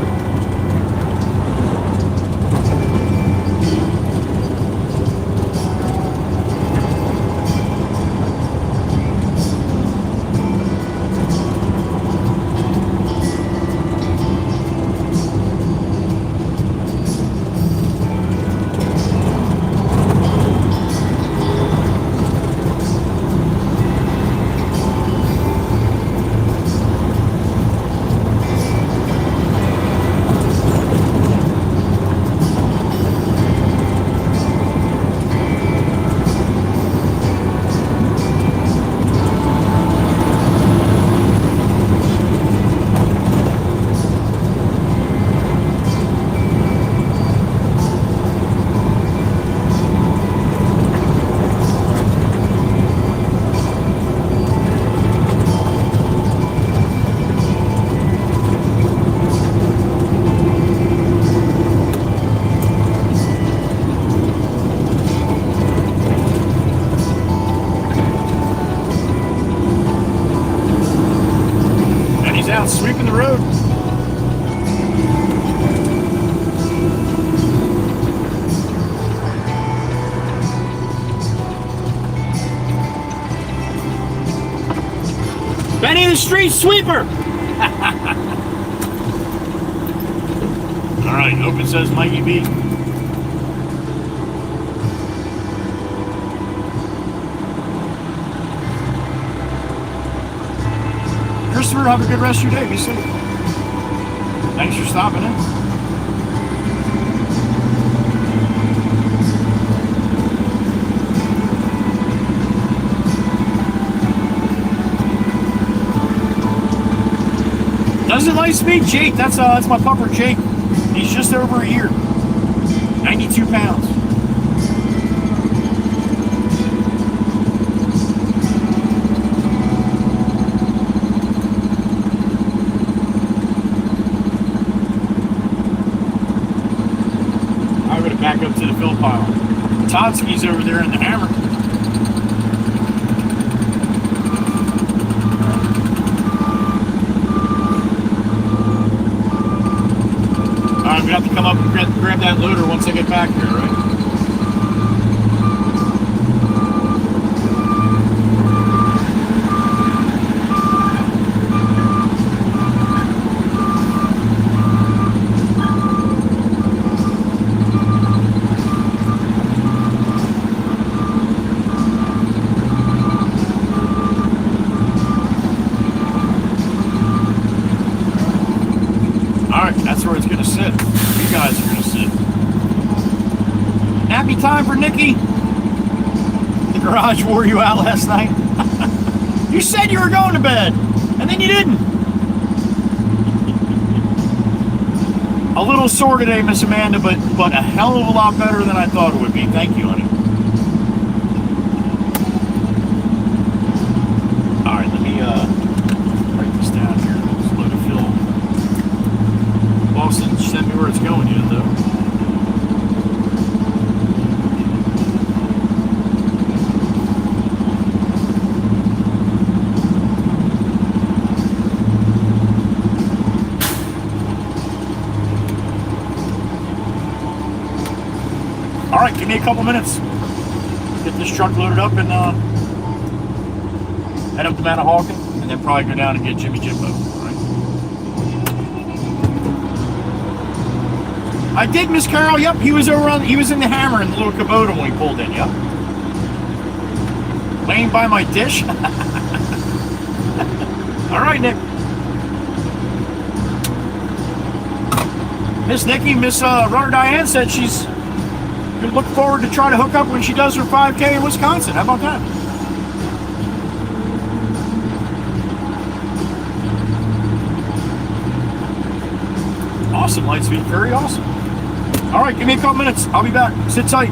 the street sweeper. All right, open says Mikey B. Christopher, have a good rest of your day. Be safe. Thanks for stopping in. Does it like speed? Jake, that's my pupper Jake. He's just over a year. 92 pounds. I'm gonna back up to the fill pile. Totski's over there in the hammer. Alright, we have to come up and grab that loader once I get back here, right? That's where it's going to sit. You guys are going to sit. Happy time for Nikki. The garage wore you out last night. You said you were going to bed, and then you didn't. A little sore today, Miss Amanda, but a hell of a lot better than I thought it would be. Thank you, honey. All right, let me write this down here. Slow to fill. Boston, send me where it's going yet, though. All right, give me a couple minutes. Get this truck loaded up and head up to Manahawkin, and then probably go down and get Jimmy Jimbo. I did, Miss Carol. Yep, he was over on. He was in the hammer in the little Kubota when we pulled in. Yep, laying by my dish. All right, Nick. Miss Nikki, Miss Runner Diane said she's gonna look forward to try to hook up when she does her 5K in Wisconsin. How about that? Awesome, Lightspeed. Very awesome. All right, give me a couple minutes. I'll be back. Sit tight.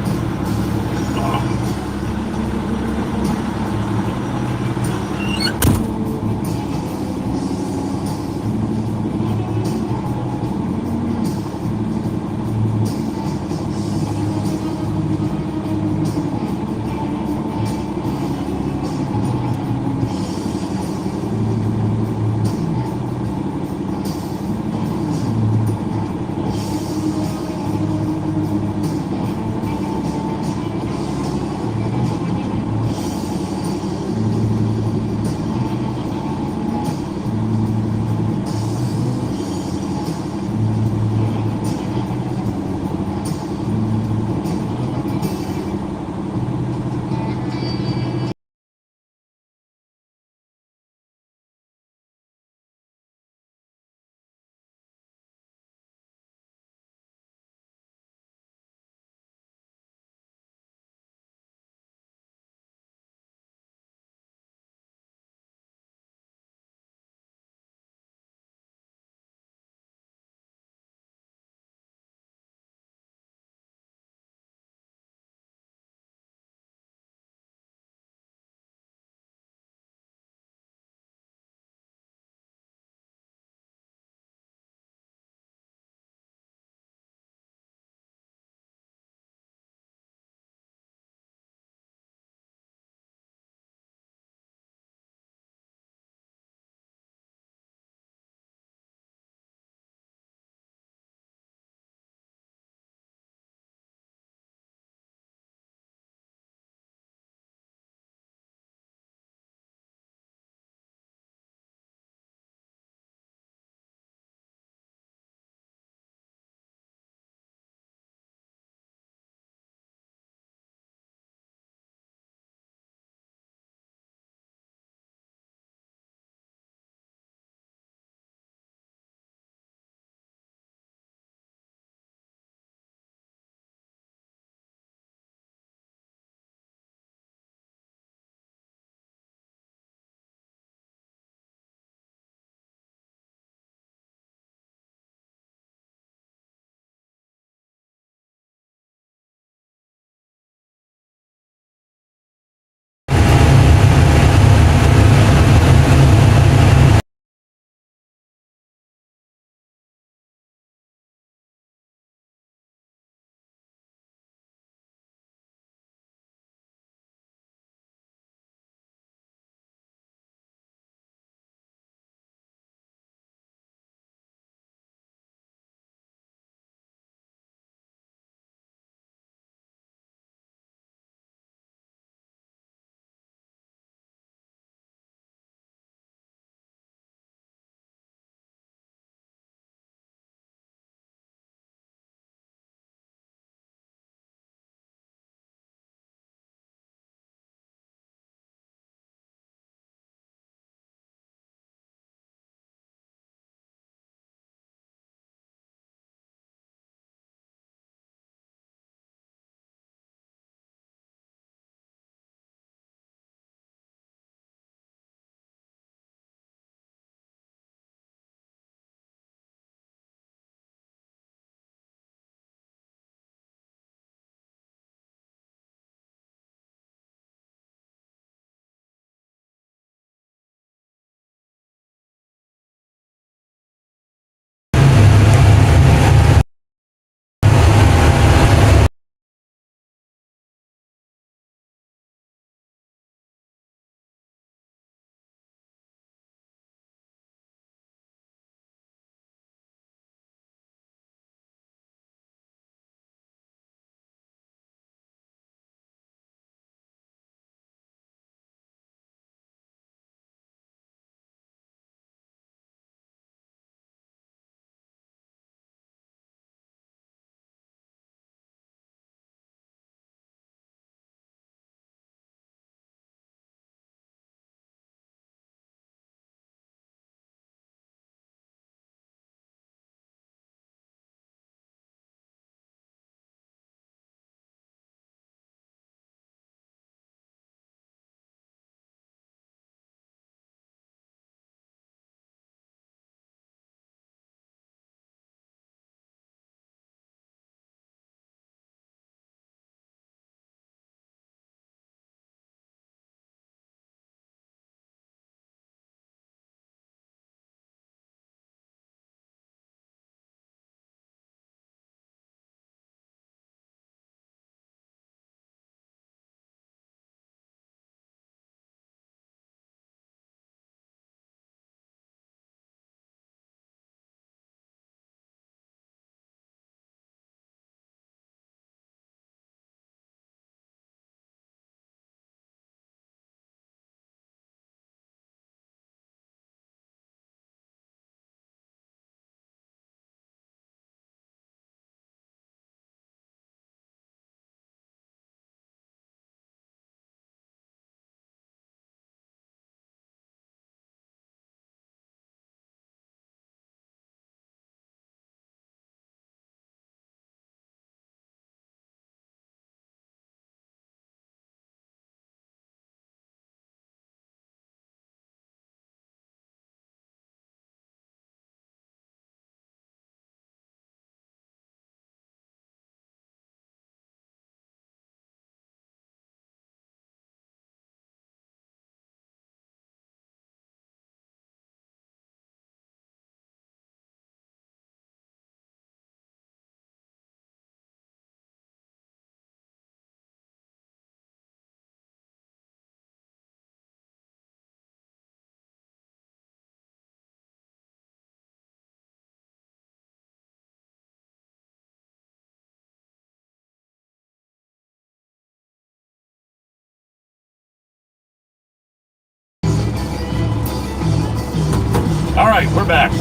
back.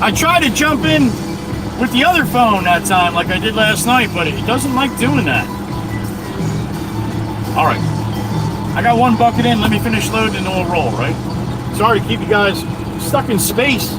I tried to jump in with the other phone that time like I did last night, but it doesn't like doing that. All right. I got one bucket in. Let me finish loading and then we'll roll, right? Sorry to keep you guys stuck in space.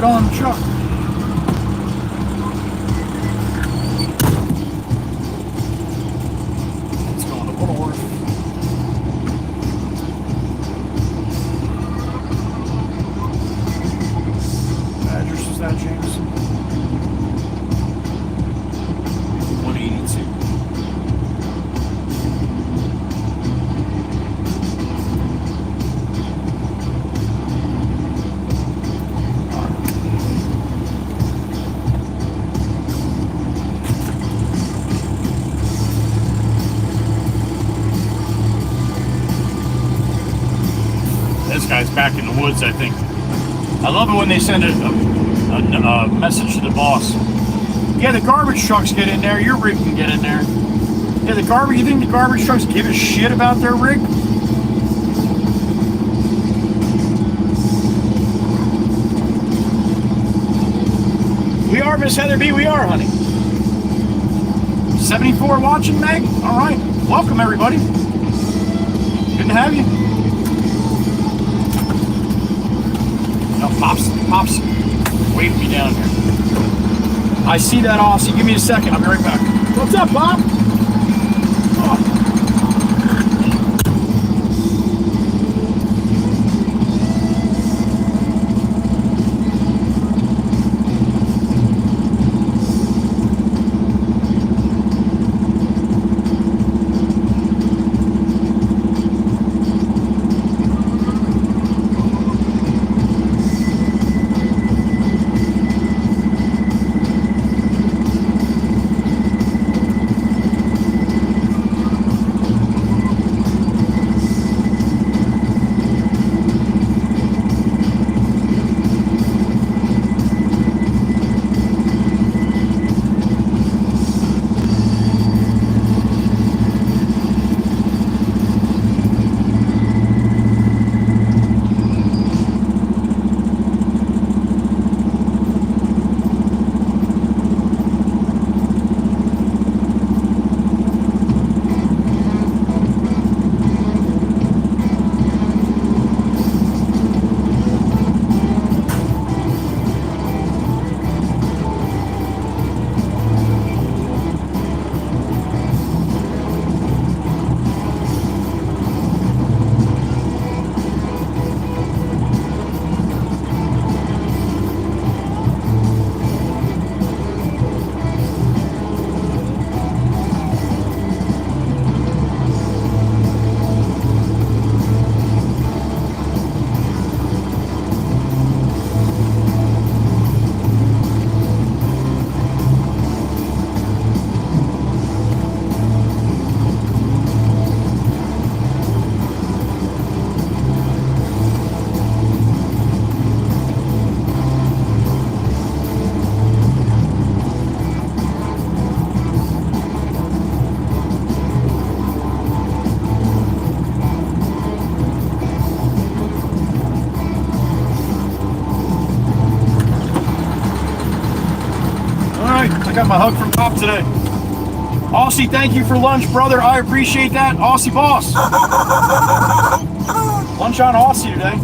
on the truck. It's going to Woolworth. Address is that, James? 182. This guy's back in the woods, I think. I love it when they send a message to the boss. Yeah, the garbage trucks get in there. Your rig can get in there. Yeah, the garbage. You think the garbage trucks give a shit about their rig? We are, Miss Heather B. We are, honey. 74 watching, Meg. All right, welcome everybody. Good to have you. No, Pops, wave me down here. I see that, Aussie. Give me a second. I'll be right back. What's up, Bob? Oh. I got my hug from Pop today. Aussie, thank you for lunch, brother. I appreciate that. Aussie boss. Lunch on Aussie today.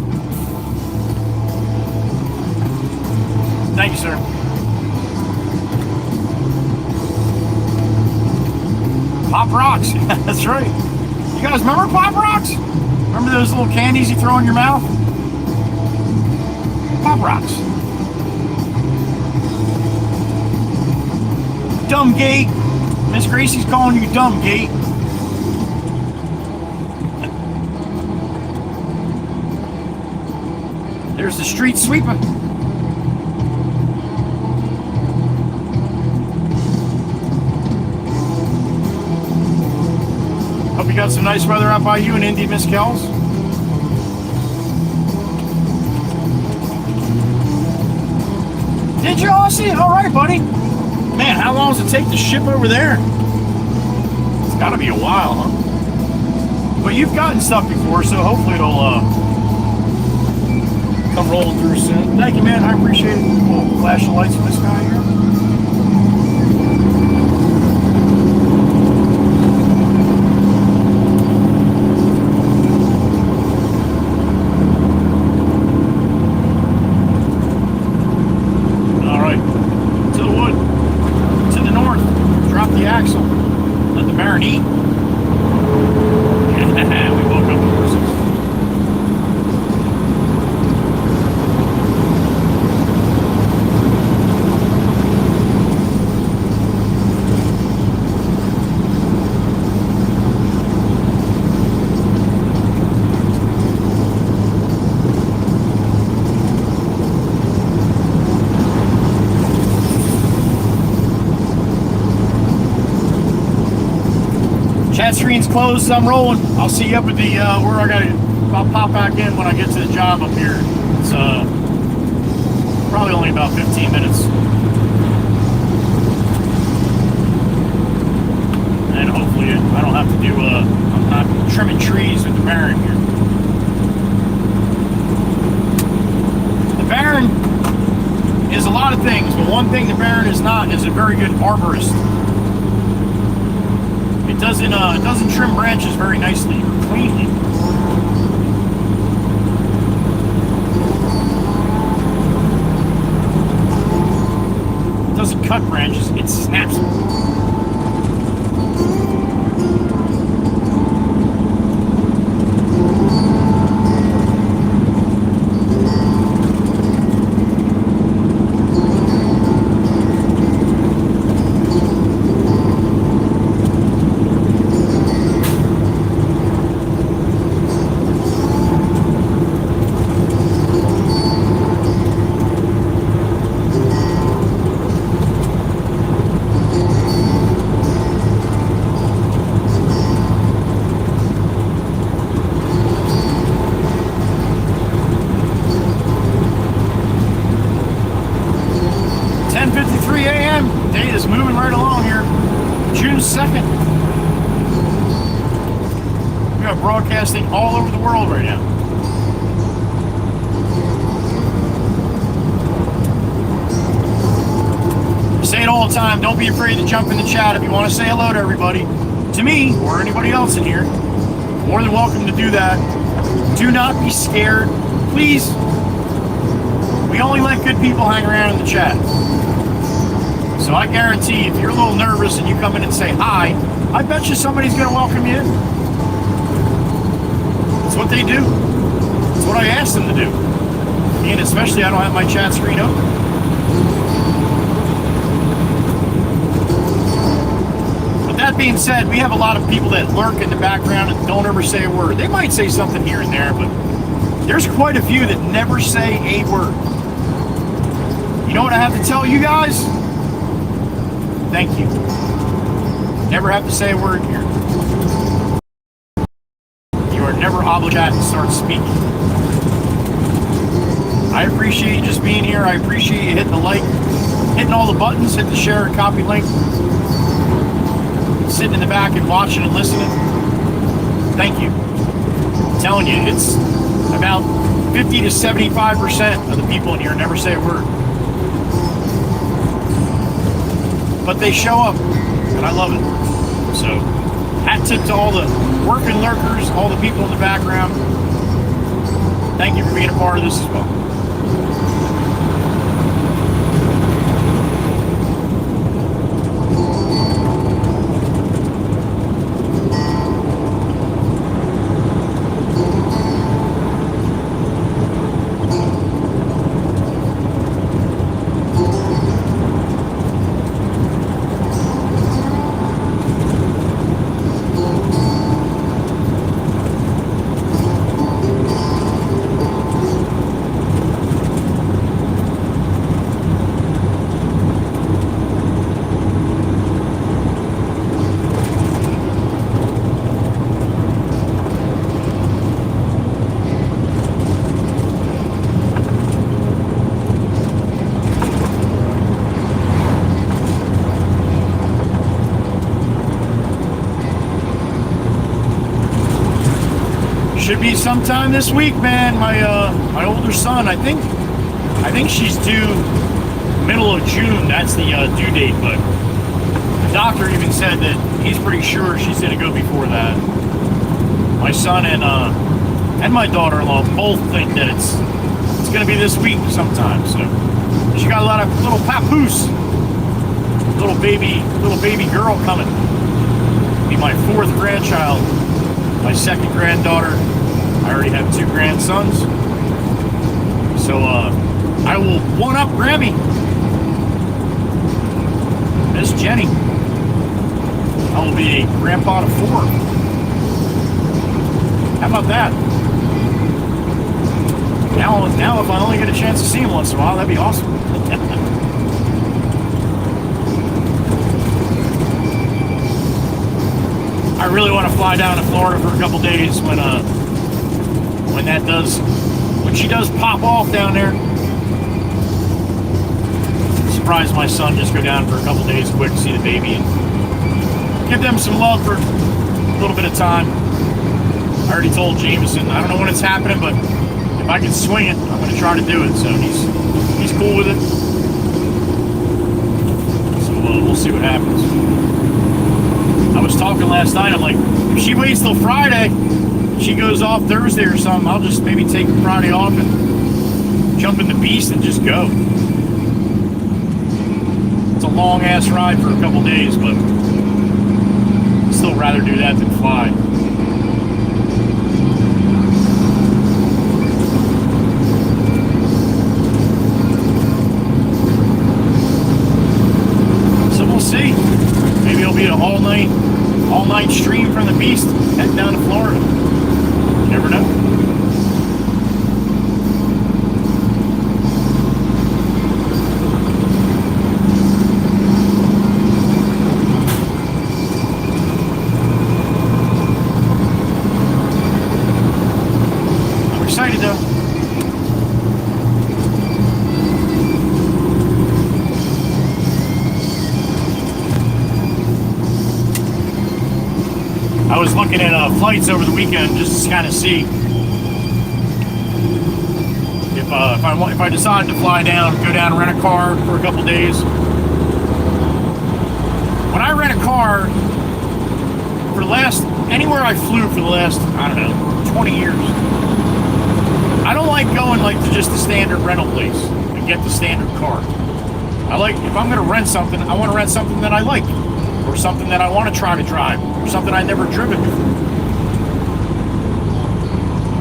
Thank you, sir. Pop Rocks. That's right. You guys remember Pop Rocks? Remember those little candies you throw in your mouth? Pop Rocks. Dumb gate. Miss Gracie's calling you dumb gate. There's the street sweeper. Hope you got some nice weather out by you in Indy, Miss Kells. Did you all see it? All right, buddy. Man, how long does it take to ship over there? It's got to be a while, huh? But you've gotten stuff before, so hopefully it'll come rolling through soon. Thank you, man. I appreciate it. We'll flash the lights in this guy here. axle. Let the Baron eat. We woke up the horses. Chat screen's closed, I'm rolling. I'll see you up at the, where I gotta, I'll pop back in when I get to the job up here. It's, probably only about 15 minutes. And hopefully I don't have to do, I'm not trimming trees with the Baron here. The Baron is a lot of things, but one thing the Baron is not is a very good arborist. It doesn't trim branches very nicely or cleanly. It doesn't cut branches, it snaps them. Broadcasting all over the world right now. I say it all the time, don't be afraid to jump in the chat if you want to say hello to everybody. To me, or anybody else in here, more than welcome to do that. Do not be scared. Please. We only let good people hang around in the chat. So I guarantee if you're a little nervous and you come in and say hi, I bet you somebody's going to welcome you in. It's what they do. It's what I ask them to do. And especially I don't have my chat screen open. But that being said, we have a lot of people that lurk in the background and don't ever say a word. They might say something here and there, but there's quite a few that never say a word. You know what I have to tell you guys? Thank you. Never have to say a word here. Never obligated to start speaking. I appreciate you just being here. I appreciate you hitting the like, hitting all the buttons, hit the share and copy link, sitting in the back and watching and listening. Thank you. I'm telling you, it's about 50 to 75% of the people in here never say a word. But they show up, and I love it. So, hat tip to all the working lurkers, all the people in the background. Thank you for being a part of this as well. Should be sometime this week, man. My older son, I think she's due middle of June. That's the due date, but the doctor even said that he's pretty sure she's gonna go before that. My son and my daughter-in-law both think that it's gonna be this week sometime. So she got a lot of little papoose, little little baby girl coming. Be my 4th grandchild, my 2nd granddaughter. I already have 2 grandsons. So I will one-up Grammy. Miss Jenny. I will be a grandpa to 4. How about that? Now if I only get a chance to see him once in a while, that'd be awesome. I really want to fly down to Florida for a couple days when she does pop off down there. Surprise my son, just go down for a couple days quick to see the baby and give them some love for a little bit of time. I already told Jameson, I don't know when it's happening, but if I can swing it, I'm going to try to do it. So he's cool with it. So we'll see what happens. I was talking last night, I'm like, if she waits till Friday, she goes off Thursday or something, I'll just maybe take Friday off and jump in the beast and just go. It's a long ass ride for a couple days, but I'd still rather do that than fly. So we'll see. Maybe it'll be an all-night stream from the beast heading down to Florida. You never know. I'm excited though. I was looking at flights over the weekend just to kind of see if I decide to fly down, go down, rent a car for a couple days. When I rent a car, for the last, anywhere I flew for the last, I don't know, 20 years, I don't like going like to just the standard rental place and get the standard car. I like, if I'm going to rent something, I want to rent something that I like, or something that I want to try to drive, or something I've never driven before.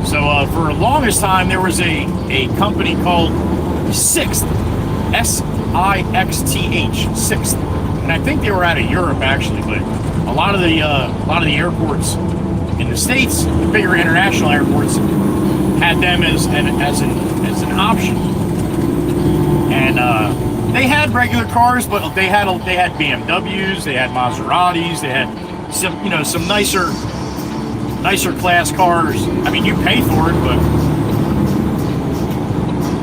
So for the longest time, there was a company called Sixth, S-I-X-T-H, Sixth, and I think they were out of Europe actually, but a lot of the airports in the States, the bigger international airports, had them as an option, and they had regular cars, but they had BMWs, they had Maseratis, they had some nicer class cars. I mean, you pay for it, but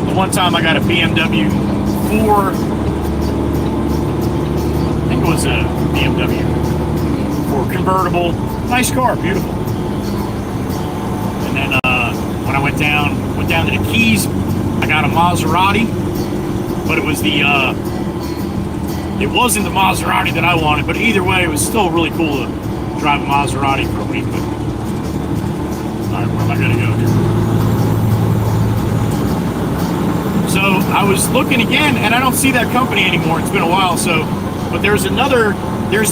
the one time I got a BMW 4, I think it was a BMW 4 convertible, nice car, beautiful. And then when I went down to the Keys, I got a Maserati, but it wasn't the Maserati that I wanted, but either way, it was still really cool to drive a Maserati for a week. But, all right, where am I going to go here? So I was looking again, and I don't see that company anymore. It's been a while. But there's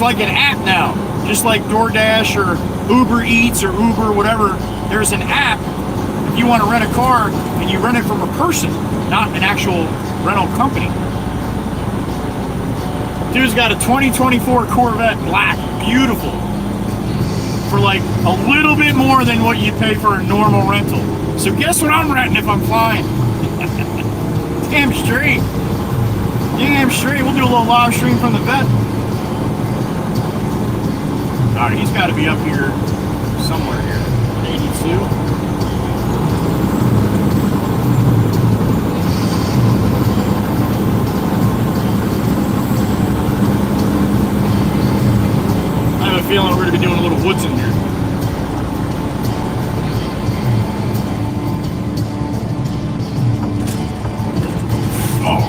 like an app now, just like DoorDash or Uber Eats or Uber, whatever. There's an app if you want to rent a car, and you rent it from a person, not an actual rental company. Dude's got a 2024 Corvette Black, beautiful, for like a little bit more than what you pay for a normal rental. So guess what I'm renting if I'm flying? Damn straight. Damn straight. We'll do a little live stream from the vet. Alright, he's got to be up here somewhere here. 82. Feeling we're going to be doing a little woods in here. Oh.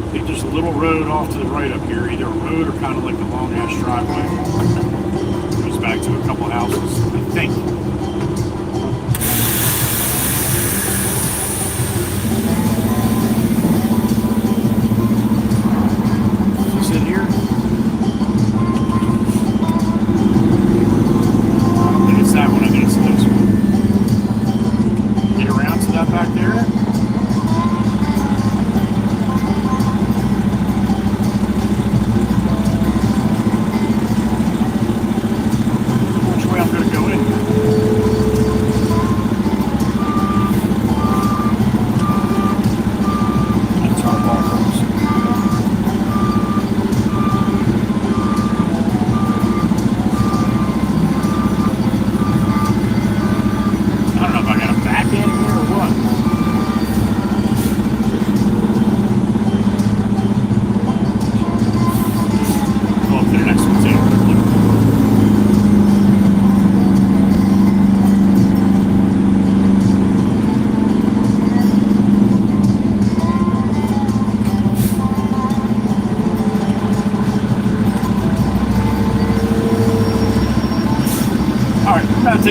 I think there's a little road off to the right up here, either a road or kind of like a long ass driveway. Goes back to a couple houses, I think.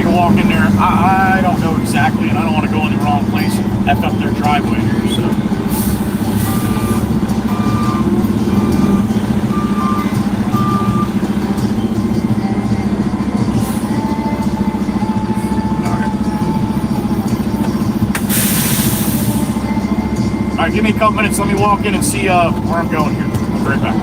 take a walk in there. I don't know exactly, and I don't want to go in the wrong place and F up their driveway here, so. All right, give me a couple minutes. Let me walk in and see where I'm going here. I'll be right back.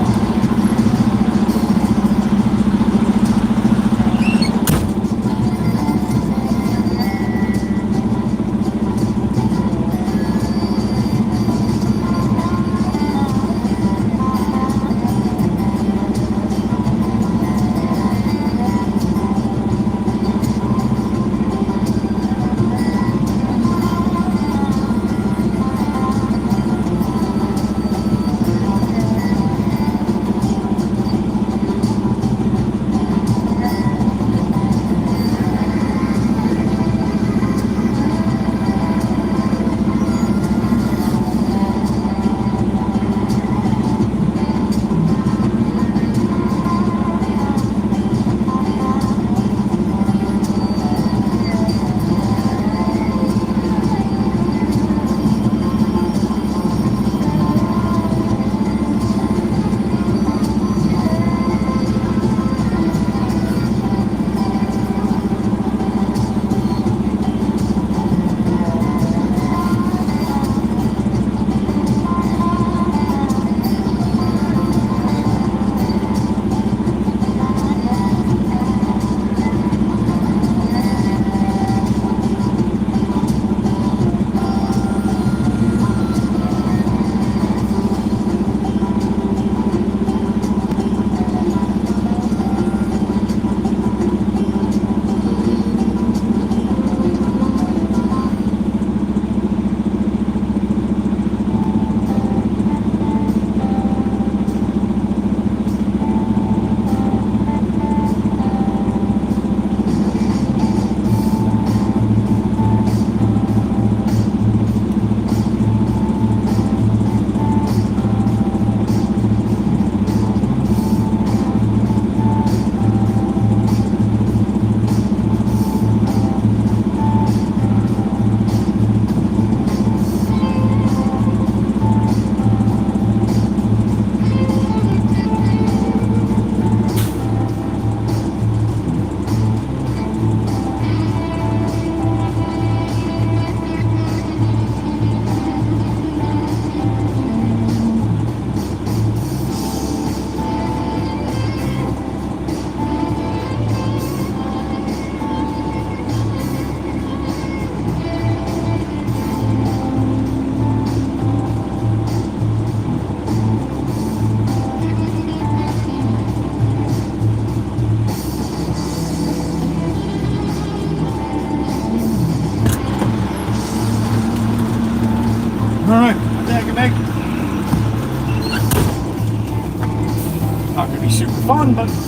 Fun, but let's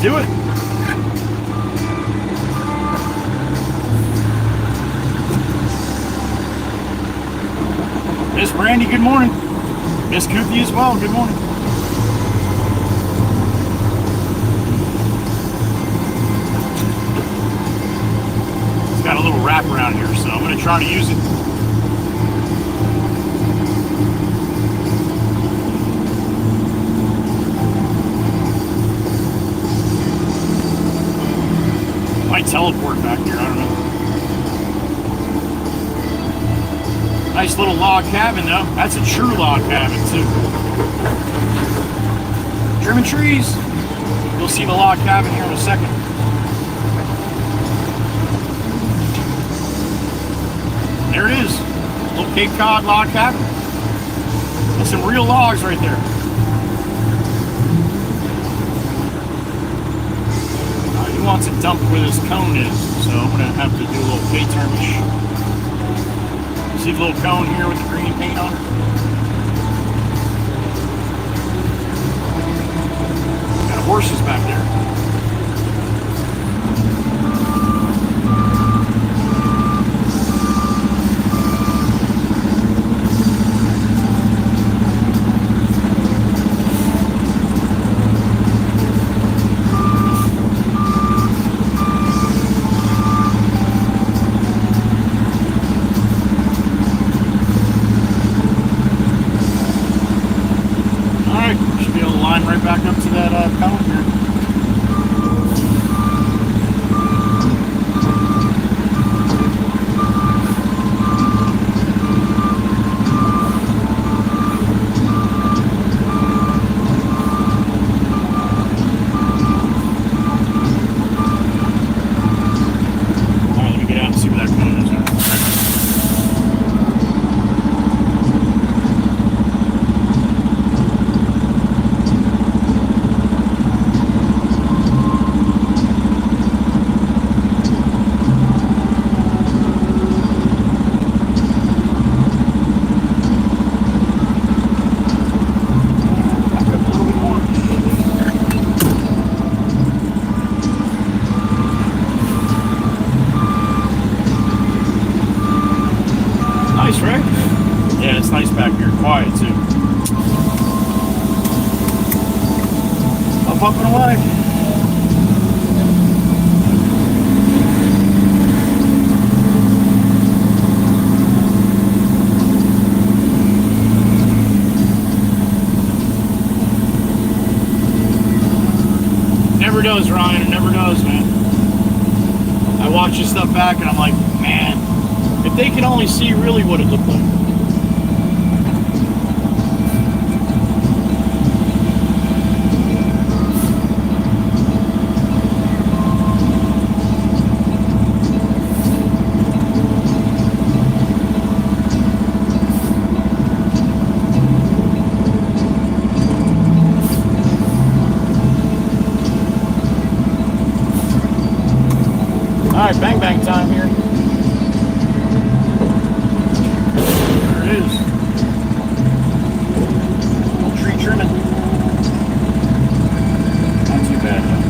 do it. Miss Brandy, good morning. Miss Kuthi as well, good morning. It's got a little wrap around here, so I'm going to try to use it. Might teleport back here, I don't know. Nice little log cabin though. That's a true log cabin too. Trimming trees. You'll see the log cabin here in a second. There it is. Little Cape Cod log cabin. That's some real logs right there. He wants it dumped where this cone is, so I'm going to have to do a little K-turnish. See the little cone here with the green paint on it? Got horses back there. back up to that pedal here. Nice, right? Yeah, it's nice back here. Quiet, too. Up and away. Never does, Ryan. It never does, man. I watch this stuff back and I'm like, man, if they could only see really what it looked like. All right, bang bang time here. There it is. Little tree trimming. Not too bad though.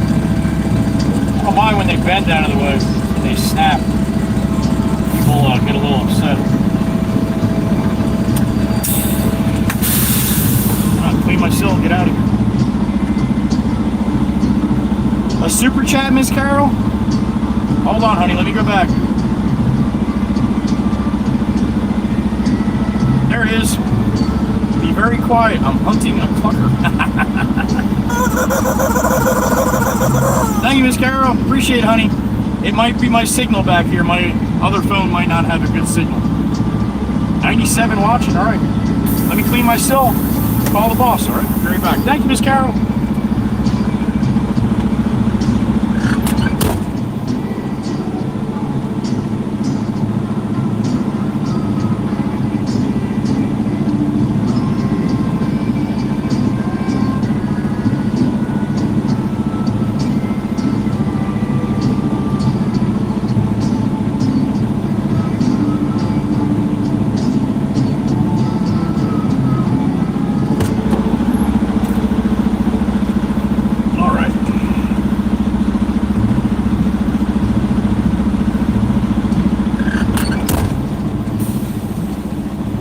I don't mind when they bend out of the way and they snap. People get a little upset. I'll clean myself and get out of here. A super chat, Miss Carol? Hold on, honey, let me go back. There it is. Be very quiet. I'm hunting a clucker. Thank you, Miss Carol. Appreciate it, honey. It might be my signal back here. My other phone might not have a good signal. 97 watching. All right. Let me clean my sill. Call the boss. All right. Be right back. Thank you, Miss Carol.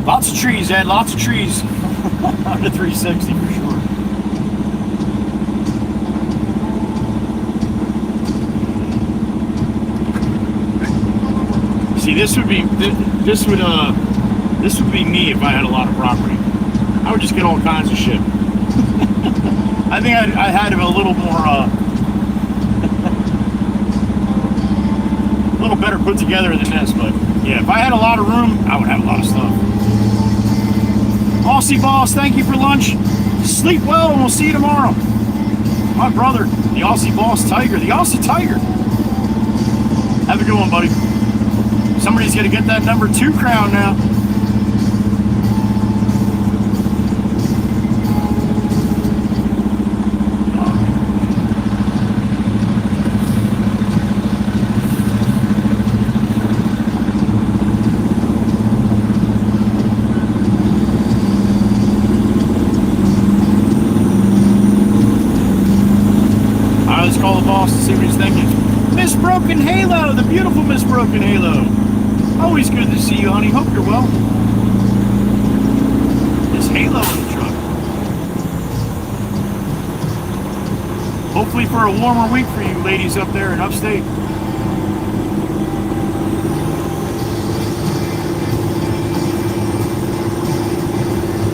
Lots of trees, Ed, lots of trees. On the 360 for sure. See, this would be me if I had a lot of property. I would just get all kinds of shit. I think I had a little more, a little better put together than this, but yeah, if I had a lot of room, I would have a lot of stuff. Aussie Boss, thank you for lunch. Sleep well, and we'll see you tomorrow. My brother, the Aussie Boss Tiger, the Aussie Tiger. Have a good one, buddy. Somebody's gonna get that number 2 crown now. Let's call the boss to see what he's thinking. Miss Broken Halo, the beautiful Miss Broken Halo. Always good to see you, honey. Hope you're well. There's Halo in the truck. Hopefully for a warmer week for you ladies up there in upstate.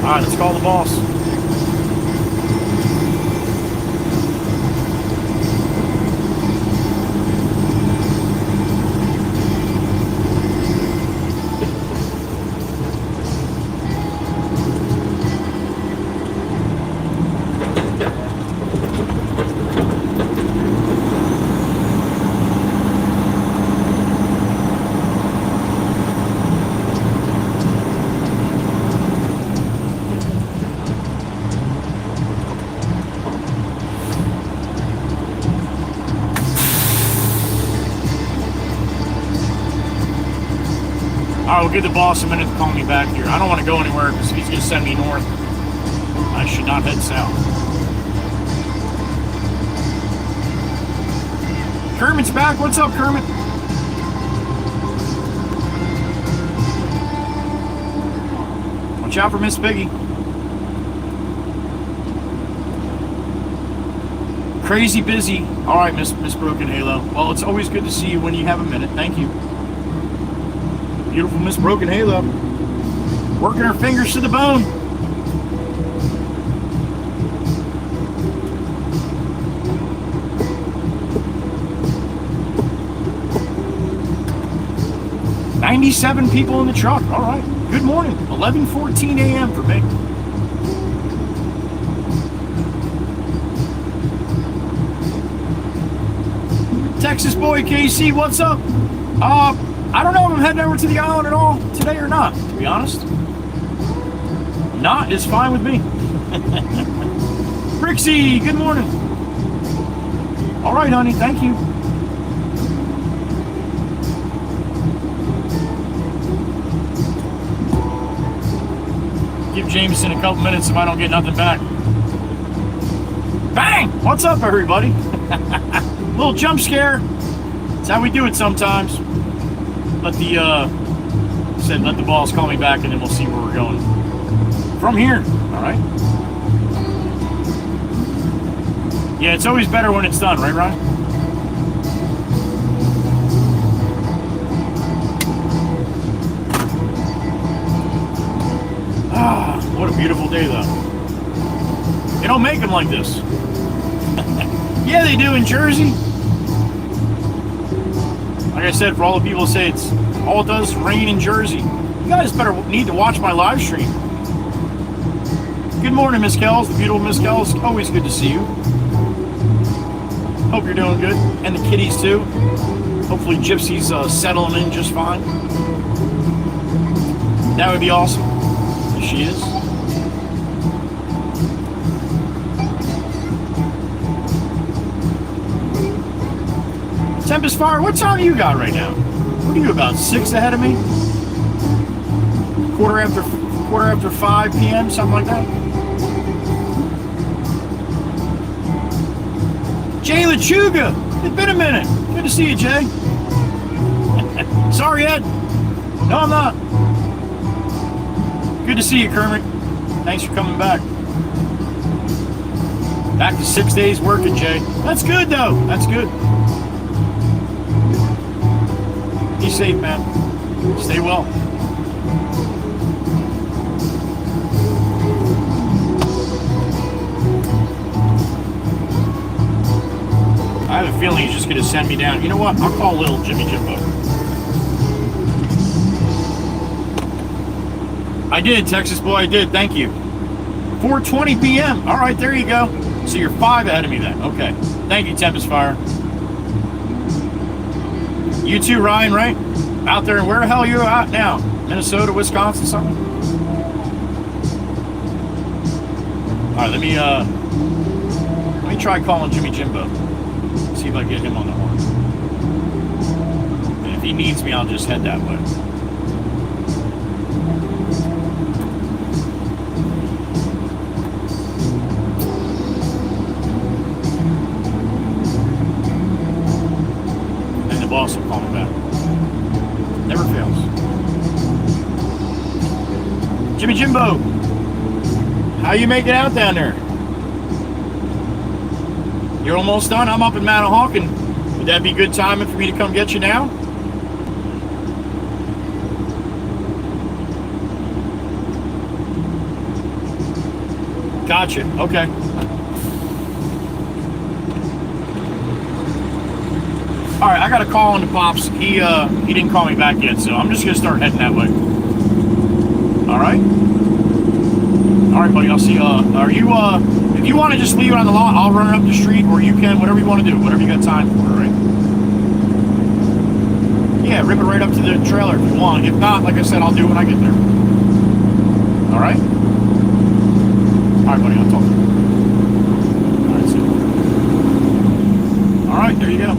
Alright, let's call the boss. I will give the boss a minute to call me back here. I don't want to go anywhere because if he's going to send me north, I should not head south. Kermit's back. What's up, Kermit? Watch out for Miss Piggy. Crazy busy. All right, Miss Broken Halo. Well, it's always good to see you when you have a minute. Thank you. Beautiful Miss Broken Halo. Working her fingers to the bone. $97 people in the truck. All right. Good morning. 11:14 a.m. for me. Texas boy KC, what's up? I don't know if I'm heading over to the island at all today or not, to be honest. Not is fine with me. Brixie, good morning. All right, honey, thank you. Give Jameson a couple minutes if I don't get nothing back. Bang! What's up, everybody? Little jump scare. That's how we do it sometimes. Let the boss call me back and then we'll see where we're going from here. All right. Yeah, it's always better when it's done, right, Ryan? Ah, what a beautiful day, though. They don't make them like this. Yeah, they do in Jersey. Like I said, for all the people who say it's all it does is rain in Jersey, you guys need to watch my live stream. Good morning, Miss Kells, the beautiful Miss Kells. Always good to see you. Hope you're doing good, and the kitties too. Hopefully, Gypsy's settling in just fine. That would be awesome if she is. Tempest Fire, what time you got right now? What are you, about 6 ahead of me? Quarter after 5 p.m., something like that? Jay Lechuga, it's been a minute. Good to see you, Jay. Sorry, Ed. No, I'm not. Good to see you, Kermit. Thanks for coming back. Back to 6 days working, Jay. That's good, though. That's good. Be safe, man. Stay well. I have a feeling he's just going to send me down. You know what? I'll call little Jimmy Jimbo. I did, Texas boy. I did. Thank you. 4:20 p.m. All right, there you go. So you're 5 ahead of me then. Okay. Thank you, Tempest Fire. You too, Ryan, right? Out there, where the hell are you at now? Minnesota, Wisconsin, something? All right, let me try calling Jimmy Jimbo. See if I get him on the horn. And if he needs me, I'll just head that way. And the boss will call me back. Never fails. Jimmy Jimbo, how you make it out down there? You're almost done? I'm up in Manahawkin. Would that be good timing for me to come get you now? Gotcha. Okay. All right, I got a call on the Pops. He didn't call me back yet, so I'm just gonna start heading that way. All right. All right, buddy. I'll see you. Are you if you want to just leave it on the lot, I'll run it up the street, or you can, whatever you want to do, whatever you got time for. All right. Yeah, rip it right up to the trailer if you want. If not, like I said, I'll do it when I get there. All right. All right, buddy. I'll talk to you. All right. See you. All right. There you go.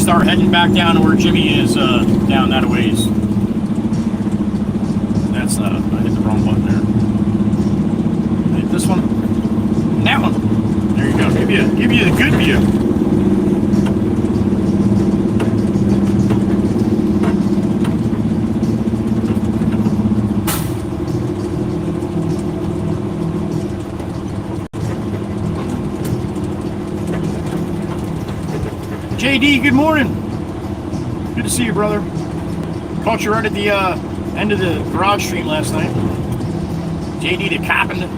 start heading back down to where Jimmy is, down that ways. That's, I hit the wrong button there. Hit this one. And that one. There you go. Give you the good view. JD, good morning. Good to see you, brother. Caught you right at the end of the garage stream last night. JD the Carpenter.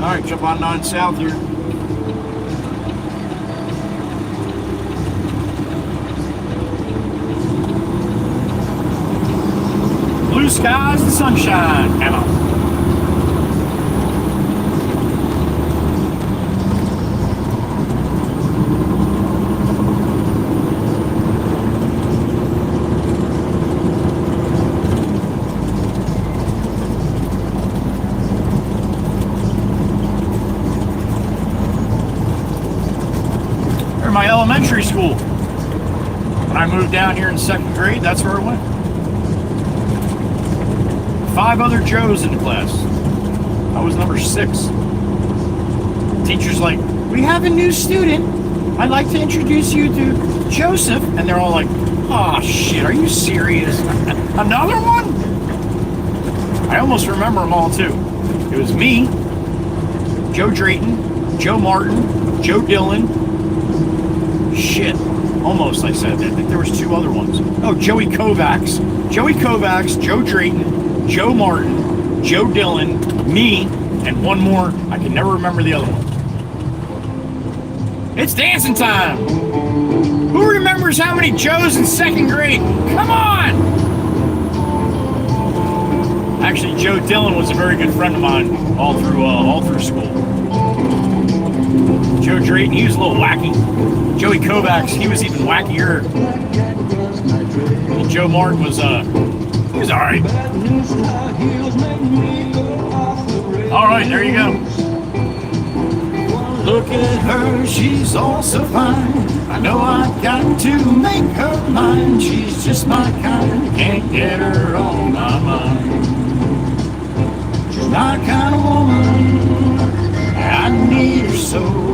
All right, jump on 9 South here. Blue skies and sunshine. Come on. My elementary school. When I moved down here in 2nd grade, that's where I went. 5 other Joes in the class. I was number 6. Teacher's like, we have a new student. I'd like to introduce you to Joseph. And they're all like, oh shit, are you serious? Another one? I almost remember them all too. It was me, Joe Drayton, Joe Martin, Joe Dillon. Shit, almost I said. I think there was 2 other ones. Oh, Joey Kovacs, Joe Drayton, Joe Martin, Joe Dillon, me, and one more. I can never remember the other one. It's dancing time. Who remembers how many Joes in 2nd grade? Come on! Actually, Joe Dillon was a very good friend of mine all through school. Joe Drayton, he was a little wacky. Joey Kovacs, he was even wackier. And Joe Martin was, he was alright. Alright, there you go. Look at her, she's all so fine. I know I've got to make her mine. She's just my kind, can't get her on my mind. She's my kind of woman, I need her so.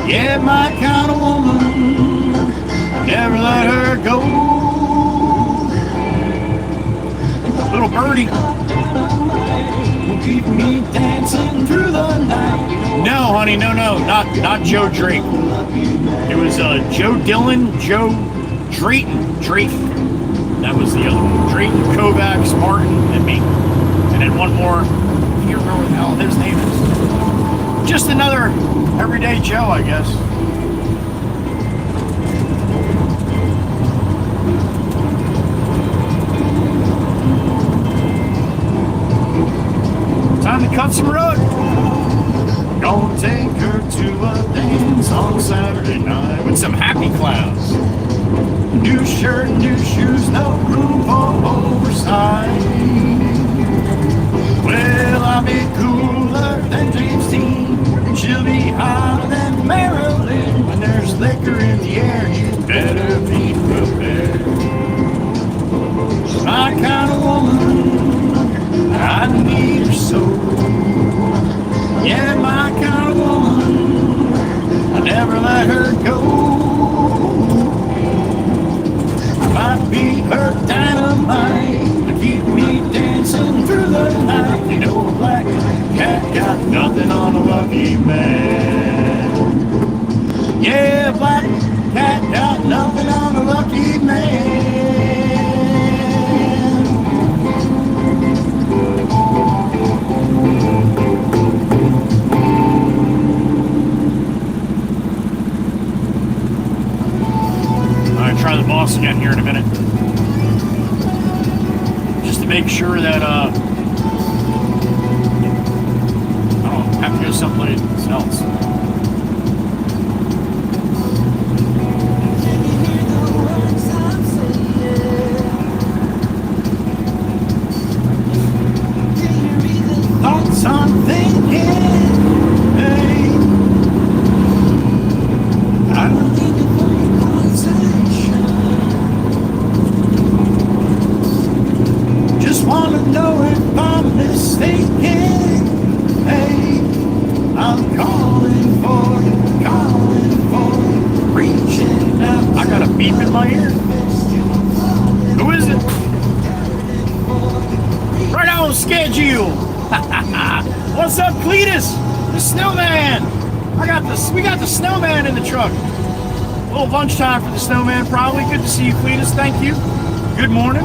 Yeah, my kind of woman, never let her go. Little birdie will keep me dancing through the night. No, honey, no, not Joe Drake. It was Joe Dillon, Joe Drayton. That was the other one. Drayton, Kovacs, Martin, and me. And then one more. I can't remember what the hell his name is. Just another everyday Joe, I guess. Time to cut some rug. Gonna take her to a dance on Saturday night with some happy clowns. New shirt, new shoes, no room for oversight. Well, I'll be cooler than James Dean. She'll be hotter than Marilyn. When there's liquor in the air, you better be prepared. She's my kind of woman, I need her so. Yeah, my kind of woman, I never let her go. I might be her dynamite, but keep me dancing through the night. You know, a black cat got nothing on a lucky man. Yeah, black cat got nothing on a lucky man. Alright, try the boss again here in a minute. Just to make sure that I don't have to go someplace else. Agile. What's up, Cletus? The snowman. We got the snowman in the truck. A little lunchtime for the snowman, probably. Good to see you, Cletus. Thank you. Good morning.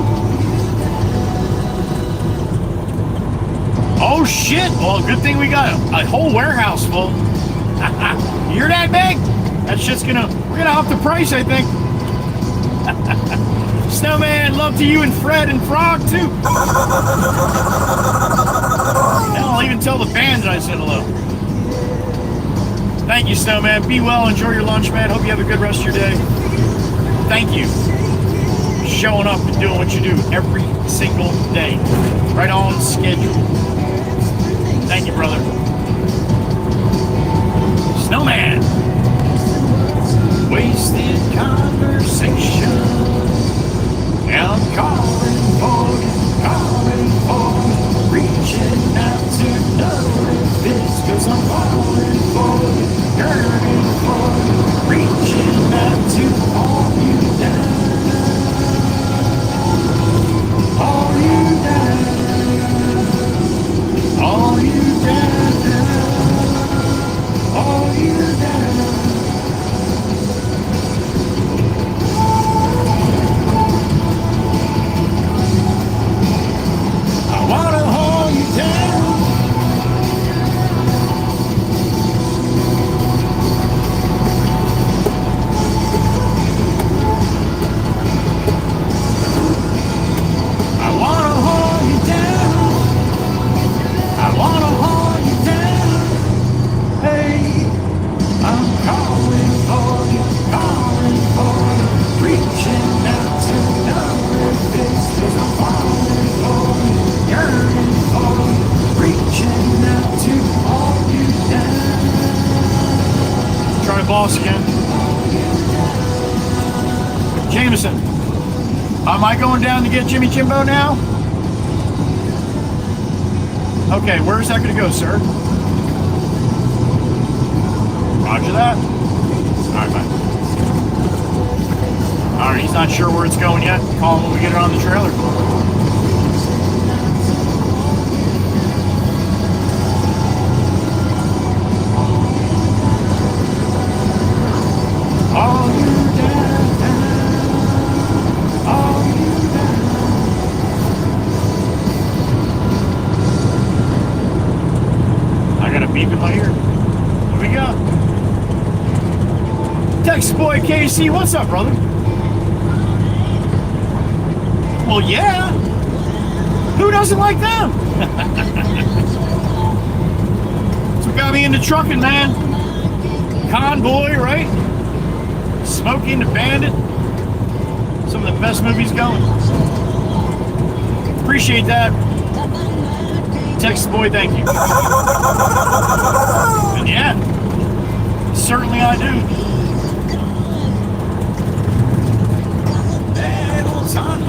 Oh shit! Well, good thing we got a whole warehouse full. You hear that, Meg? That shit's we're gonna up the price, I think. Snowman, love to you and Fred and Frog too. And I'll even tell the band that I said hello. Thank you, Snowman. Be well, enjoy your lunch, man. Hope you have a good rest of your day. Thank you for showing up and doing what you do every single day. Right on schedule. Thank you, brother. Snowman. Wasted conversation. And I'm calling for you, reaching out to know if it's 'cause I'm falling for you, yearning for you, reaching out to all you down, all you down, all you down, all you down. I wanna hold you down. I wanna hold you down. I wanna hold you down. Hey, I'm calling for you, reaching out to know if it's 'cause I'm falling for you, yearning for you, reaching out to hold you down. Try boss again. Jameson, am I going down to get Jimmy Jimbo now? Okay, where's that going to go, sir? Roger that. Alright, bye. Alright, he's not sure where it's going yet. Call him when we get it on the trailer. All you down, all you down. I got a beep in my ear. Here we go. Texas boy KC, what's up, brother? Well, yeah. Who doesn't like them? That's what got me into trucking, man. Convoy, right? Smokey and the Bandit. Some of the best movies going. Appreciate that. Texas boy, thank you. And yeah, certainly I do. Battles on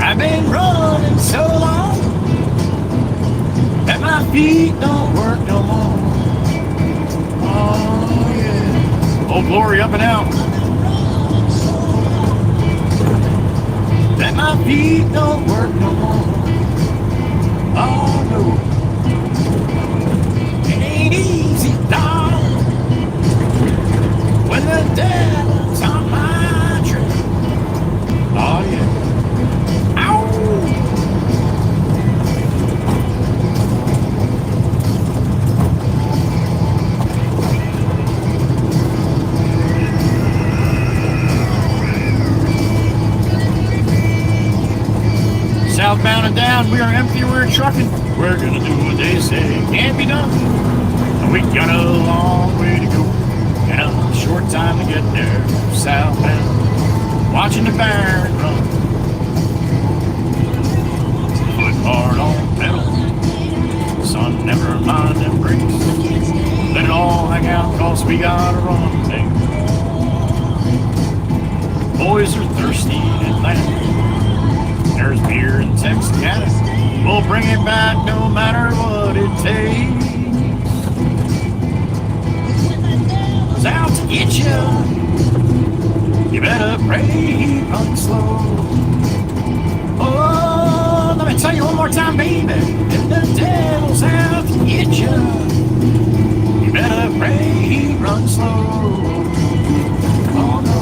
I've been running so long that my feet don't work no more. Oh yeah. Oh glory, up and out. That my feet don't work no more. Oh no. It ain't easy, dog, when the devil's on my trail. Oh yeah. Ow. Southbound and down, we are empty, we're trucking. We're gonna do what they say can't be done. And we got a long way to go and a short time to get there. Southbound, watching the Baron run. Foot hard on pedal, son, never mind them brakes. Let it all hang out, cause we gotta run things. Boys are thirsty in Atlanta. There's beer in Texarkana. We'll bring it back no matter what it takes. It's out to get you. You better pray he runs slow. Oh, let me tell you one more time, baby. If the devil's out to get you, you better pray he runs slow. Oh no.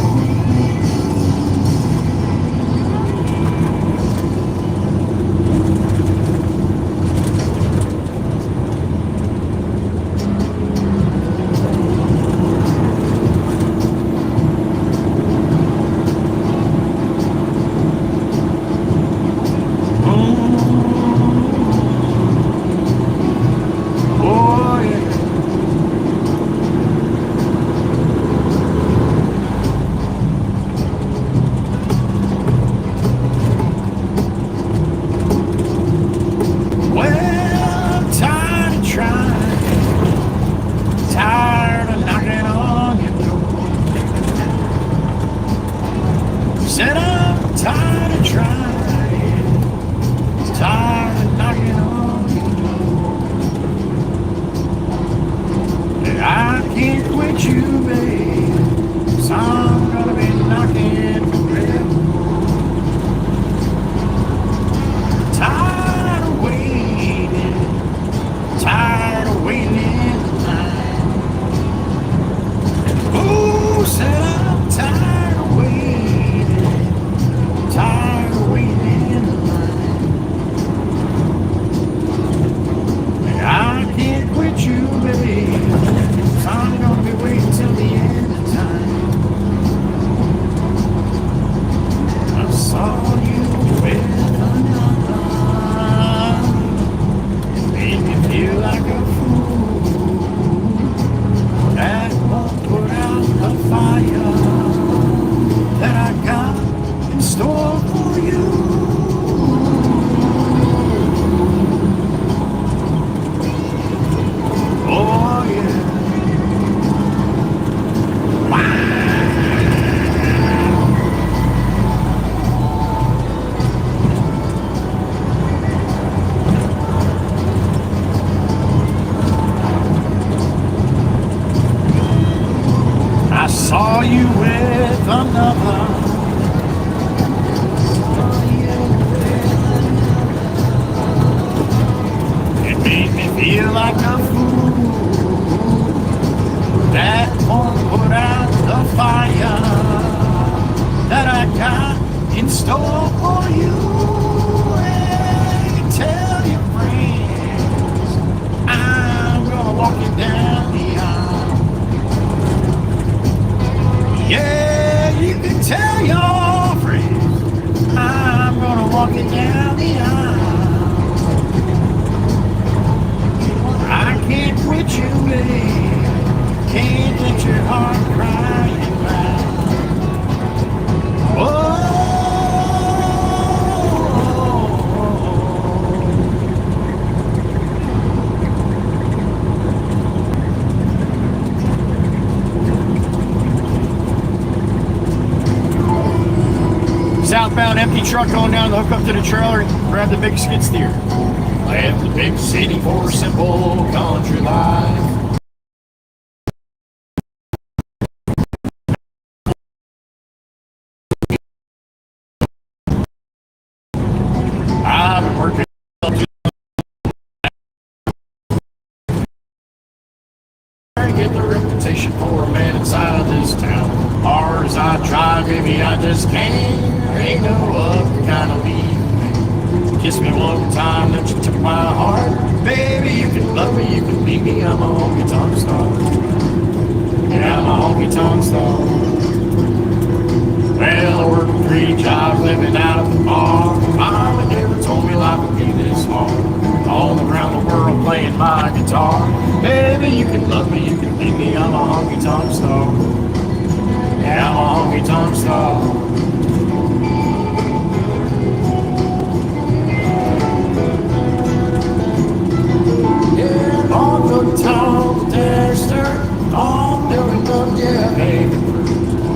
Southbound empty truck going down the hook up to the trailer. Grab the big skid steer. Left the big city for simple country life. I've been working to get the reputation for a man inside of this town. Hard as I try, baby, I just can't. Ain't no other kind of leave. Kiss me one more time, that you took my heart. Baby, you can love me, you can leave me. I'm a honky tonk star. Yeah, I'm a honky tonk star. Well, I worked 3 jobs, living out of the bar. Mama never told me life would be this hard. All around the world playing my guitar. Baby, you can love me, you can leave me. I'm a honky tonk star. Yeah, I'm a honky tonk star. Yeah, on the top tester, I'm doing good, yeah, baby.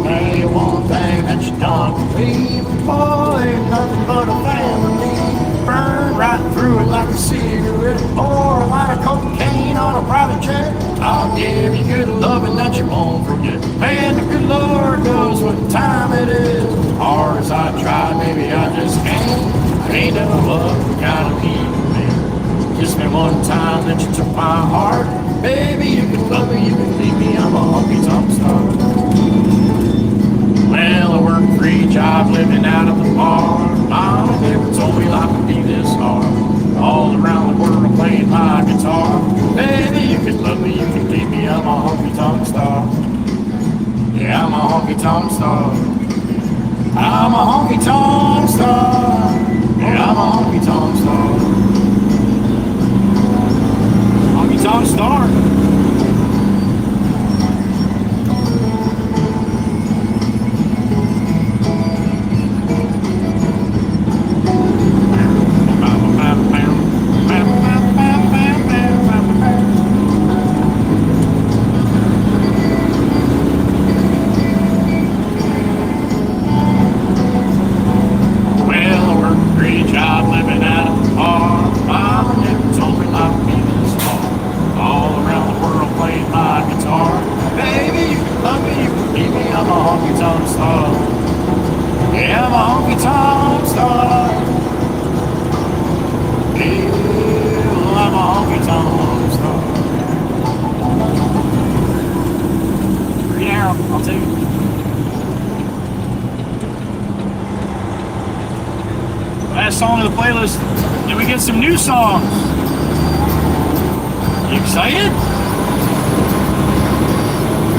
Hey, one thing that you don't believe, boy, ain't nothing but a family. Burn right through it like a cigarette, or a lot of cocaine on a private jet. I'll give you good loving that you won't forget. Man, the good Lord knows what time ain't no other kind of people, man. Kiss me one time, then you took my heart. Baby, you can love me, you can leave me, I'm a honky-tonk star. Well, I worked 3 jobs living out of the bar. Mama never told me life would be this hard. All around the world playing my guitar. Baby, you can love me, you can leave me, I'm a honky-tonk star. Yeah, I'm a honky-tonk star. I'm a honky-tonk star. Yeah, I'm a honky-tonk star. Honky-tonk star. I'll take it. Last song of the playlist. Then we get some new songs. You excited?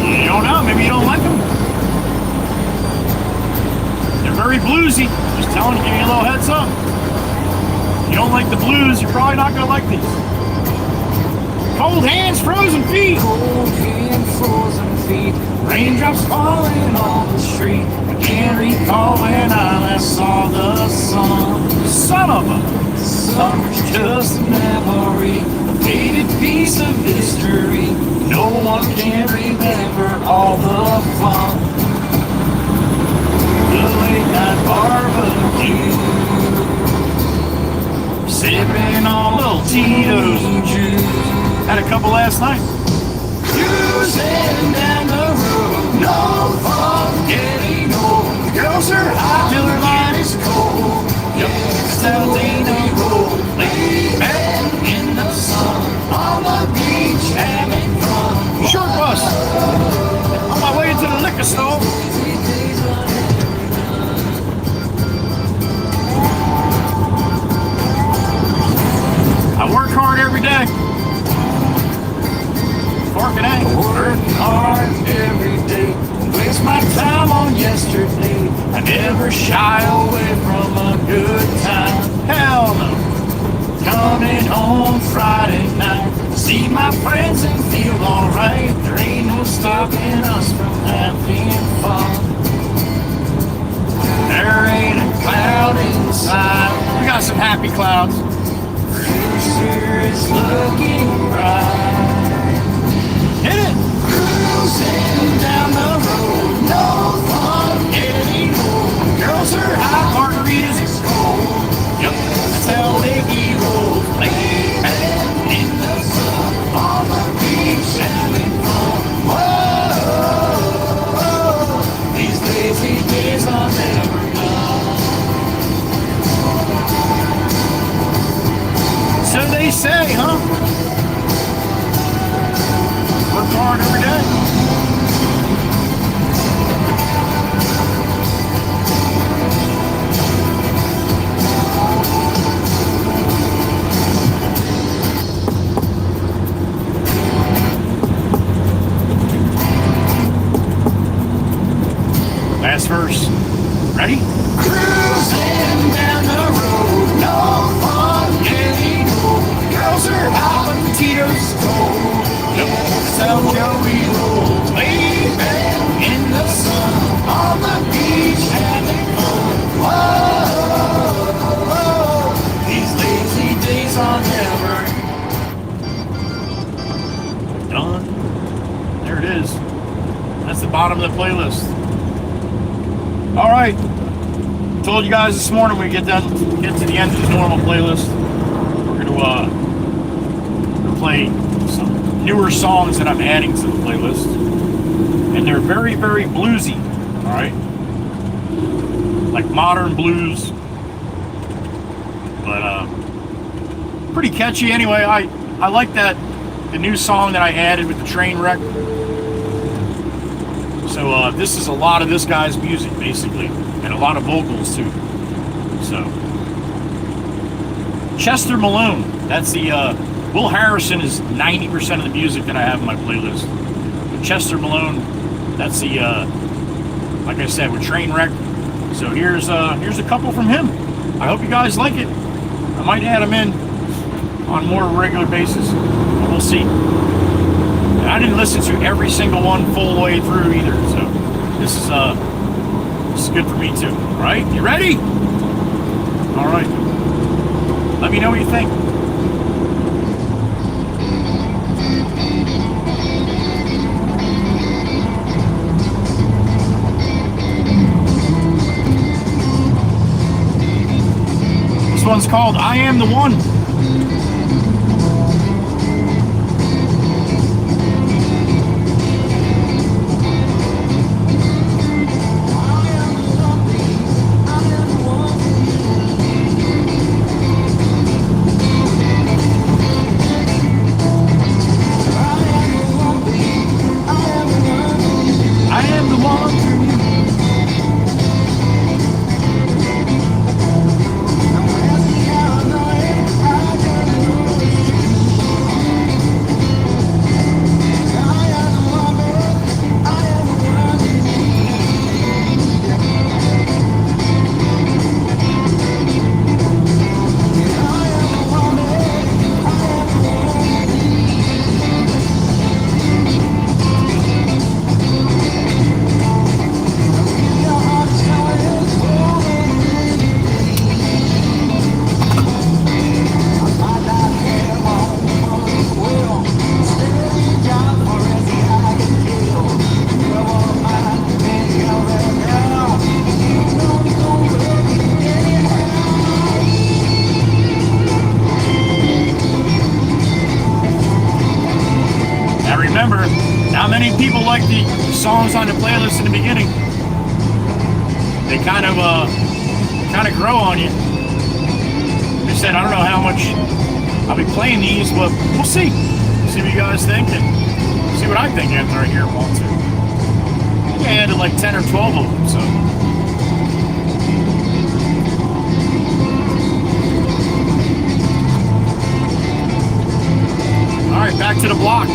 You don't know. Maybe you don't like them. They're very bluesy. Just telling you, give you a little heads up. You don't like the blues, you're probably not going to like these. Cold hands, frozen feet. Cold hands, frozen feet. Raindrops falling on the street. I can't recall when I last saw the sun. Son of a. Summer's just a memory, a faded piece of history. No one can remember all the fun. The late night barbecue, sipping on little Tito's and juice. Had a couple last night. Cruising down the road, no fun getting old. The girls are hot till her line is cold. Yes, down Dana Road, living in the sun, on the beach having fun. Short bus. On my way to the liquor store. I work hard every day. Working hard every day, waste my time on yesterday. I never shy away from a good time. Hell no. Coming home Friday night, see my friends and feel alright. There ain't no stopping us from having fun. There ain't a cloud inside. We got some happy clouds. Future is looking bright. Hit it! Cruising down the road, no fun anymore. Girls are hot, margaritas is cold. Yep, that's how they rolls. Living in the sun, on the beach having fun. Whoa, whoa, these lazy days are never done. So they say, huh? Work hard every day. Last verse. Ready? Cruising down the road, no fun anymore. Girls are hot, but the Tito's cold. That's how we roll, living in the sun, on the beach having fun. Whoa, whoa, these lazy days are never Done. There it is. That's the bottom of the playlist. All right. Told you guys this morning we get to the end of the normal playlist. We're gonna play some newer songs that I'm adding to the playlist, and they're very, very bluesy. All right, like modern blues. But pretty catchy anyway. I like that, the new song that I added with the train wreck. So this is a lot of this guy's music basically, and a lot of vocals too. So Chester Malone, that's the Will Harrison is 90% of the music that I have in my playlist. But Chester Malone, that's the like I said, with Trainwreck. So here's a couple from him. I hope you guys like it. I might add them in on more regular basis. We'll see. And I didn't listen to every single one full way through either, so this is good for me too. All right, you ready? All right. Let me know what you think. This one's called I Am the One. Remember, not many people like the songs on the playlist in the beginning. They kind of grow on you. Like I said, I don't know how much I'll be playing these, but we'll see. See what you guys think and see what I think after I hear them all too. I think I added like 10 or 12 of them, so. All right, back to the block.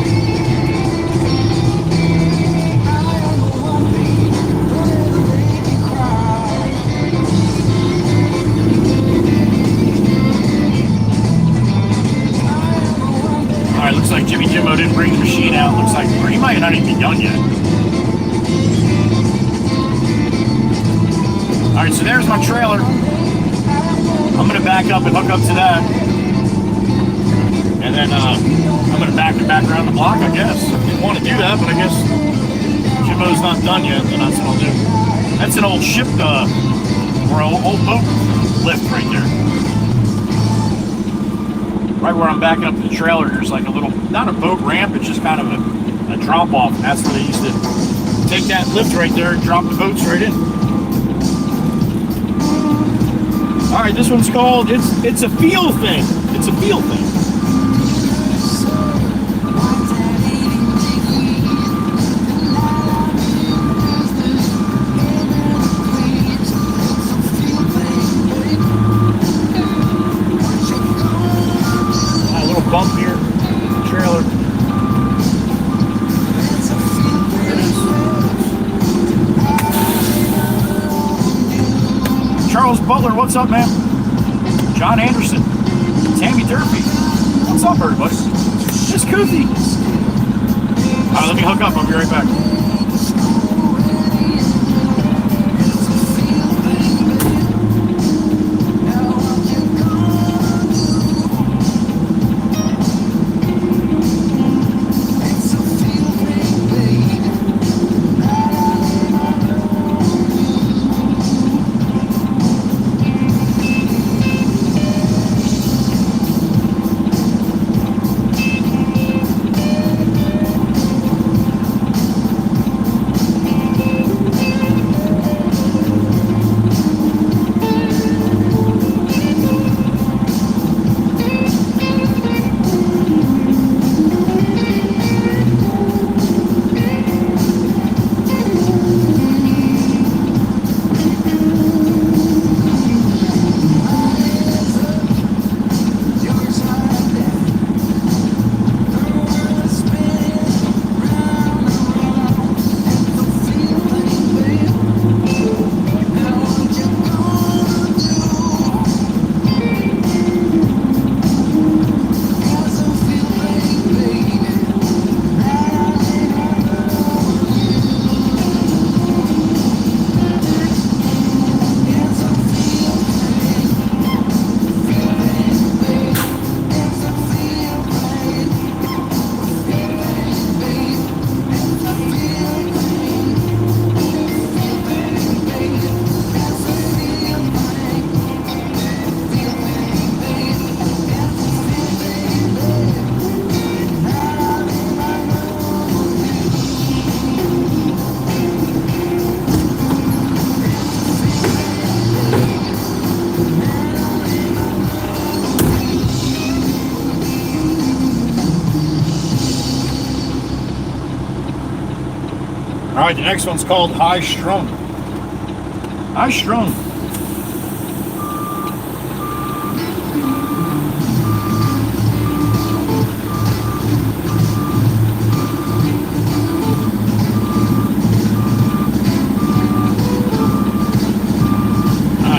Looks like Jimmy Jimbo didn't bring the machine out. Looks like, or he might not even be done yet. All right, so there's my trailer. I'm gonna back up and hook up to that, and then I'm gonna back it back around the block, I guess. Didn't want to do that, but I guess Jimbo's not done yet, and that's what I'll do. That's an old ship, or an old boat lift right there. Right where I'm backing up to the trailer, there's like a little, not a boat ramp, it's just kind of a drop off. And that's where they used to take that lift right there and drop the boats right in. All right, this one's called, it's a feel thing. It's a feel thing. Bump here, trailer. There it is. Charles Butler, what's up, man? John Anderson, Tammy Durfee, what's up, everybody? It's Koofy. All right, let me hook up. I'll be right back. right, the next one's called High Strung. High Strung.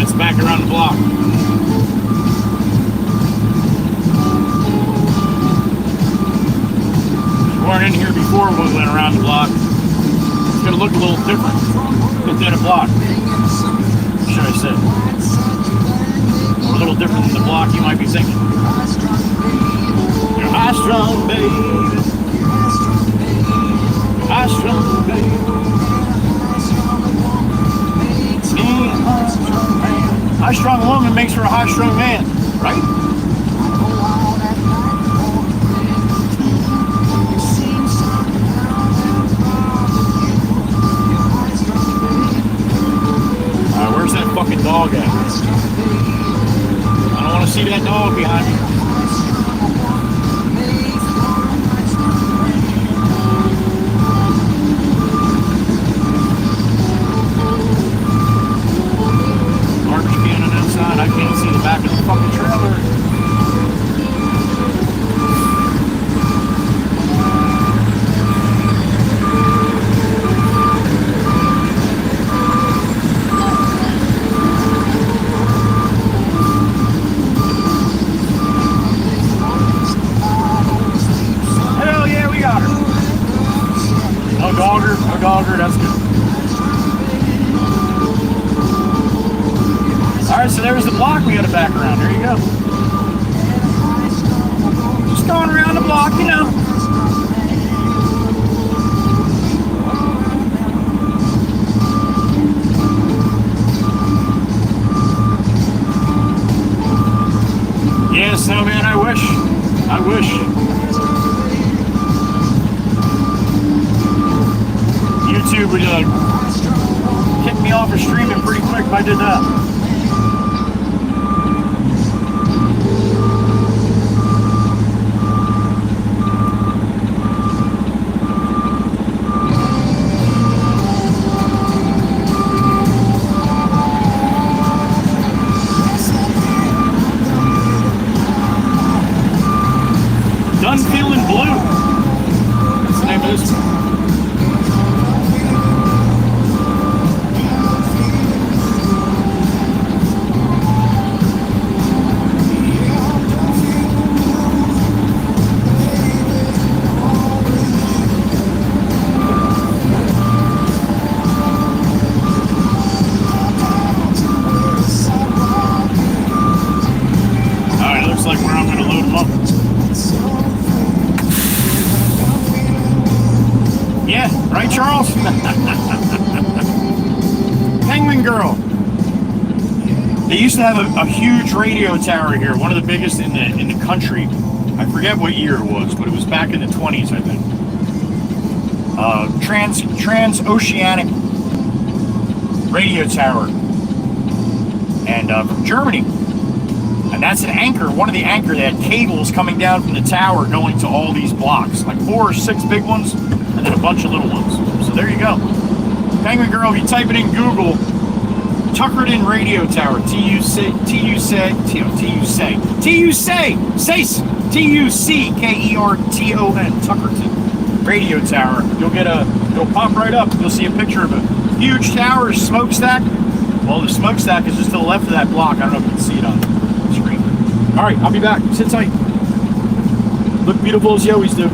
It's back around the block. Weren't in here before when we went around the block. It's going to look a little different than a block. Should I say? Or a little different than the block you might be thinking. You're high strung, baby. High strung, baby. High strung woman makes her a high strung man, right? Where's that fucking dog at? I don't want to see that dog behind me. Garbage can on that side. I can't see the back of the fucking trailer. No dogger, that's good. Alright, so there's the block we gotta back around. There you go. Just going around the block, you know. Yes, no man, I wish. YouTube would kick me off of streaming pretty quick if I did that. Done feeling blue. That's the name of this one. Like where I'm going to load them up. Yeah, right, Charles? Penguin Girl. They used to have a huge radio tower here, one of the biggest in the country. I forget what year it was, but it was back in the 20s, I think. Transoceanic radio tower, and from Germany. And that's an anchor, one of the anchor. They had cables coming down from the tower going to all these blocks, like 4 or 6 big ones, and then a bunch of little ones. So there you go. Penguin Girl, if you type it in Google, Tuckerton Radio Tower, Tuckerton Tuckerton Radio Tower. It'll pop right up. You'll see a picture of a huge tower, smokestack. Well, the smokestack is just to the left of that block. I don't know if you can see it on the screen. All right, I'll be back. Sit tight. Look beautiful as you always do.